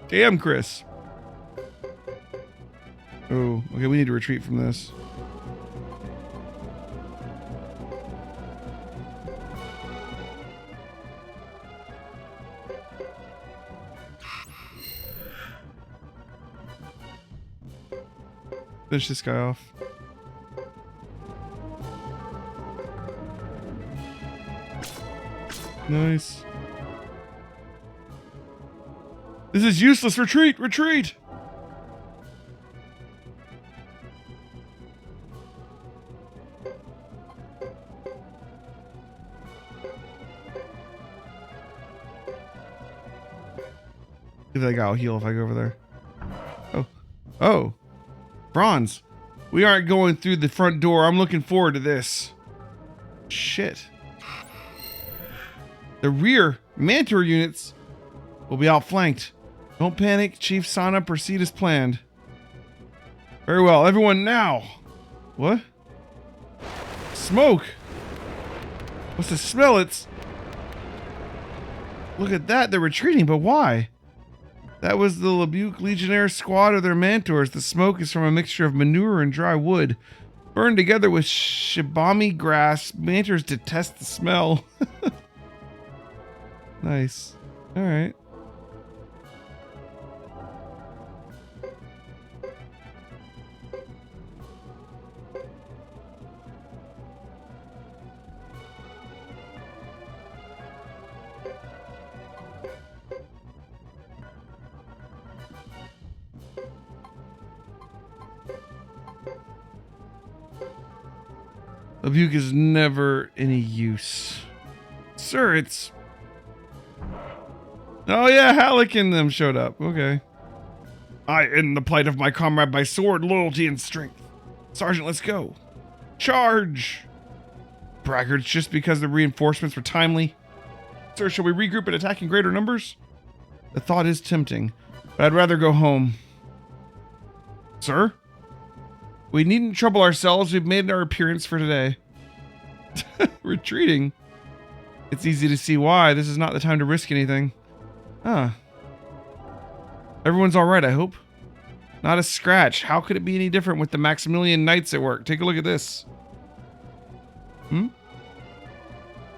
Damn, Chris. Oh, okay, we need to retreat from this. Finish this guy off. Nice. This is useless. Retreat! Retreat! Give that guy a heal if I go over there. Oh. Oh. Bronze. We aren't going through the front door. I'm looking forward to this. Shit. The rear Mantor units will be outflanked. Don't panic. Chief Sana, proceed as planned. Very well. Everyone now. What? Smoke. What's the smell? It's... Look at that. They're retreating, but why? That was the Lebuke Legionnaire squad or their Mantors. The smoke is from a mixture of manure and dry wood. Burned together with shibami grass. Mantors detest the smell. Nice. Alright. Lebuke is never any use. Sir, it's... Oh yeah, Halleck and them showed up. Okay. I end the plight of my comrade by sword, loyalty, and strength. Sergeant, let's go. Charge! Braggarts, just because the reinforcements were timely. Sir, shall we regroup and attack in greater numbers? The thought is tempting, but I'd rather go home. Sir? We needn't trouble ourselves. We've made our appearance for today. Retreating? It's easy to see why. This is not the time to risk anything. Huh. Everyone's alright, I hope. Not a scratch. How could it be any different with the Maximilian Knights at work? Take a look at this.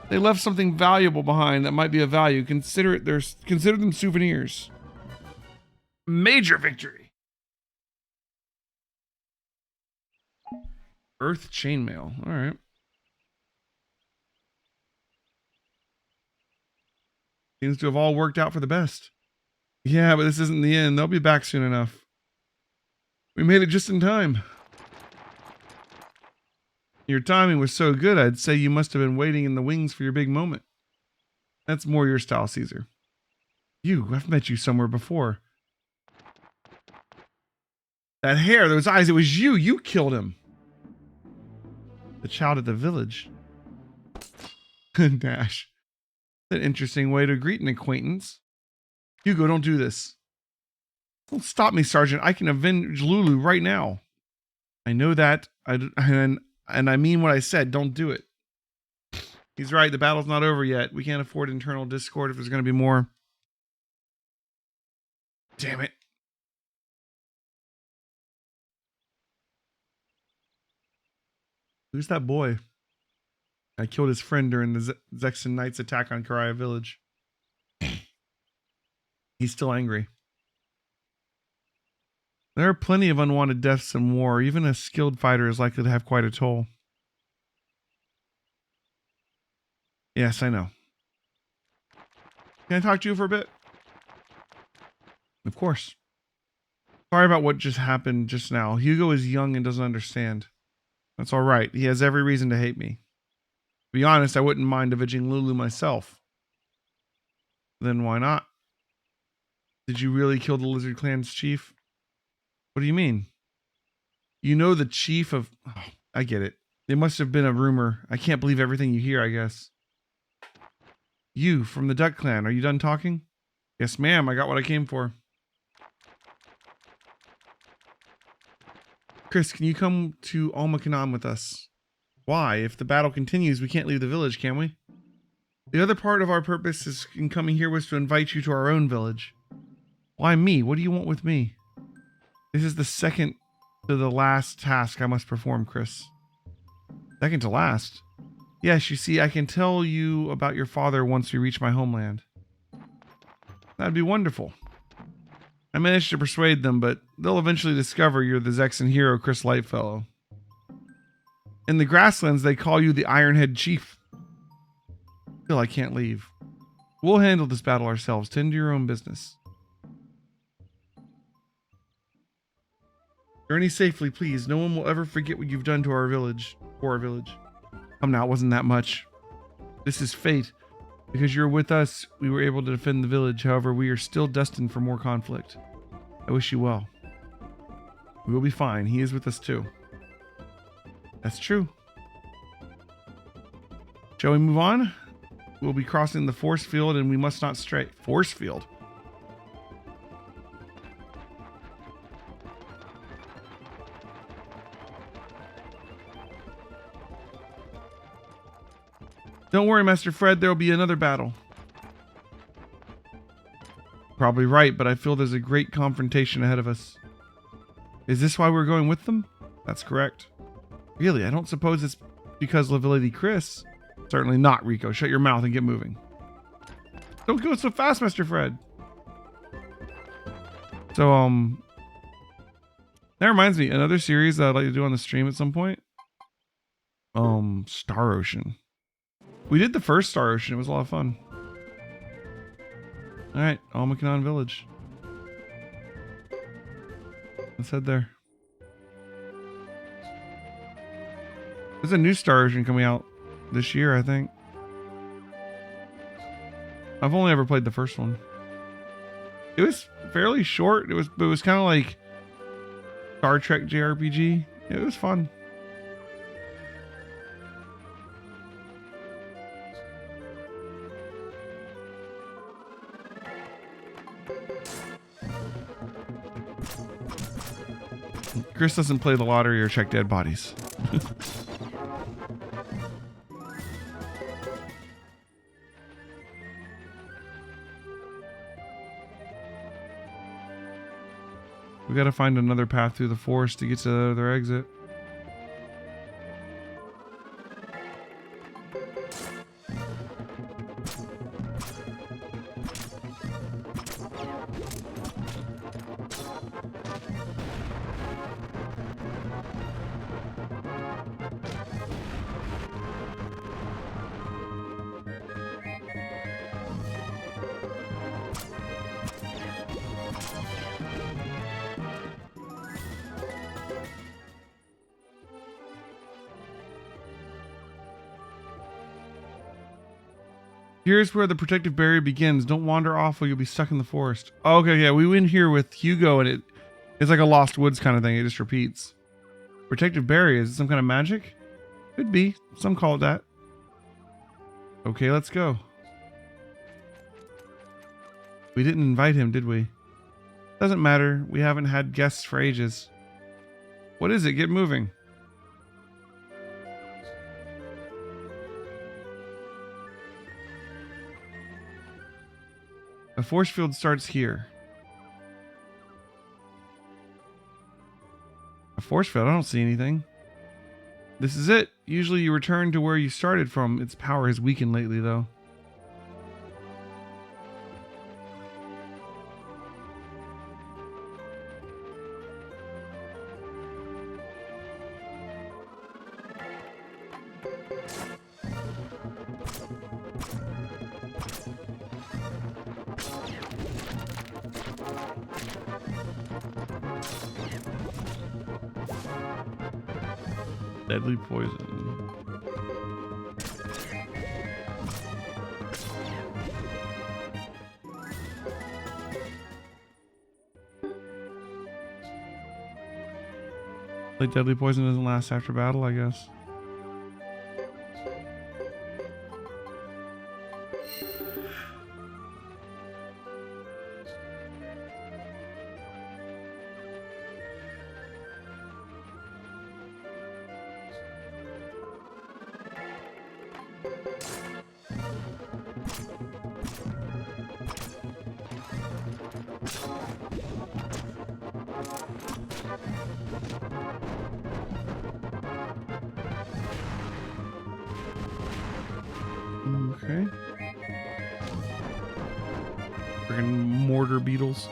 They left something valuable behind that might be of value. Consider them souvenirs. Major victory. Earth chainmail. Alright. Seems to have all worked out for the best. Yeah, but this isn't the end. They'll be back soon enough. We made it just in time. Your timing was so good, I'd say you must have been waiting in the wings for your big moment. That's more your style, Caesar. I've met you somewhere before. That hair, those eyes, it was you. You killed him. The child at the village. Dash. An interesting way to greet an acquaintance. Hugo, don't do this. Don't stop me, Sergeant. I can avenge Lulu right now. I know that. And I mean what I said. Don't do it. He's right. The battle's not over yet. We can't afford internal discord if there's going to be more. Damn it. Who's that boy? I killed his friend during the Zexan Knights attack on Karaya Village. He's still angry. There are plenty of unwanted deaths in war. Even a skilled fighter is likely to have quite a toll. Yes, I know. Can I talk to you for a bit? Of course. Sorry about what just happened just now. Hugo is young and doesn't understand. That's all right. He has every reason to hate me. To be honest, I wouldn't mind avenging Lulu myself. Then why not? Did you really kill the Lizard Clan's chief? What do you mean? You know the chief of... Oh, I get it. It must have been a rumor. I can't believe everything you hear, I guess. You, from the Duck Clan, are you done talking? Yes, ma'am. I got what I came for. Chris, can you come to Almakanon with us? Why? If the battle continues, we can't leave the village, can we? The other part of our purpose in coming here was to invite you to our own village. Why me? What do you want with me? This is the second to the last task I must perform, Chris. Second to last? Yes, you see, I can tell you about your father once we reach my homeland. That'd be wonderful. I managed to persuade them, but they'll eventually discover you're the Zexan hero, Chris Lightfellow. In the grasslands, they call you the Ironhead Chief. Still, I can't leave. We'll handle this battle ourselves. Tend to your own business. Journey safely, please. No one will ever forget what you've done to our village. For our village. Come now, it wasn't that much. This is fate. Because you're with us, we were able to defend the village. However, we are still destined for more conflict. I wish you well. We will be fine. He is with us too. That's true. Shall we move on? We'll be crossing the force field and we must not stray. Force field? Don't worry, Master Fred. There will be another battle. Probably right, but I feel there's a great confrontation ahead of us. Is this why we're going with them? That's correct. Really? I don't suppose it's because of Lady Chris. Certainly not, Rico. Shut your mouth and get moving. Don't go so fast, Master Fred. So, that reminds me, another series that I'd like to do on the stream at some point. Star Ocean. We did the first Star Ocean. It was a lot of fun. All right, Almacanon Village. Let's head there. There's a new Star Ocean coming out this year, I think. I've only ever played the first one. It was fairly short. It was kind of like Star Trek JRPG. It was fun. Chris doesn't play the lottery or check dead bodies. We gotta find another path through the forest to get to the other exit. Here's where the protective barrier begins. Don't wander off or you'll be stuck in the forest. Oh, okay, yeah, we went here with Hugo and it's like a Lost Woods kind of thing. It just repeats. Protective barrier, is it some kind of magic? Could be. Some call it that. Okay, let's go. We didn't invite him, did we? Doesn't matter. We haven't had guests for ages. What is it? Get moving. A force field starts here. A force field? I don't see anything. This is it. Usually you return to where you started from. Its power has weakened lately, though. Deadly poison. Like deadly poison doesn't last after battle, I guess. Okay. Friggin' mortar beetles.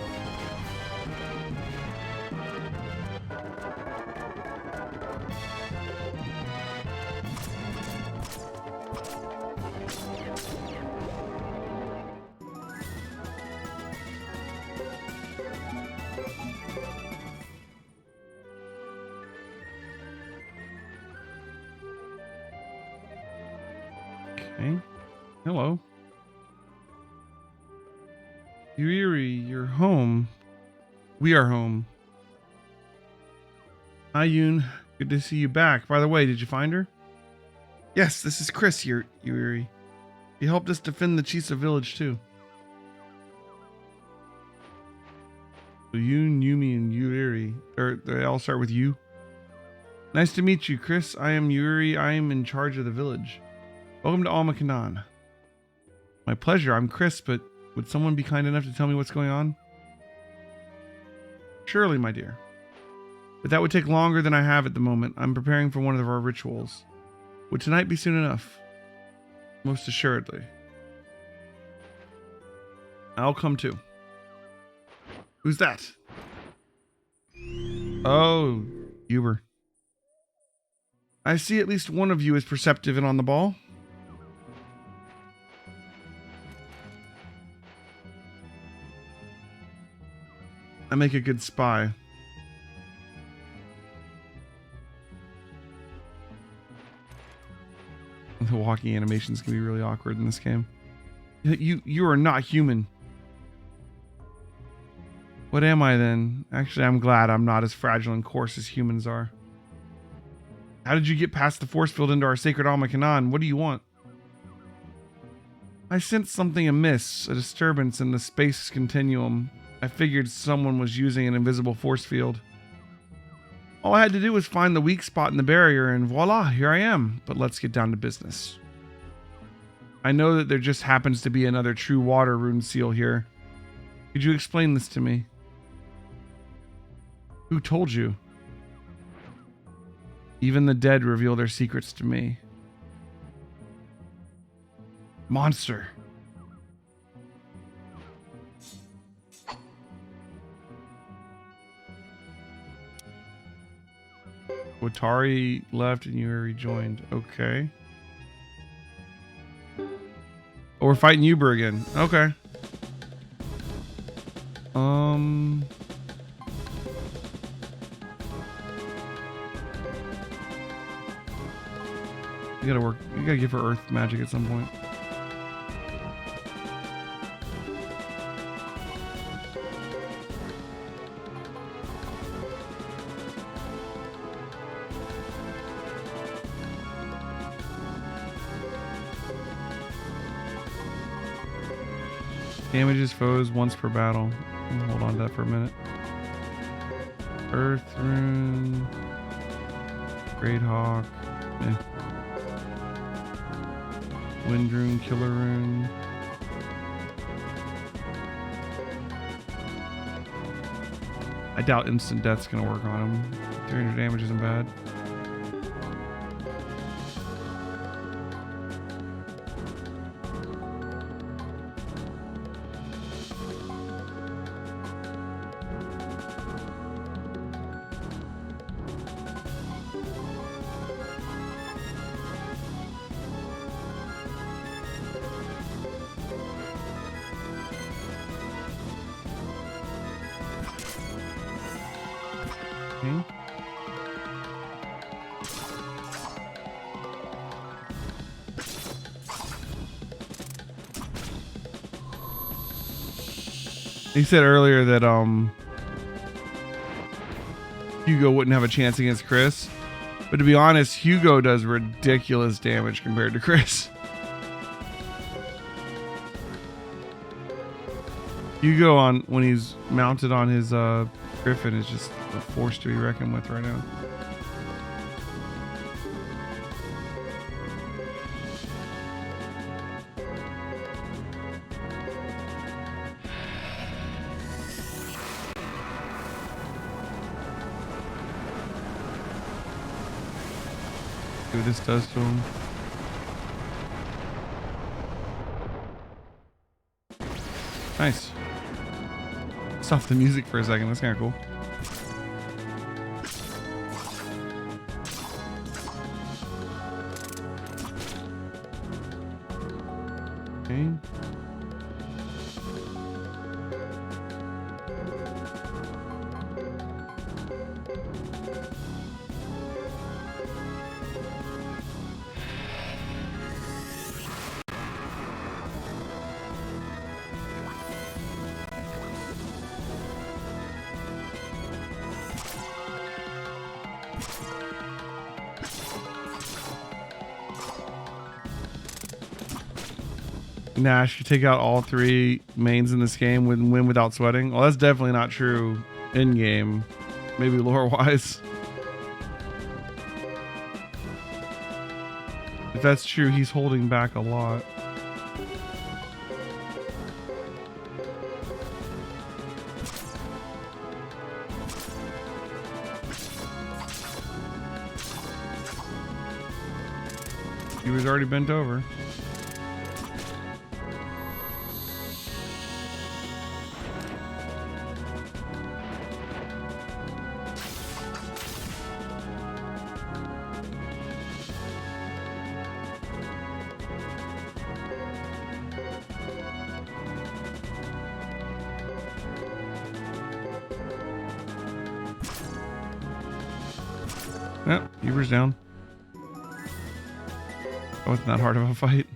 Okay. Hello. Yuri, you're home. We are home. Hi, Yoon. Good to see you back. By the way, did you find her? Yes, this is Chris here, Yuri. He helped us defend the Chisa village, too. So Yoon, Yumi, and Yuri. They all start with you. Nice to meet you, Chris. I am Yuri. I am in charge of the village. Welcome to Almakanon. My pleasure. I'm Chris, but would someone be kind enough to tell me what's going on? Surely, my dear. But that would take longer than I have at the moment. I'm preparing for one of our rituals. Would tonight be soon enough? Most assuredly. I'll come too. Who's that? Oh, Uber. I see at least one of you is perceptive and on the ball. I make a good spy. The walking animations can be really awkward in this game. You are not human. What am I then? Actually, I'm glad I'm not as fragile and coarse as humans are. How did you get past the force field into our sacred Almakanon? What do you want? I sensed something amiss, a disturbance in the space continuum. I figured someone was using an invisible force field. All I had to do was find the weak spot in the barrier and voila, here I am. But let's get down to business. I know that there just happens to be another true water rune seal here. Could you explain this to me? Who told you? Even the dead reveal their secrets to me. Monster. Watari left and you rejoined. Okay. Oh, we're fighting Uber again. Okay. You gotta work. You gotta give her earth magic at some point. Damages foes once per battle. Hold on to that for a minute. Earth rune. Great Hawk. Wind rune, killer rune. I doubt instant death's gonna work on him. 300 damage isn't bad. Okay. He said earlier that Hugo wouldn't have a chance against Chris, but to be honest, Hugo does ridiculous damage compared to Chris. Hugo when he's mounted on his Griffin is just a force to be reckoned with right now. See what this does to him. Nice. Stop the music for a second. That's kind of cool. Okay. Nash, you take out all 3 mains in this game, win without sweating. Well, that's definitely not true in game. Maybe lore wise. If that's true, he's holding back a lot. He was already bent over. Yep, Beaver's down. That wasn't that hard of a fight.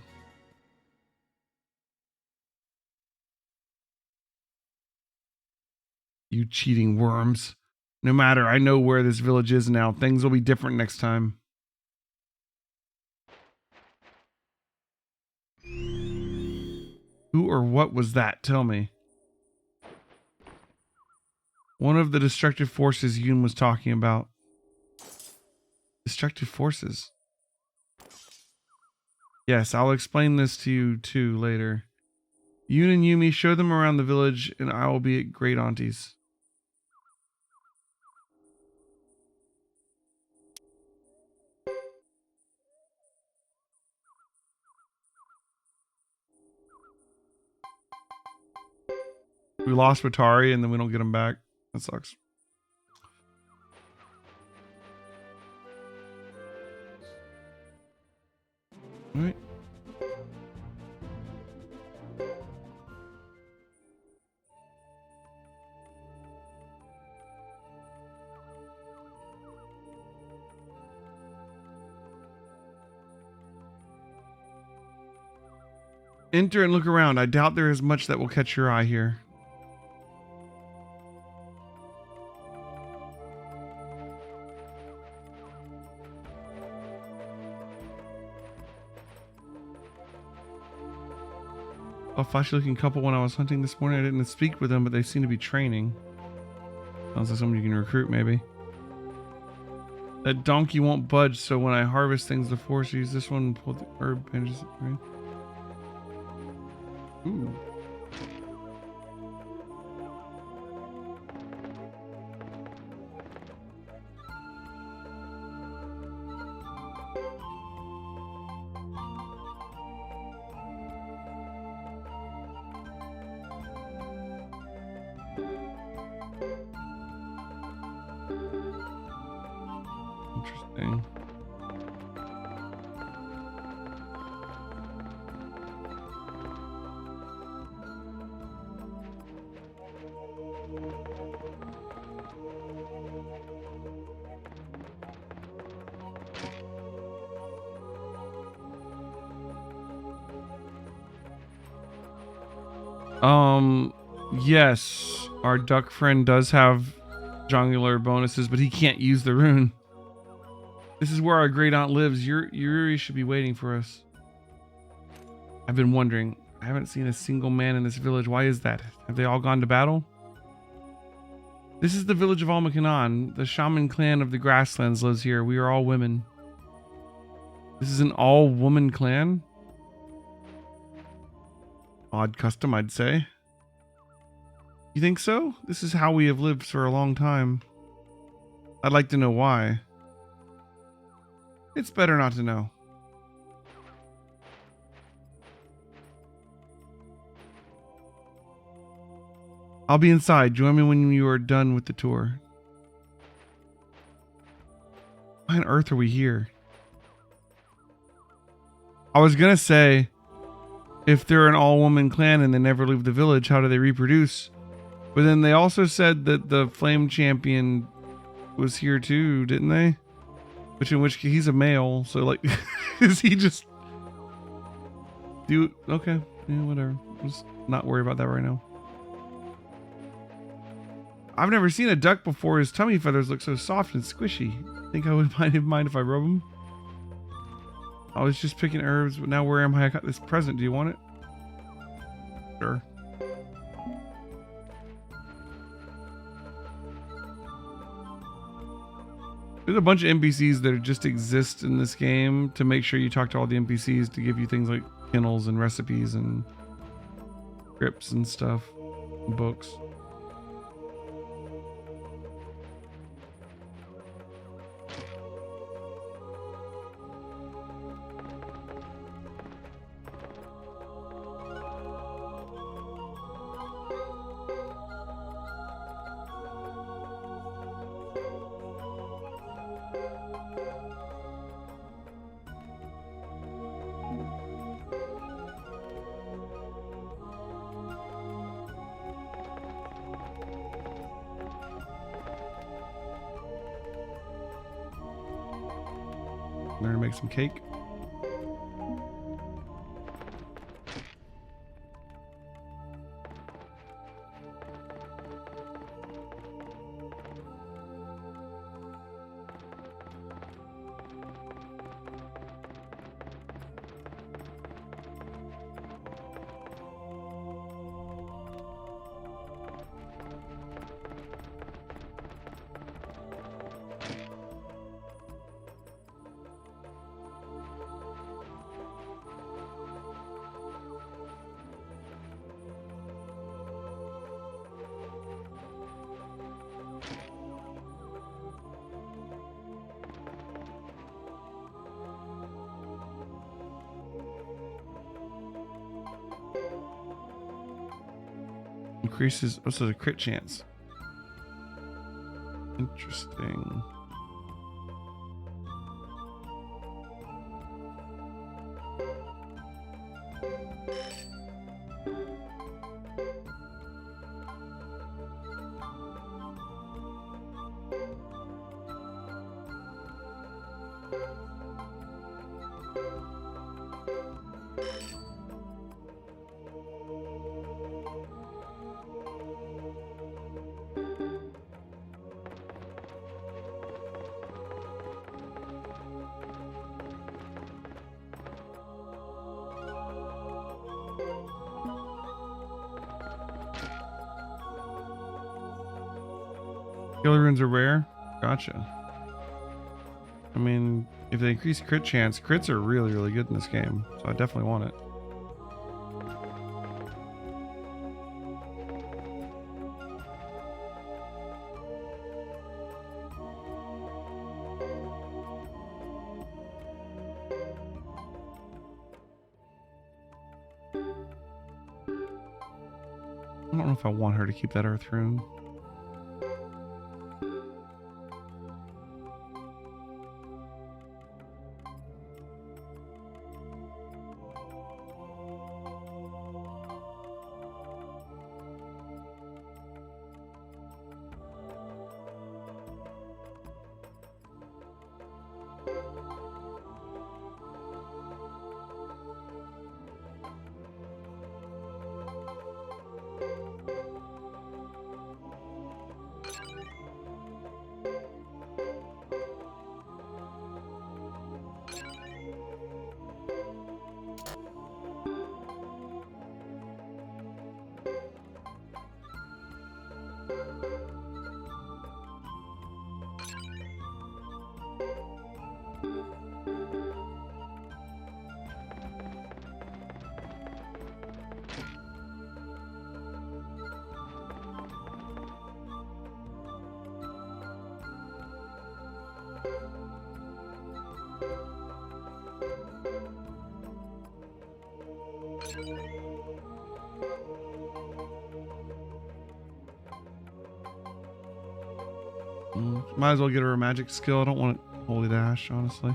You cheating worms. No matter, I know where this village is now. Things will be different next time. Who or what was that? Tell me. One of the destructive forces Yoon was talking about. Destructive forces. Yes, I'll explain this to you too later. Yoon and Yumi, show them around the village and I will be at Great Auntie's. We lost Watari and then we don't get him back. That sucks. All right. Enter and look around. I doubt there is much that will catch your eye here. A flashy looking couple when I was hunting this morning. I didn't speak with them, but they seem to be training. Sounds like someone you can recruit, maybe. That donkey won't budge, so when I harvest things, the force use this one and pull the herb bandages. Right? Ooh. Interesting. Yes, our duck friend does have jongular bonuses, but he can't use the rune. This is where our great aunt lives. Yuri should be waiting for us. I've been wondering. I haven't seen a single man in this village. Why is that? Have they all gone to battle? This is the village of Almakanon. The shaman clan of the grasslands lives here. We are all women. This is an all-woman clan? Odd custom, I'd say. You think so? This is how we have lived for a long time. I'd like to know why. It's better not to know. I'll be inside. Join me when you are done with the tour. Why on earth are we here? I was gonna say, if they're an all-woman clan and they never leave the village, how do they reproduce? But then they also said that the flame champion was here too, didn't they? In which he's a male, so like, is he just okay, yeah, whatever. Let's not worry about that right now. I've never seen a duck before. His tummy feathers look so soft and squishy. Think I would mind if I rub them? I was just picking herbs, but now where am I? I got this present. Do you want it? Sure. There's a bunch of NPCs that just exist in this game to make sure you talk to all the NPCs to give you things like kennels and recipes and scripts and stuff, and books. Learn to make some cake. Increases also the crit chance. Interesting. Killer runes are rare? Gotcha. I mean, if they increase crit chance, crits are really, really good in this game. So I definitely want it. I don't know if I want her to keep that earth rune. Might as well get her a magic skill. I don't want it Holy Dash, honestly.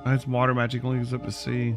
It's water magic, only goes up to sea.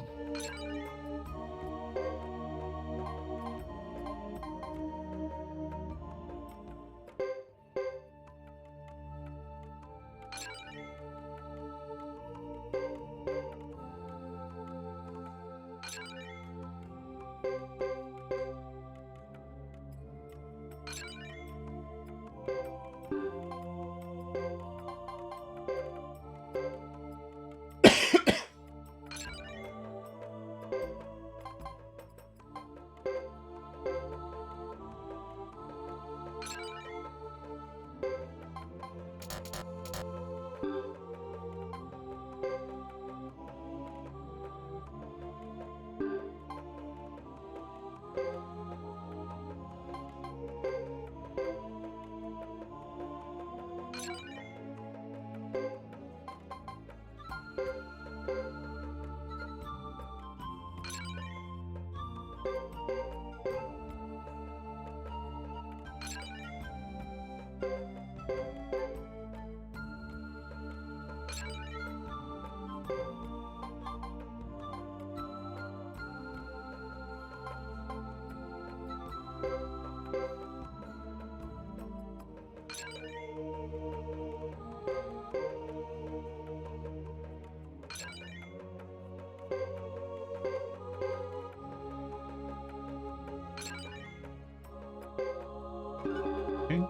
Okay.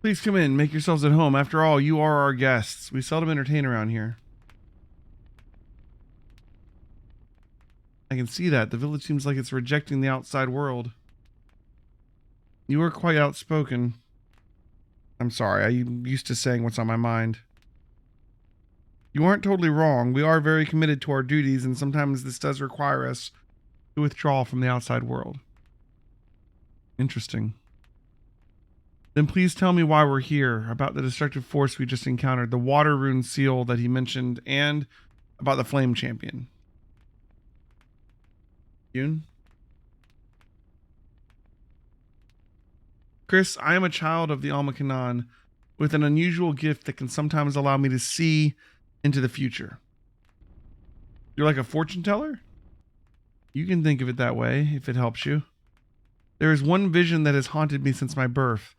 Please come in. Make yourselves at home. After all, you are our guests. We seldom entertain around here. I can see that. The village seems like it's rejecting the outside world. You are quite outspoken. I'm sorry. I'm used to saying what's on my mind. You aren't totally wrong. We are very committed to our duties, and sometimes this does require us to withdraw from the outside world. Interesting. Then please tell me why we're here, about the destructive force we just encountered, the water rune seal that he mentioned, and about the flame champion. Yoon? Chris, I am a child of the Almakanon with an unusual gift that can sometimes allow me to see into the future. You're like a fortune teller? You can think of it that way, if it helps you. There is one vision that has haunted me since my birth.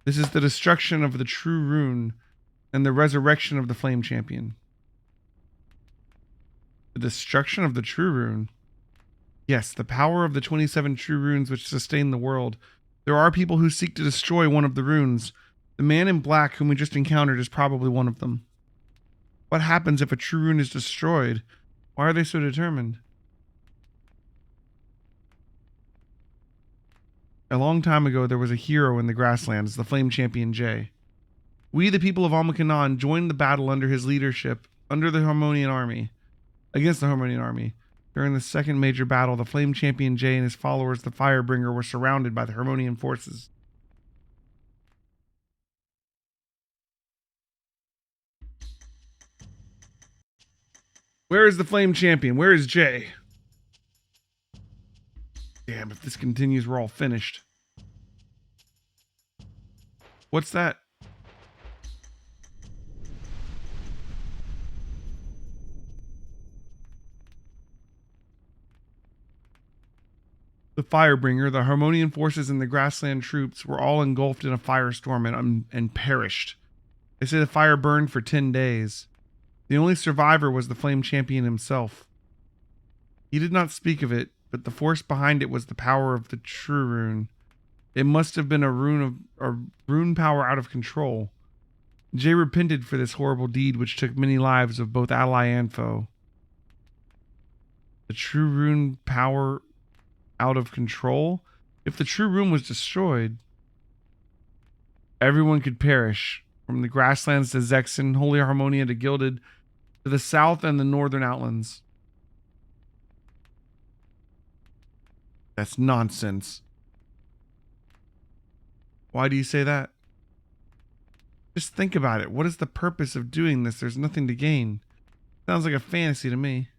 This is the destruction of the true rune and the resurrection of the flame champion. The destruction of the true rune? Yes, the power of the 27 true runes which sustain the world. There are people who seek to destroy one of the runes. The man in black whom we just encountered is probably one of them. What happens if a true rune is destroyed? Why are they so determined? A long time ago, there was a hero in the grasslands, the Flame Champion J. We, the people of Almakanon, joined the battle under his leadership, against the Harmonian army. During the second major battle, the Flame Champion J and his followers, the Firebringer, were surrounded by the Harmonian forces. Where is the Flame Champion? Where is J? Damn, if this continues, we're all finished. What's that? The Firebringer, the Harmonian forces, and the grassland troops were all engulfed in a firestorm and perished. They say the fire burned for 10 days. The only survivor was the Flame Champion himself. He did not speak of it, but the force behind it was the power of the true rune. It must have been a rune power out of control. Jay repented for this horrible deed which took many lives of both ally and foe. The true rune power out of control? If the true rune was destroyed, everyone could perish, from the grasslands to Zexen, Holy Harmonia to Gilded, to the south and the northern outlands. That's nonsense. Why do you say that? Just think about it. What is the purpose of doing this? There's nothing to gain. Sounds like a fantasy to me.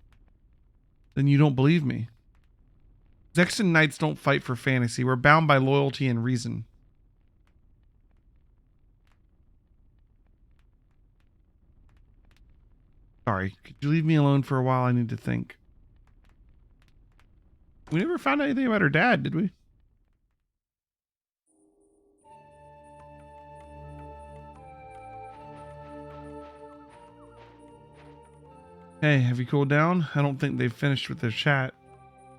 Then you don't believe me. Zexen Knights don't fight for fantasy. We're bound by loyalty and reason. Sorry, could you leave me alone for a while? I need to think. We never found anything about her dad, did we? Hey, have you cooled down? I don't think they've finished with their chat.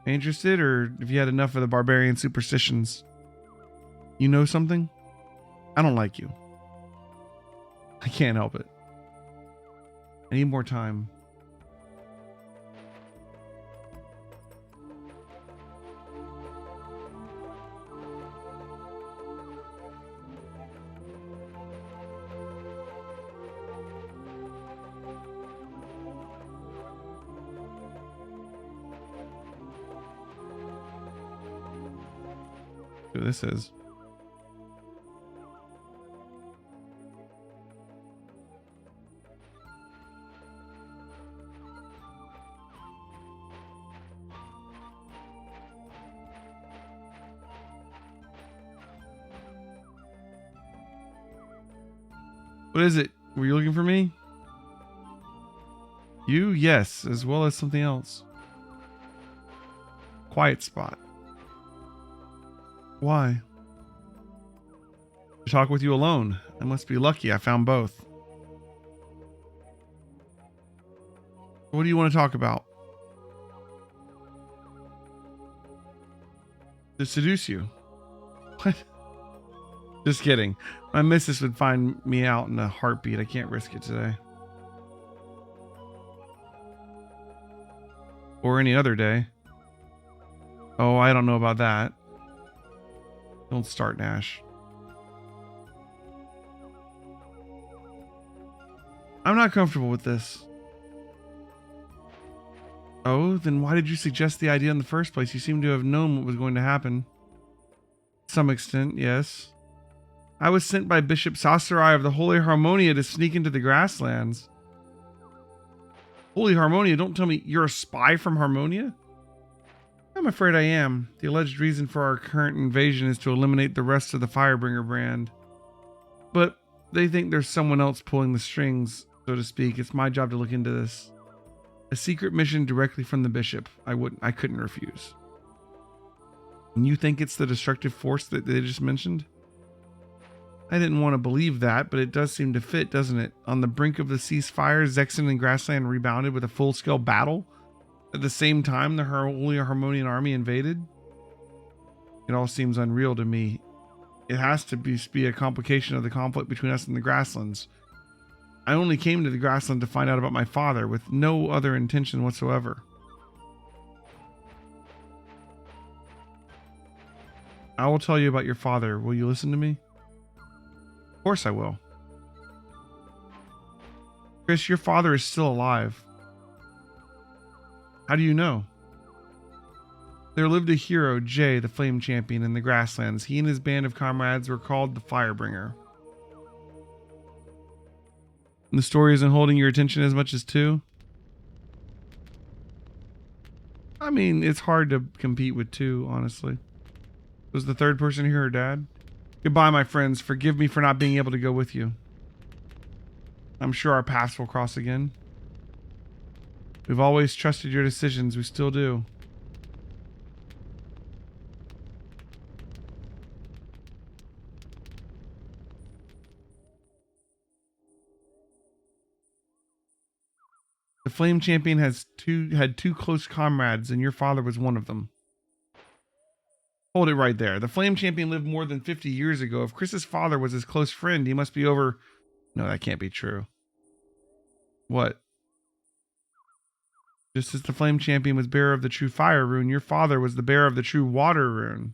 Interested, or have you had enough of the barbarian superstitions? You know something? I don't like you. I can't help it. I need more time. Who this is. What is it? Were you looking for me? You? Yes, as well as something else. Quiet spot. Why? To talk with you alone. I must be lucky I found both. What do you want to talk about? To seduce you. What? Just kidding. My missus would find me out in a heartbeat. I can't risk it today. Or any other day. Oh, I don't know about that. Don't start, Nash. I'm not comfortable with this. Oh, then why did you suggest the idea in the first place? You seem to have known what was going to happen. To some extent, yes. I was sent by Bishop Sasarai of the Holy Harmonia to sneak into the grasslands. Holy Harmonia, don't tell me you're a spy from Harmonia? I'm afraid I am. The alleged reason for our current invasion is to eliminate the rest of the Firebringer brand. But they think there's someone else pulling the strings, so to speak. It's my job to look into this. A secret mission directly from the bishop. I couldn't refuse. And you think it's the destructive force that they just mentioned? I didn't want to believe that, but it does seem to fit, doesn't it? On the brink of the ceasefire, Zexen and Grassland rebounded with a full-scale battle. At the same time, the Holy Harmonian army invaded. It all seems unreal to me. It has to be a complication of the conflict between us and the Grasslands. I only came to the Grassland to find out about my father, with no other intention whatsoever. I will tell you about your father. Will you listen to me? Of course I will. Chris, your father is still alive. How do you know? There lived a hero, Jay, the Flame Champion, in the Grasslands. He and his band of comrades were called the Firebringer. And the story isn't holding your attention as much as 2? I mean, it's hard to compete with 2, honestly. Was the third person here her dad? Goodbye, my friends. Forgive me for not being able to go with you. I'm sure our paths will cross again. We've always trusted your decisions. We still do. The Flame Champion had 2 close comrades, and your father was one of them. Hold it right there. The Flame Champion lived more than 50 years ago. If Chris's father was his close friend, he must be over... No, that can't be true. What? Just as the Flame Champion was bearer of the true fire rune, your father was the bearer of the true water rune.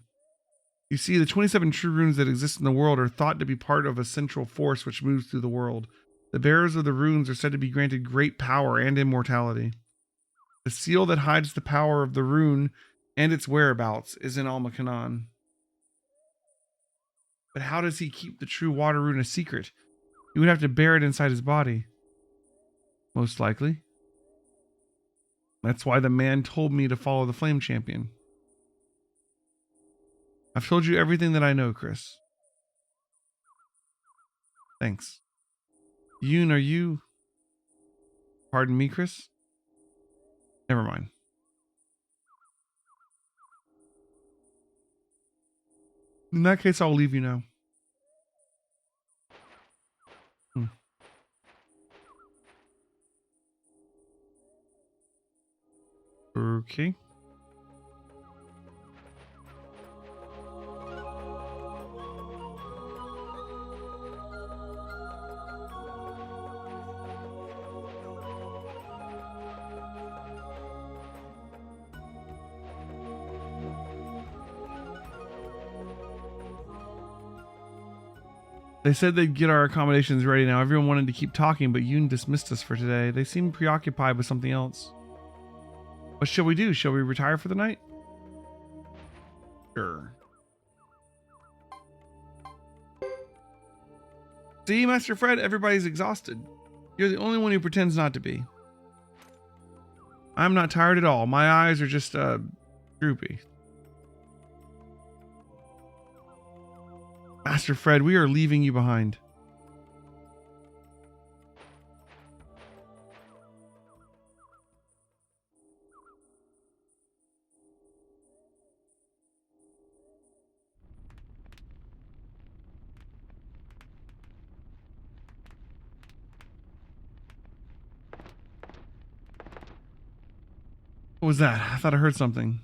You see, the 27 true runes that exist in the world are thought to be part of a central force which moves through the world. The bearers of the runes are said to be granted great power and immortality. The seal that hides the power of the rune and its whereabouts is in Almakanon. But how does he keep the true water rune a secret? He would have to bear it inside his body. Most likely. That's why the man told me to follow the Flame Champion. I've told you everything that I know, Chris. Thanks. Yoon, are you... Pardon me, Chris? Never mind. In that case, I'll leave you now. Okay. They said they'd get our accommodations ready now. Everyone wanted to keep talking, but Yoon dismissed us for today. They seemed preoccupied with something else. What shall we do? Shall we retire for the night? Sure. See, Master Fred, everybody's exhausted. You're the only one who pretends not to be. I'm not tired at all. My eyes are just, droopy. Master Fred, we are leaving you behind. What was that? I thought I heard something.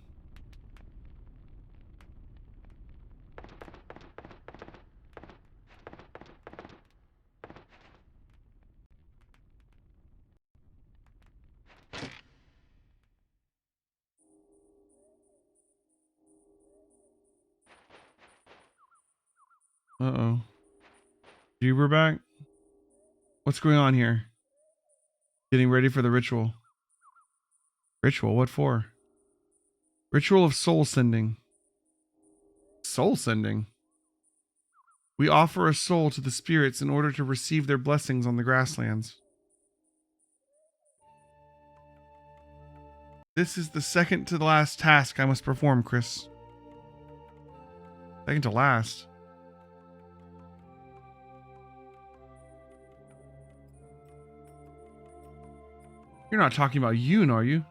Uh-oh. We're back? What's going on here? Getting ready for the ritual. Ritual? What for? Ritual of soul sending. Soul sending? We offer a soul to the spirits in order to receive their blessings on the grasslands. This is the second to the last task I must perform, Chris. Second to last? You're not talking about Yoon, are you?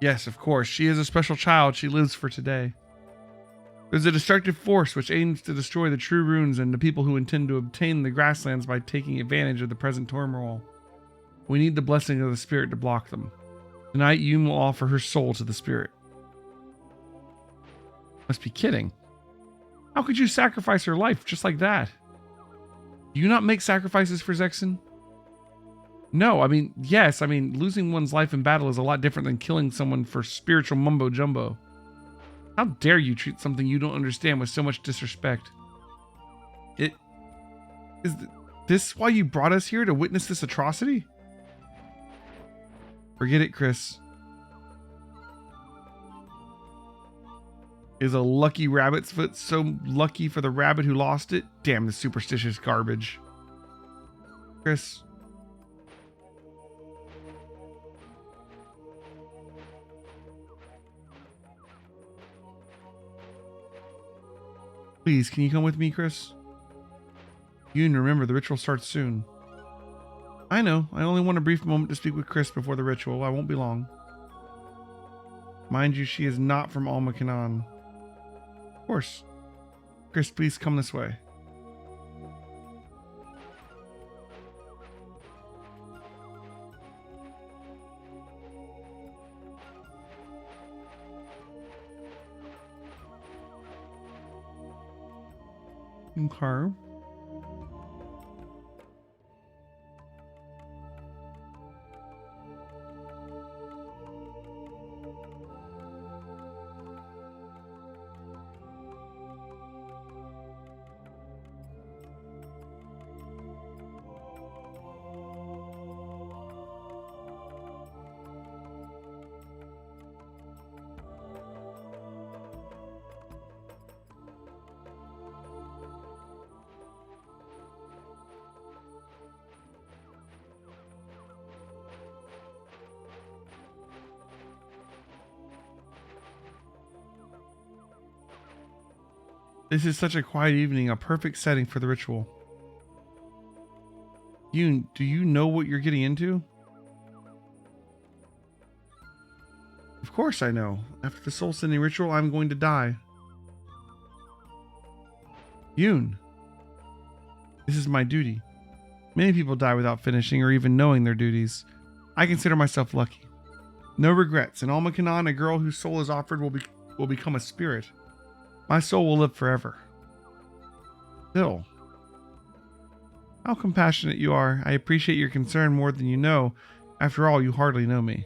Yes, of course. She is a special child. She lives for today. There's a destructive force which aims to destroy the true runes and the people who intend to obtain the grasslands by taking advantage of the present turmoil. We need the blessing of the spirit to block them. Tonight, Yoon will offer her soul to the spirit. Must be kidding. How could you sacrifice her life just like that? Do you not make sacrifices for Zexen? No, I mean, yes, I mean, losing one's life in battle is a lot different than killing someone for spiritual mumbo jumbo. How dare you treat something you don't understand with so much disrespect? Is this why you brought us here, to witness this atrocity? Forget it, Chris. Is a lucky rabbit's foot so lucky for the rabbit who lost it? Damn the superstitious garbage. Chris. Please, can you come with me, Chris? Yoon, remember, the ritual starts soon. I know. I only want a brief moment to speak with Chris before the ritual. I won't be long. Mind you, she is not from Alma Kanan. Of course. Chris, please come this way. Okay. This is such a quiet evening, a perfect setting for the ritual. Yoon, do you know what you're getting into? Of course I know. After the soul sending ritual, I'm going to die. Yoon, this is my duty. Many people die without finishing or even knowing their duties. I consider myself lucky. No regrets. In Alma Kanan, a girl whose soul is offered will become a spirit. My soul will live forever. Still. How compassionate you are. I appreciate your concern more than you know. After all, you hardly know me.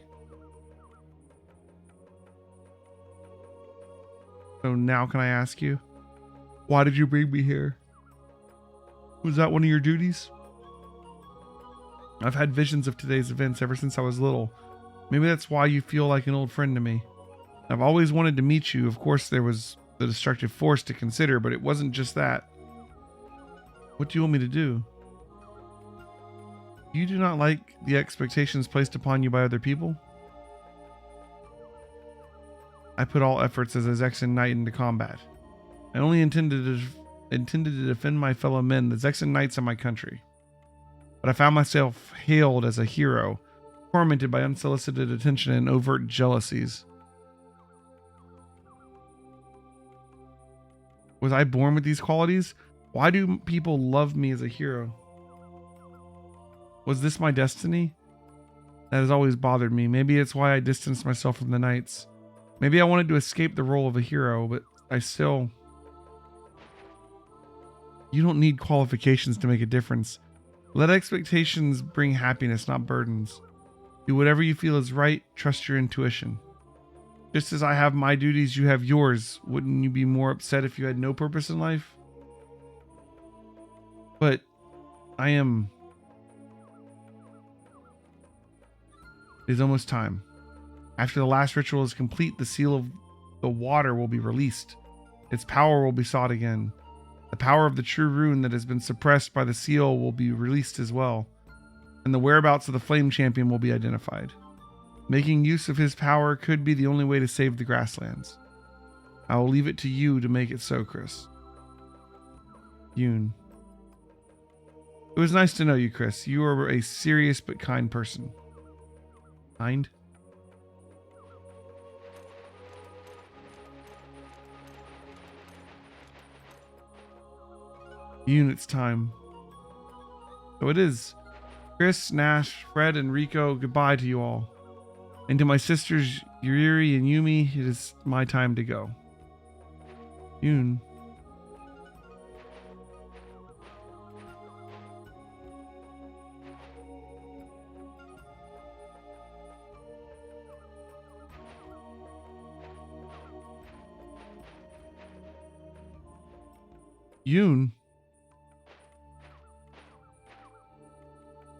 So now can I ask you, why did you bring me here? Was that one of your duties? I've had visions of today's events ever since I was little. Maybe that's why you feel like an old friend to me. I've always wanted to meet you. Of course, there was the destructive force to consider, but it wasn't just that. What do you want me to do? You do not like the expectations placed upon you by other people? I put all efforts as a Zexan knight into combat. I only intended to defend my fellow men, the Zexan knights of my country. But I found myself hailed as a hero, tormented by unsolicited attention and overt jealousies. Was I born with these qualities? Why do people love me as a hero? Was this my destiny? That has always bothered me. Maybe it's why I distanced myself from the knights. Maybe I wanted to escape the role of a hero, but I still... You don't need qualifications to make a difference. Let expectations bring happiness, not burdens. Do whatever you feel is right. Trust your intuition. Just as I have my duties, you have yours. Wouldn't you be more upset if you had no purpose in life? But I am... It is almost time. After the last ritual is complete, the seal of the water will be released. Its power will be sought again. The power of the true rune that has been suppressed by the seal will be released as well. And the whereabouts of the flame champion will be identified. Making use of his power could be the only way to save the grasslands. I will leave it to you to make it so, Chris. Yoon. It was nice to know you, Chris. You are a serious but kind person. Kind? Yoon, it's time. So it is. Chris, Nash, Fred, and Rico, goodbye to you all. And to my sisters, Yuri and Yumi, it is my time to go. Yoon. Yoon.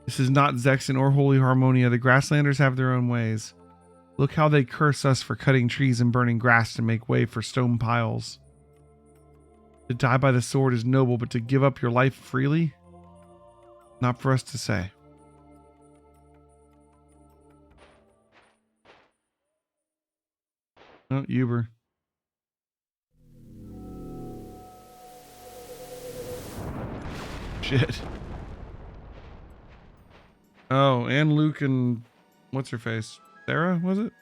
This is not Zexan or Holy Harmonia. The Grasslanders have their own ways. Look how they curse us for cutting trees and burning grass to make way for stone piles. To die by the sword is noble, but to give up your life freely? Not for us to say. Oh, Uber. Shit. Oh, and Luke and what's her face? Sarah, was it?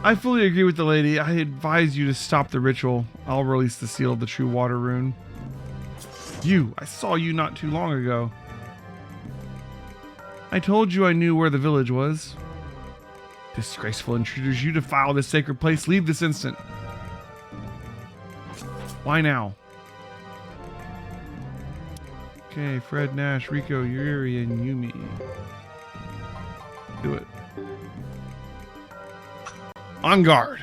I fully agree with the lady. I advise you to stop the ritual. I'll release the seal of the true water rune. I saw you not too long ago. I told you I knew where the village was. Disgraceful intruders, you defile this sacred place. Leave this instant. Why now? Okay, Fred, Nash, Rico, Yuri, and Yumi. Do it. On guard.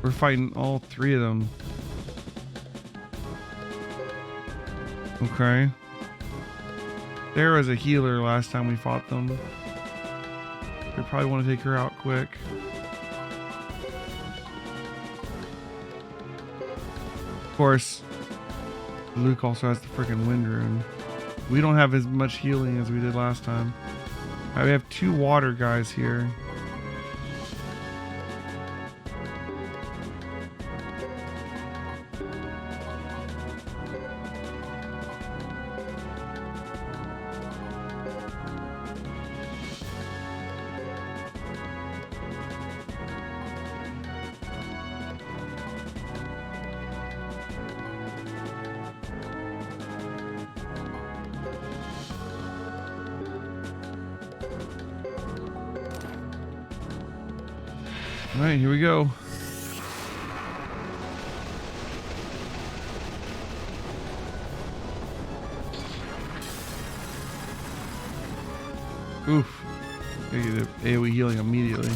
We're fighting all three of them. Okay. There was a healer last time we fought them. We probably want to take her out quick. Of course, Luke also has the freaking wind rune. We don't have as much healing as we did last time. Alright, we have two water guys here. All right, here we go. Oof. They get AoE healing immediately.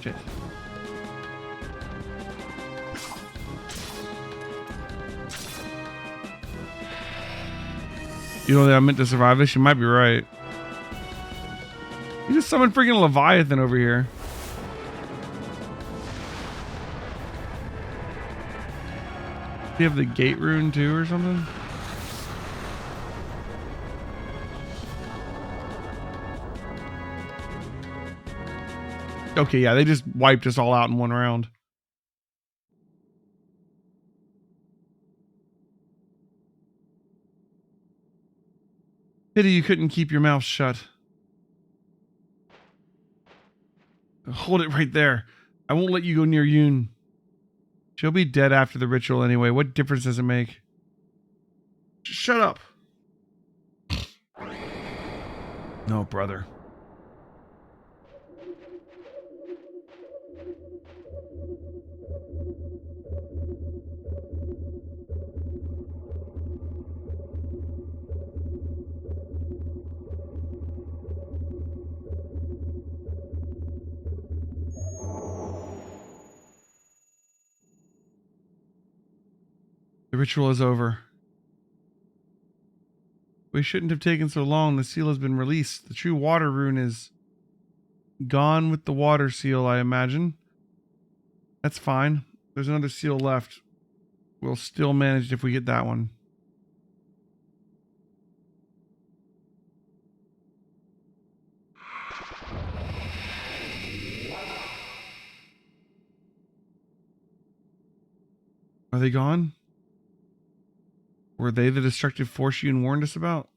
Shit. You don't think I meant to survive this? You might be right. You just summoned freaking Leviathan over here. Do you have the gate rune too or something? Okay, yeah, they just wiped us all out in one round. Pity you couldn't keep your mouth shut. Hold it right there. I won't let you go near Yoon. She'll be dead after the ritual anyway. What difference does it make? Shut up. No, brother. The ritual is over. We shouldn't have taken so long. The seal has been released. The true water rune is gone with the water seal, I imagine. That's fine. There's another seal left. We'll still manage it if we get that one. Are they gone? Were they the destructive force Yoon warned us about?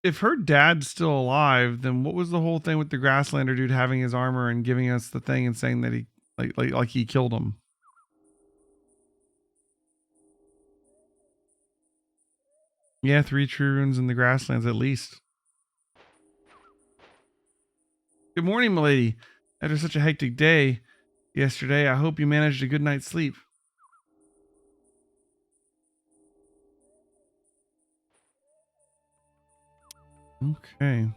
If her dad's still alive, then what was the whole thing with the Grasslander dude having his armor and giving us the thing and saying that he like he killed him? Yeah, 3 true runes in the grasslands at least. Good morning, milady. After such a hectic day yesterday, I hope you managed a good night's sleep. Okay.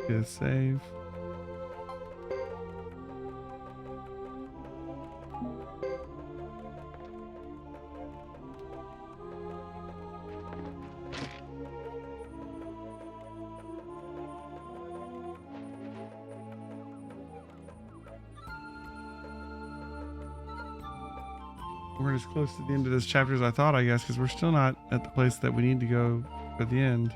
Get a save. We're as close to the end of this chapter as I thought, I guess, because we're still not at the place that we need to go at the end.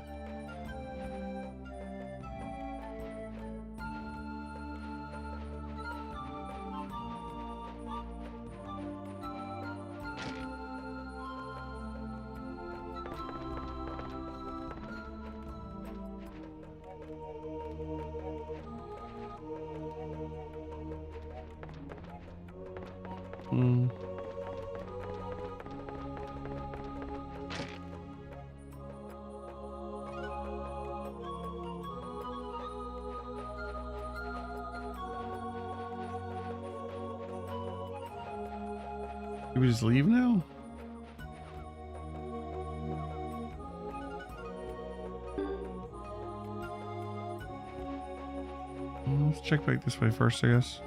Do we just leave now? Let's check back this way first, I guess.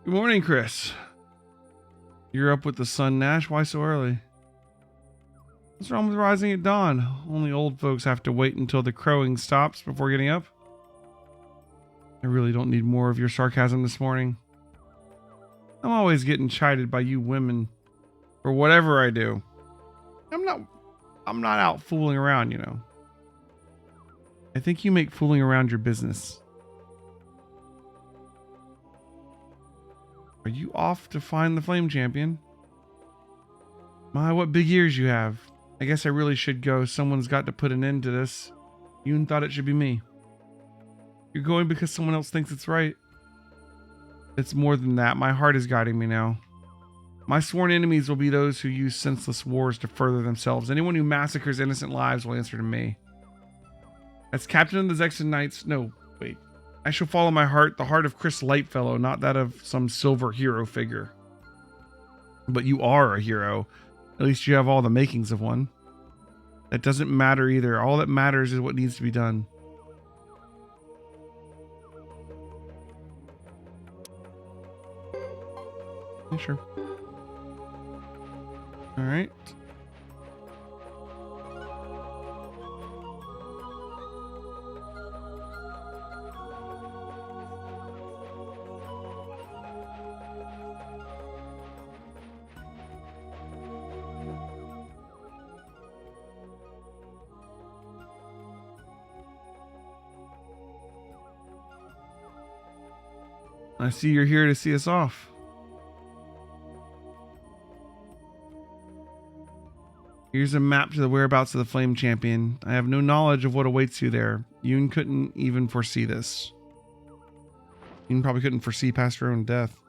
Good morning, Chris. You're up with the sun, Nash. Why so early? What's wrong with rising at dawn? Only old folks have to wait until the crowing stops before getting up. I really don't need more of your sarcasm this morning. I'm always getting chided by you women for whatever I do. I'm not out fooling around, you know. I think you make fooling around your business. Are you off to find the Flame Champion? My, what big ears you have. I guess I really should go. Someone's got to put an end to this. Yoon thought it should be me. You're going because someone else thinks it's right. It's more than that. My heart is guiding me now. My sworn enemies will be those who use senseless wars to further themselves. Anyone who massacres innocent lives will answer to me. As captain of the Zexon Knights... No, wait. I shall follow my heart, the heart of Chris Lightfellow, not that of some silver hero figure. But you are a hero. At least you have all the makings of one. That doesn't matter either. All that matters is what needs to be done. Yeah, sure. All right. I see you're here to see us off. Here's a map to the whereabouts of the Flame Champion. I have no knowledge of what awaits you there. Yoon couldn't even foresee this. Yoon probably couldn't foresee past her own death.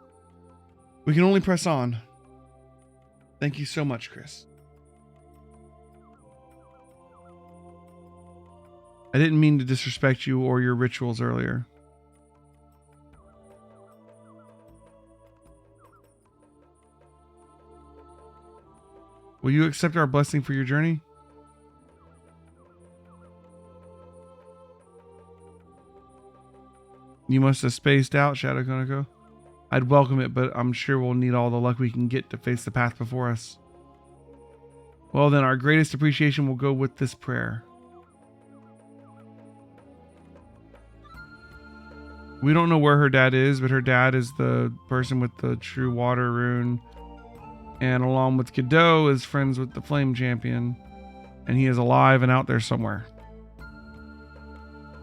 We can only press on. Thank you so much, Chris. I didn't mean to disrespect you or your rituals earlier. Will you accept our blessing for your journey? You must have spaced out, Shadow Konako. I'd welcome it, but I'm sure we'll need all the luck we can get to face the path before us. Well then, our greatest appreciation will go with this prayer. We don't know where her dad is, but her dad is the person with the true water rune. And along with Godot is friends with the Flame Champion. And he is alive and out there somewhere.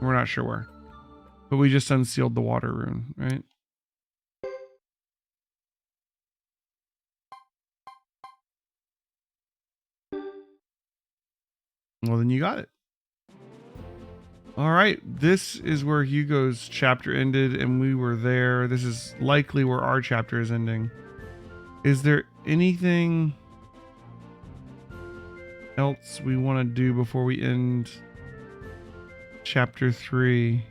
We're not sure where. But we just unsealed the water rune, right? Well, then you got it. All right. This is where Hugo's chapter ended and we were there. This is likely where our chapter is ending. Is there anything else we want to do before we end chapter 3?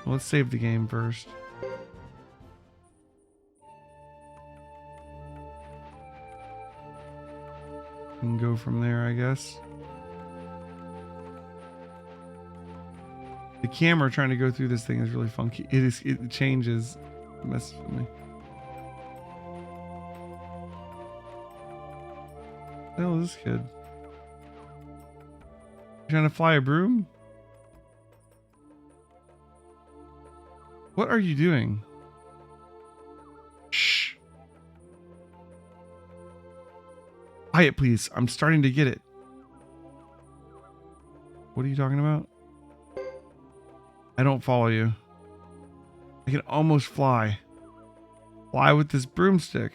Well, let's save the game first. And go from there, I guess. The camera trying to go through this thing is really funky. It changes. It messes with me. What the hell is this kid? You trying to fly a broom? What are you doing? Shh. Quiet, please. I'm starting to get it. What are you talking about? I don't follow you. I can almost fly. Fly with this broomstick.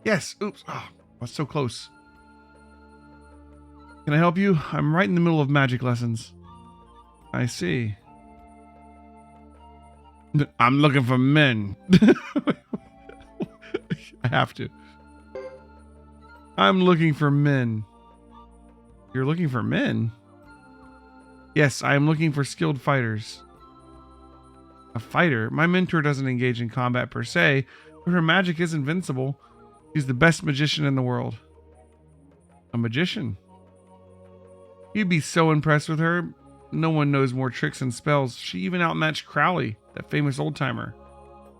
Yes. Oops. Oh, I was so close. Can I help you? I'm right in the middle of magic lessons. I see. I'm looking for men. I have to. I'm looking for men. You're looking for men? Yes, I am looking for skilled fighters. A fighter? My mentor doesn't engage in combat per se, but her magic is invincible. She's the best magician in the world. A magician? You'd be so impressed with her. No one knows more tricks and spells. She even outmatched Crowley, that famous old-timer.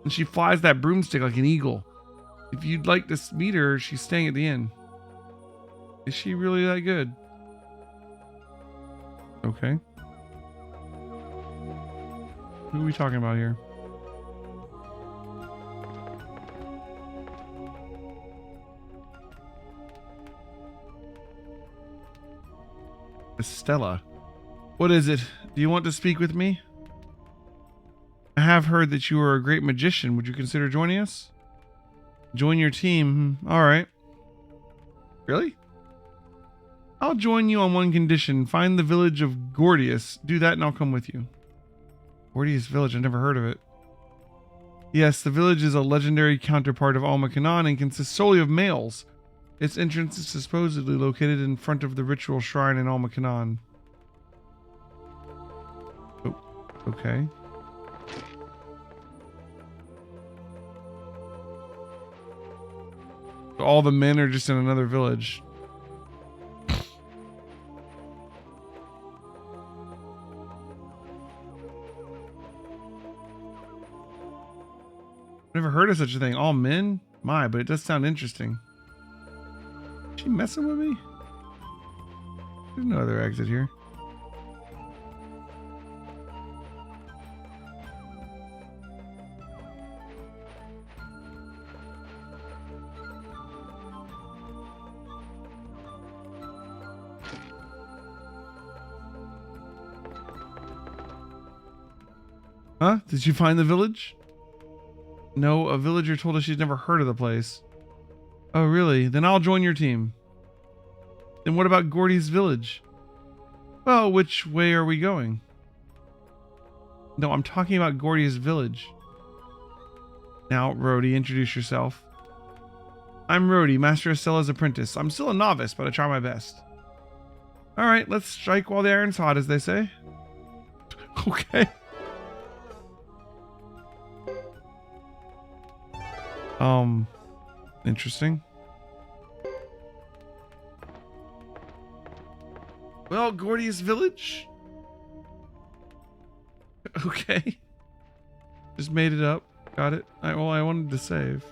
And she flies that broomstick like an eagle. If you'd like to meet her, she's staying at the inn. Is she really that good? Okay. Who are we talking about here? Estella. What is it? Do you want to speak with me? I have heard that you are a great magician. Would you consider joining us? Join your team. All right. Really? I'll join you on one condition. Find the village of Gordius. Do that and I'll come with you. Gordius village. I've never heard of it. Yes, the village is a legendary counterpart of Almacanon and consists solely of males. Its entrance is supposedly located in front of the ritual shrine in Almacanon. Oh, okay. All the men are just in another village. Never heard of such a thing. All men? My, but it does sound interesting. Is she messing with me? There's no other exit here. Huh? Did you find the village? No, a villager told us she's never heard of the place. Oh, really? Then I'll join your team. Then what about Gordy's village? Well, which way are we going? No, I'm talking about Gordy's village. Now, Rhodey, introduce yourself. I'm Rhodey, Master Estella's apprentice. I'm still a novice, but I try my best. Alright, let's strike while the iron's hot, as they say. Okay. Interesting. Well, Gordius village. Okay. Just made it up. Got it. I wanted to save.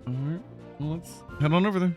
Alright, well, let's head on over there.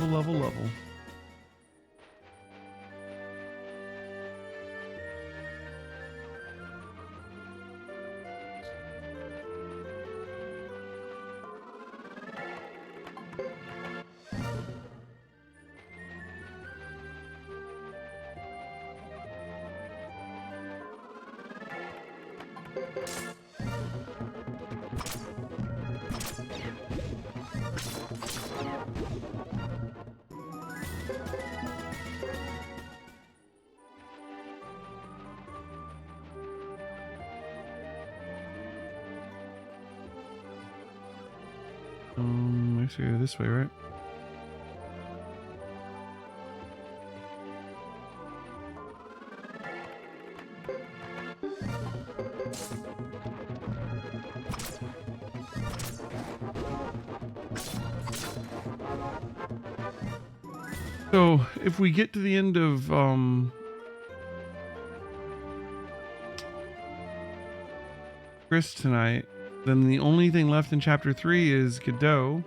Level. Actually, this way, right? So, if we get to the end of Chris tonight, then the only thing left in chapter 3 is Godot.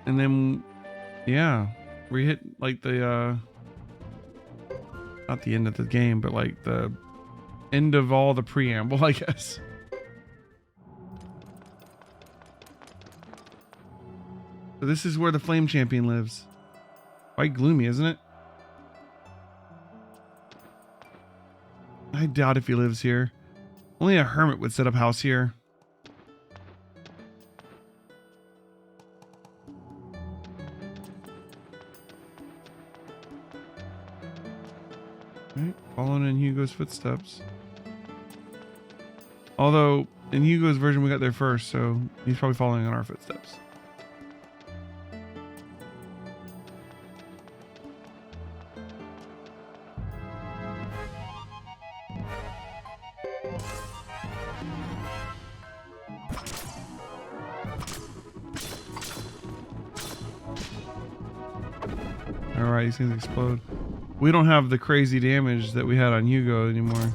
And then Yeah, we hit like the not the end of the game, but like the end of all the preamble, I guess. So this is where the Flame Champion lives. Quite gloomy, isn't it? I doubt if he lives here. Only a hermit would set up house here. Right, following in Hugo's footsteps. Although, in Hugo's version, we got there first, so he's probably following in our footsteps. Alright, these things explode. We don't have the crazy damage that we had on Hugo anymore.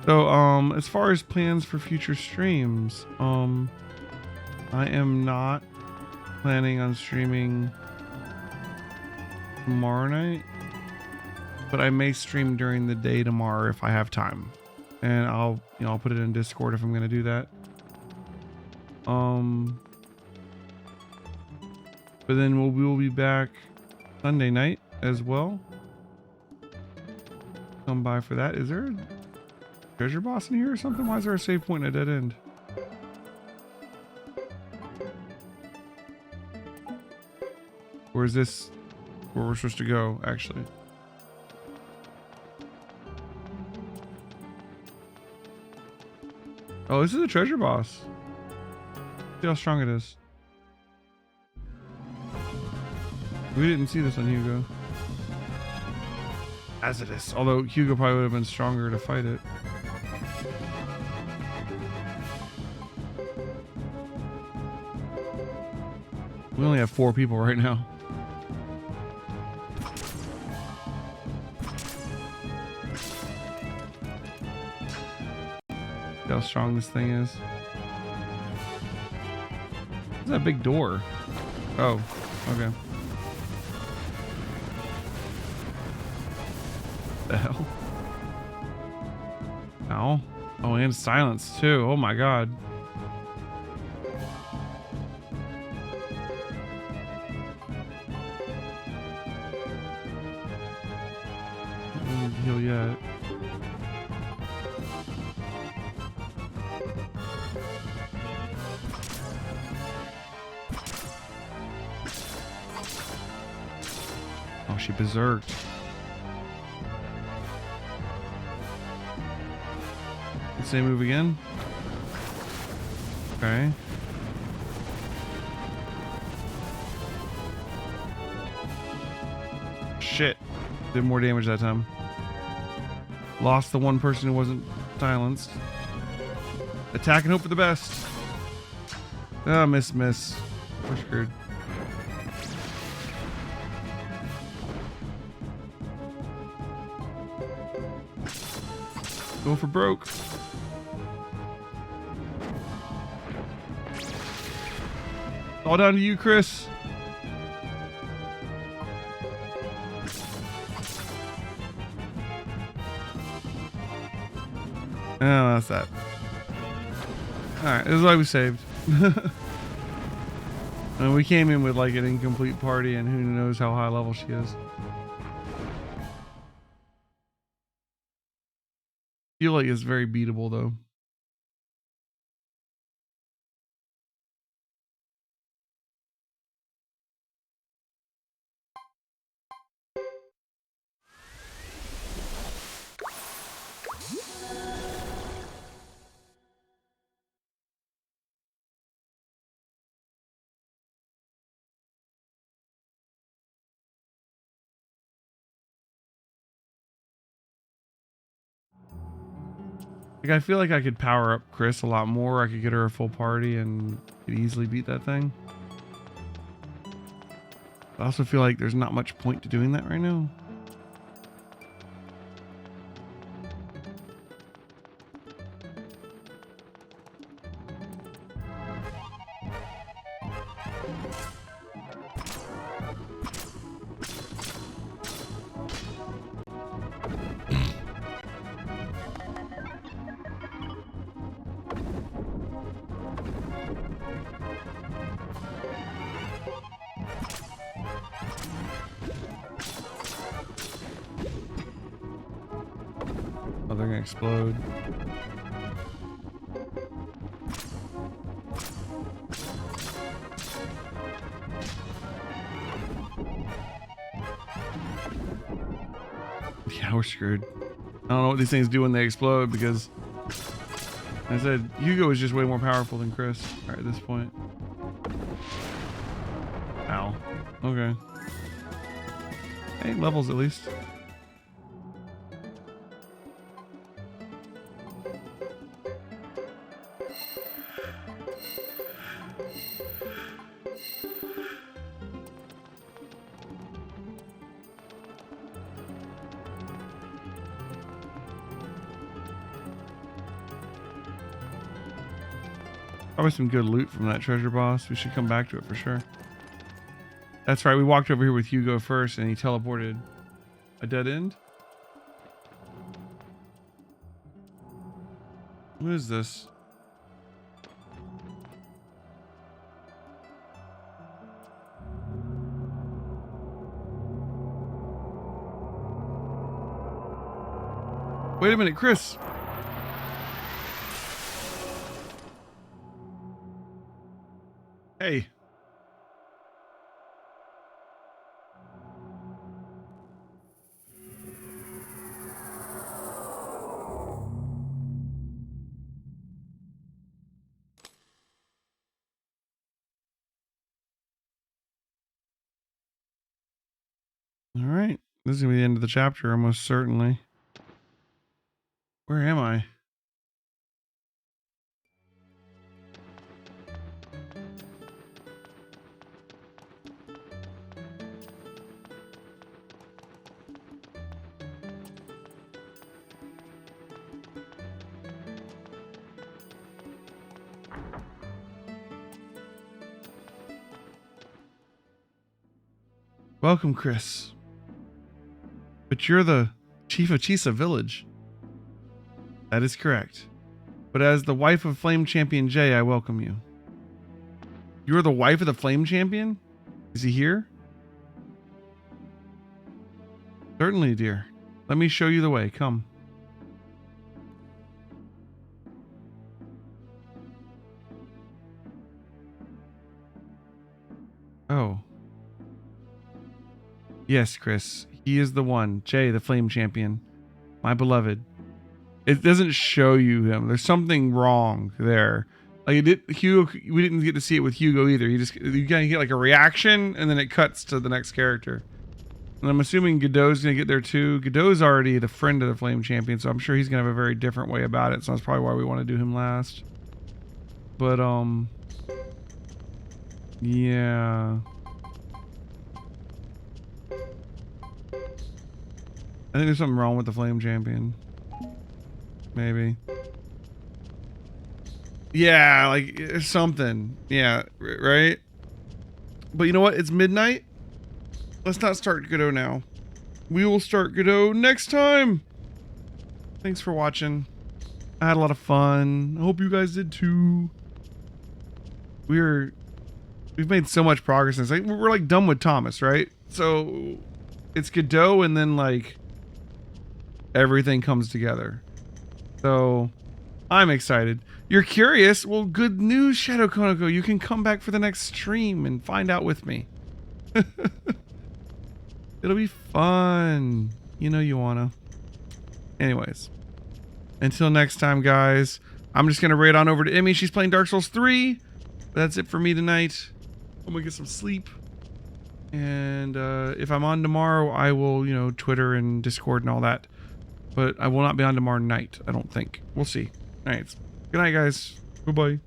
So, as far as plans for future streams, I am not planning on streaming tomorrow night, but I may stream during the day tomorrow if I have time, and I'll put it in Discord if I'm gonna do that. But then we will be back Sunday night as well. Come by for that. Is there a treasure boss in here or something? Why is there a save point and a dead end? Or is this where we're supposed to go, actually? Oh, this is a treasure boss. See how strong it is. We didn't see this on Hugo. As it is. Although Hugo probably would have been stronger to fight it. We only have 4 people right now. See how strong this thing is. What's that big door? Oh, okay. The hell? Ow. Oh, and silence too. Oh my god. Don't need to heal yet. Oh, she berserked. Same move again. Okay. Shit. Did more damage that time. Lost the one person who wasn't silenced. Attack and hope for the best. Ah, miss. We're screwed. Go for broke. All down to you, Chris. Oh, that's that. Alright, this is why we saved. And we came in with like an incomplete party, and who knows how high level she is. Feel like it's very beatable though. Like, I feel like I could power up Chris a lot more. I could get her a full party and could easily beat that thing. I also feel like there's not much point to doing that right now. Oh, they're gonna explode. Yeah, we're screwed. I don't know what these things do when they explode because I said Hugo is just way more powerful than Chris at this point. Ow. Okay. Hey, levels at least. Probably some good loot from that treasure boss. We should come back to it for sure. That's right. We walked over here with Hugo first and he teleported. A dead end? What is this? Wait a minute, Chris. Hey. All right. This is going to be the end of the chapter, almost certainly. Where am I? Welcome, Chris. But you're the chief of Chisa Village. That is correct. But as the wife of Flame Champion Jay, I welcome you. You're the wife of the Flame Champion? Is he here? Certainly, dear. Let me show you the way. Come. Oh. Yes, Chris. He is the one. Jay, the Flame Champion. My beloved. It doesn't show you him. There's something wrong there. Like it did, Hugo. We didn't get to see it with Hugo either. You kind of get like a reaction, and then it cuts to the next character. And I'm assuming Godot's gonna get there too. Godot's already the friend of the Flame Champion, so I'm sure he's gonna have a very different way about it. So that's probably why we want to do him last. But yeah. I think there's something wrong with the Flame Champion. Maybe. Yeah, like something. Yeah, right? But you know what? It's midnight. Let's not start Godot now. We will start Godot next time. Thanks for watching. I had a lot of fun. I hope you guys did too. We've made so much progress. It's like we're like done with Thomas, right? So it's Godot and then like everything comes together. So I'm excited. You're curious? Well, good news, Shadow Konoko. You can come back for the next stream and find out with me. It'll be fun. You know you wanna. Anyways. Until next time, guys. I'm just gonna raid on over to Emmy. She's playing Dark Souls 3. That's it for me tonight. I'm gonna get some sleep. And if I'm on tomorrow, I will, you know, Twitter and Discord and all that. but I will not be on tomorrow night, I don't think. We'll see. All right. Good night, guys. Goodbye.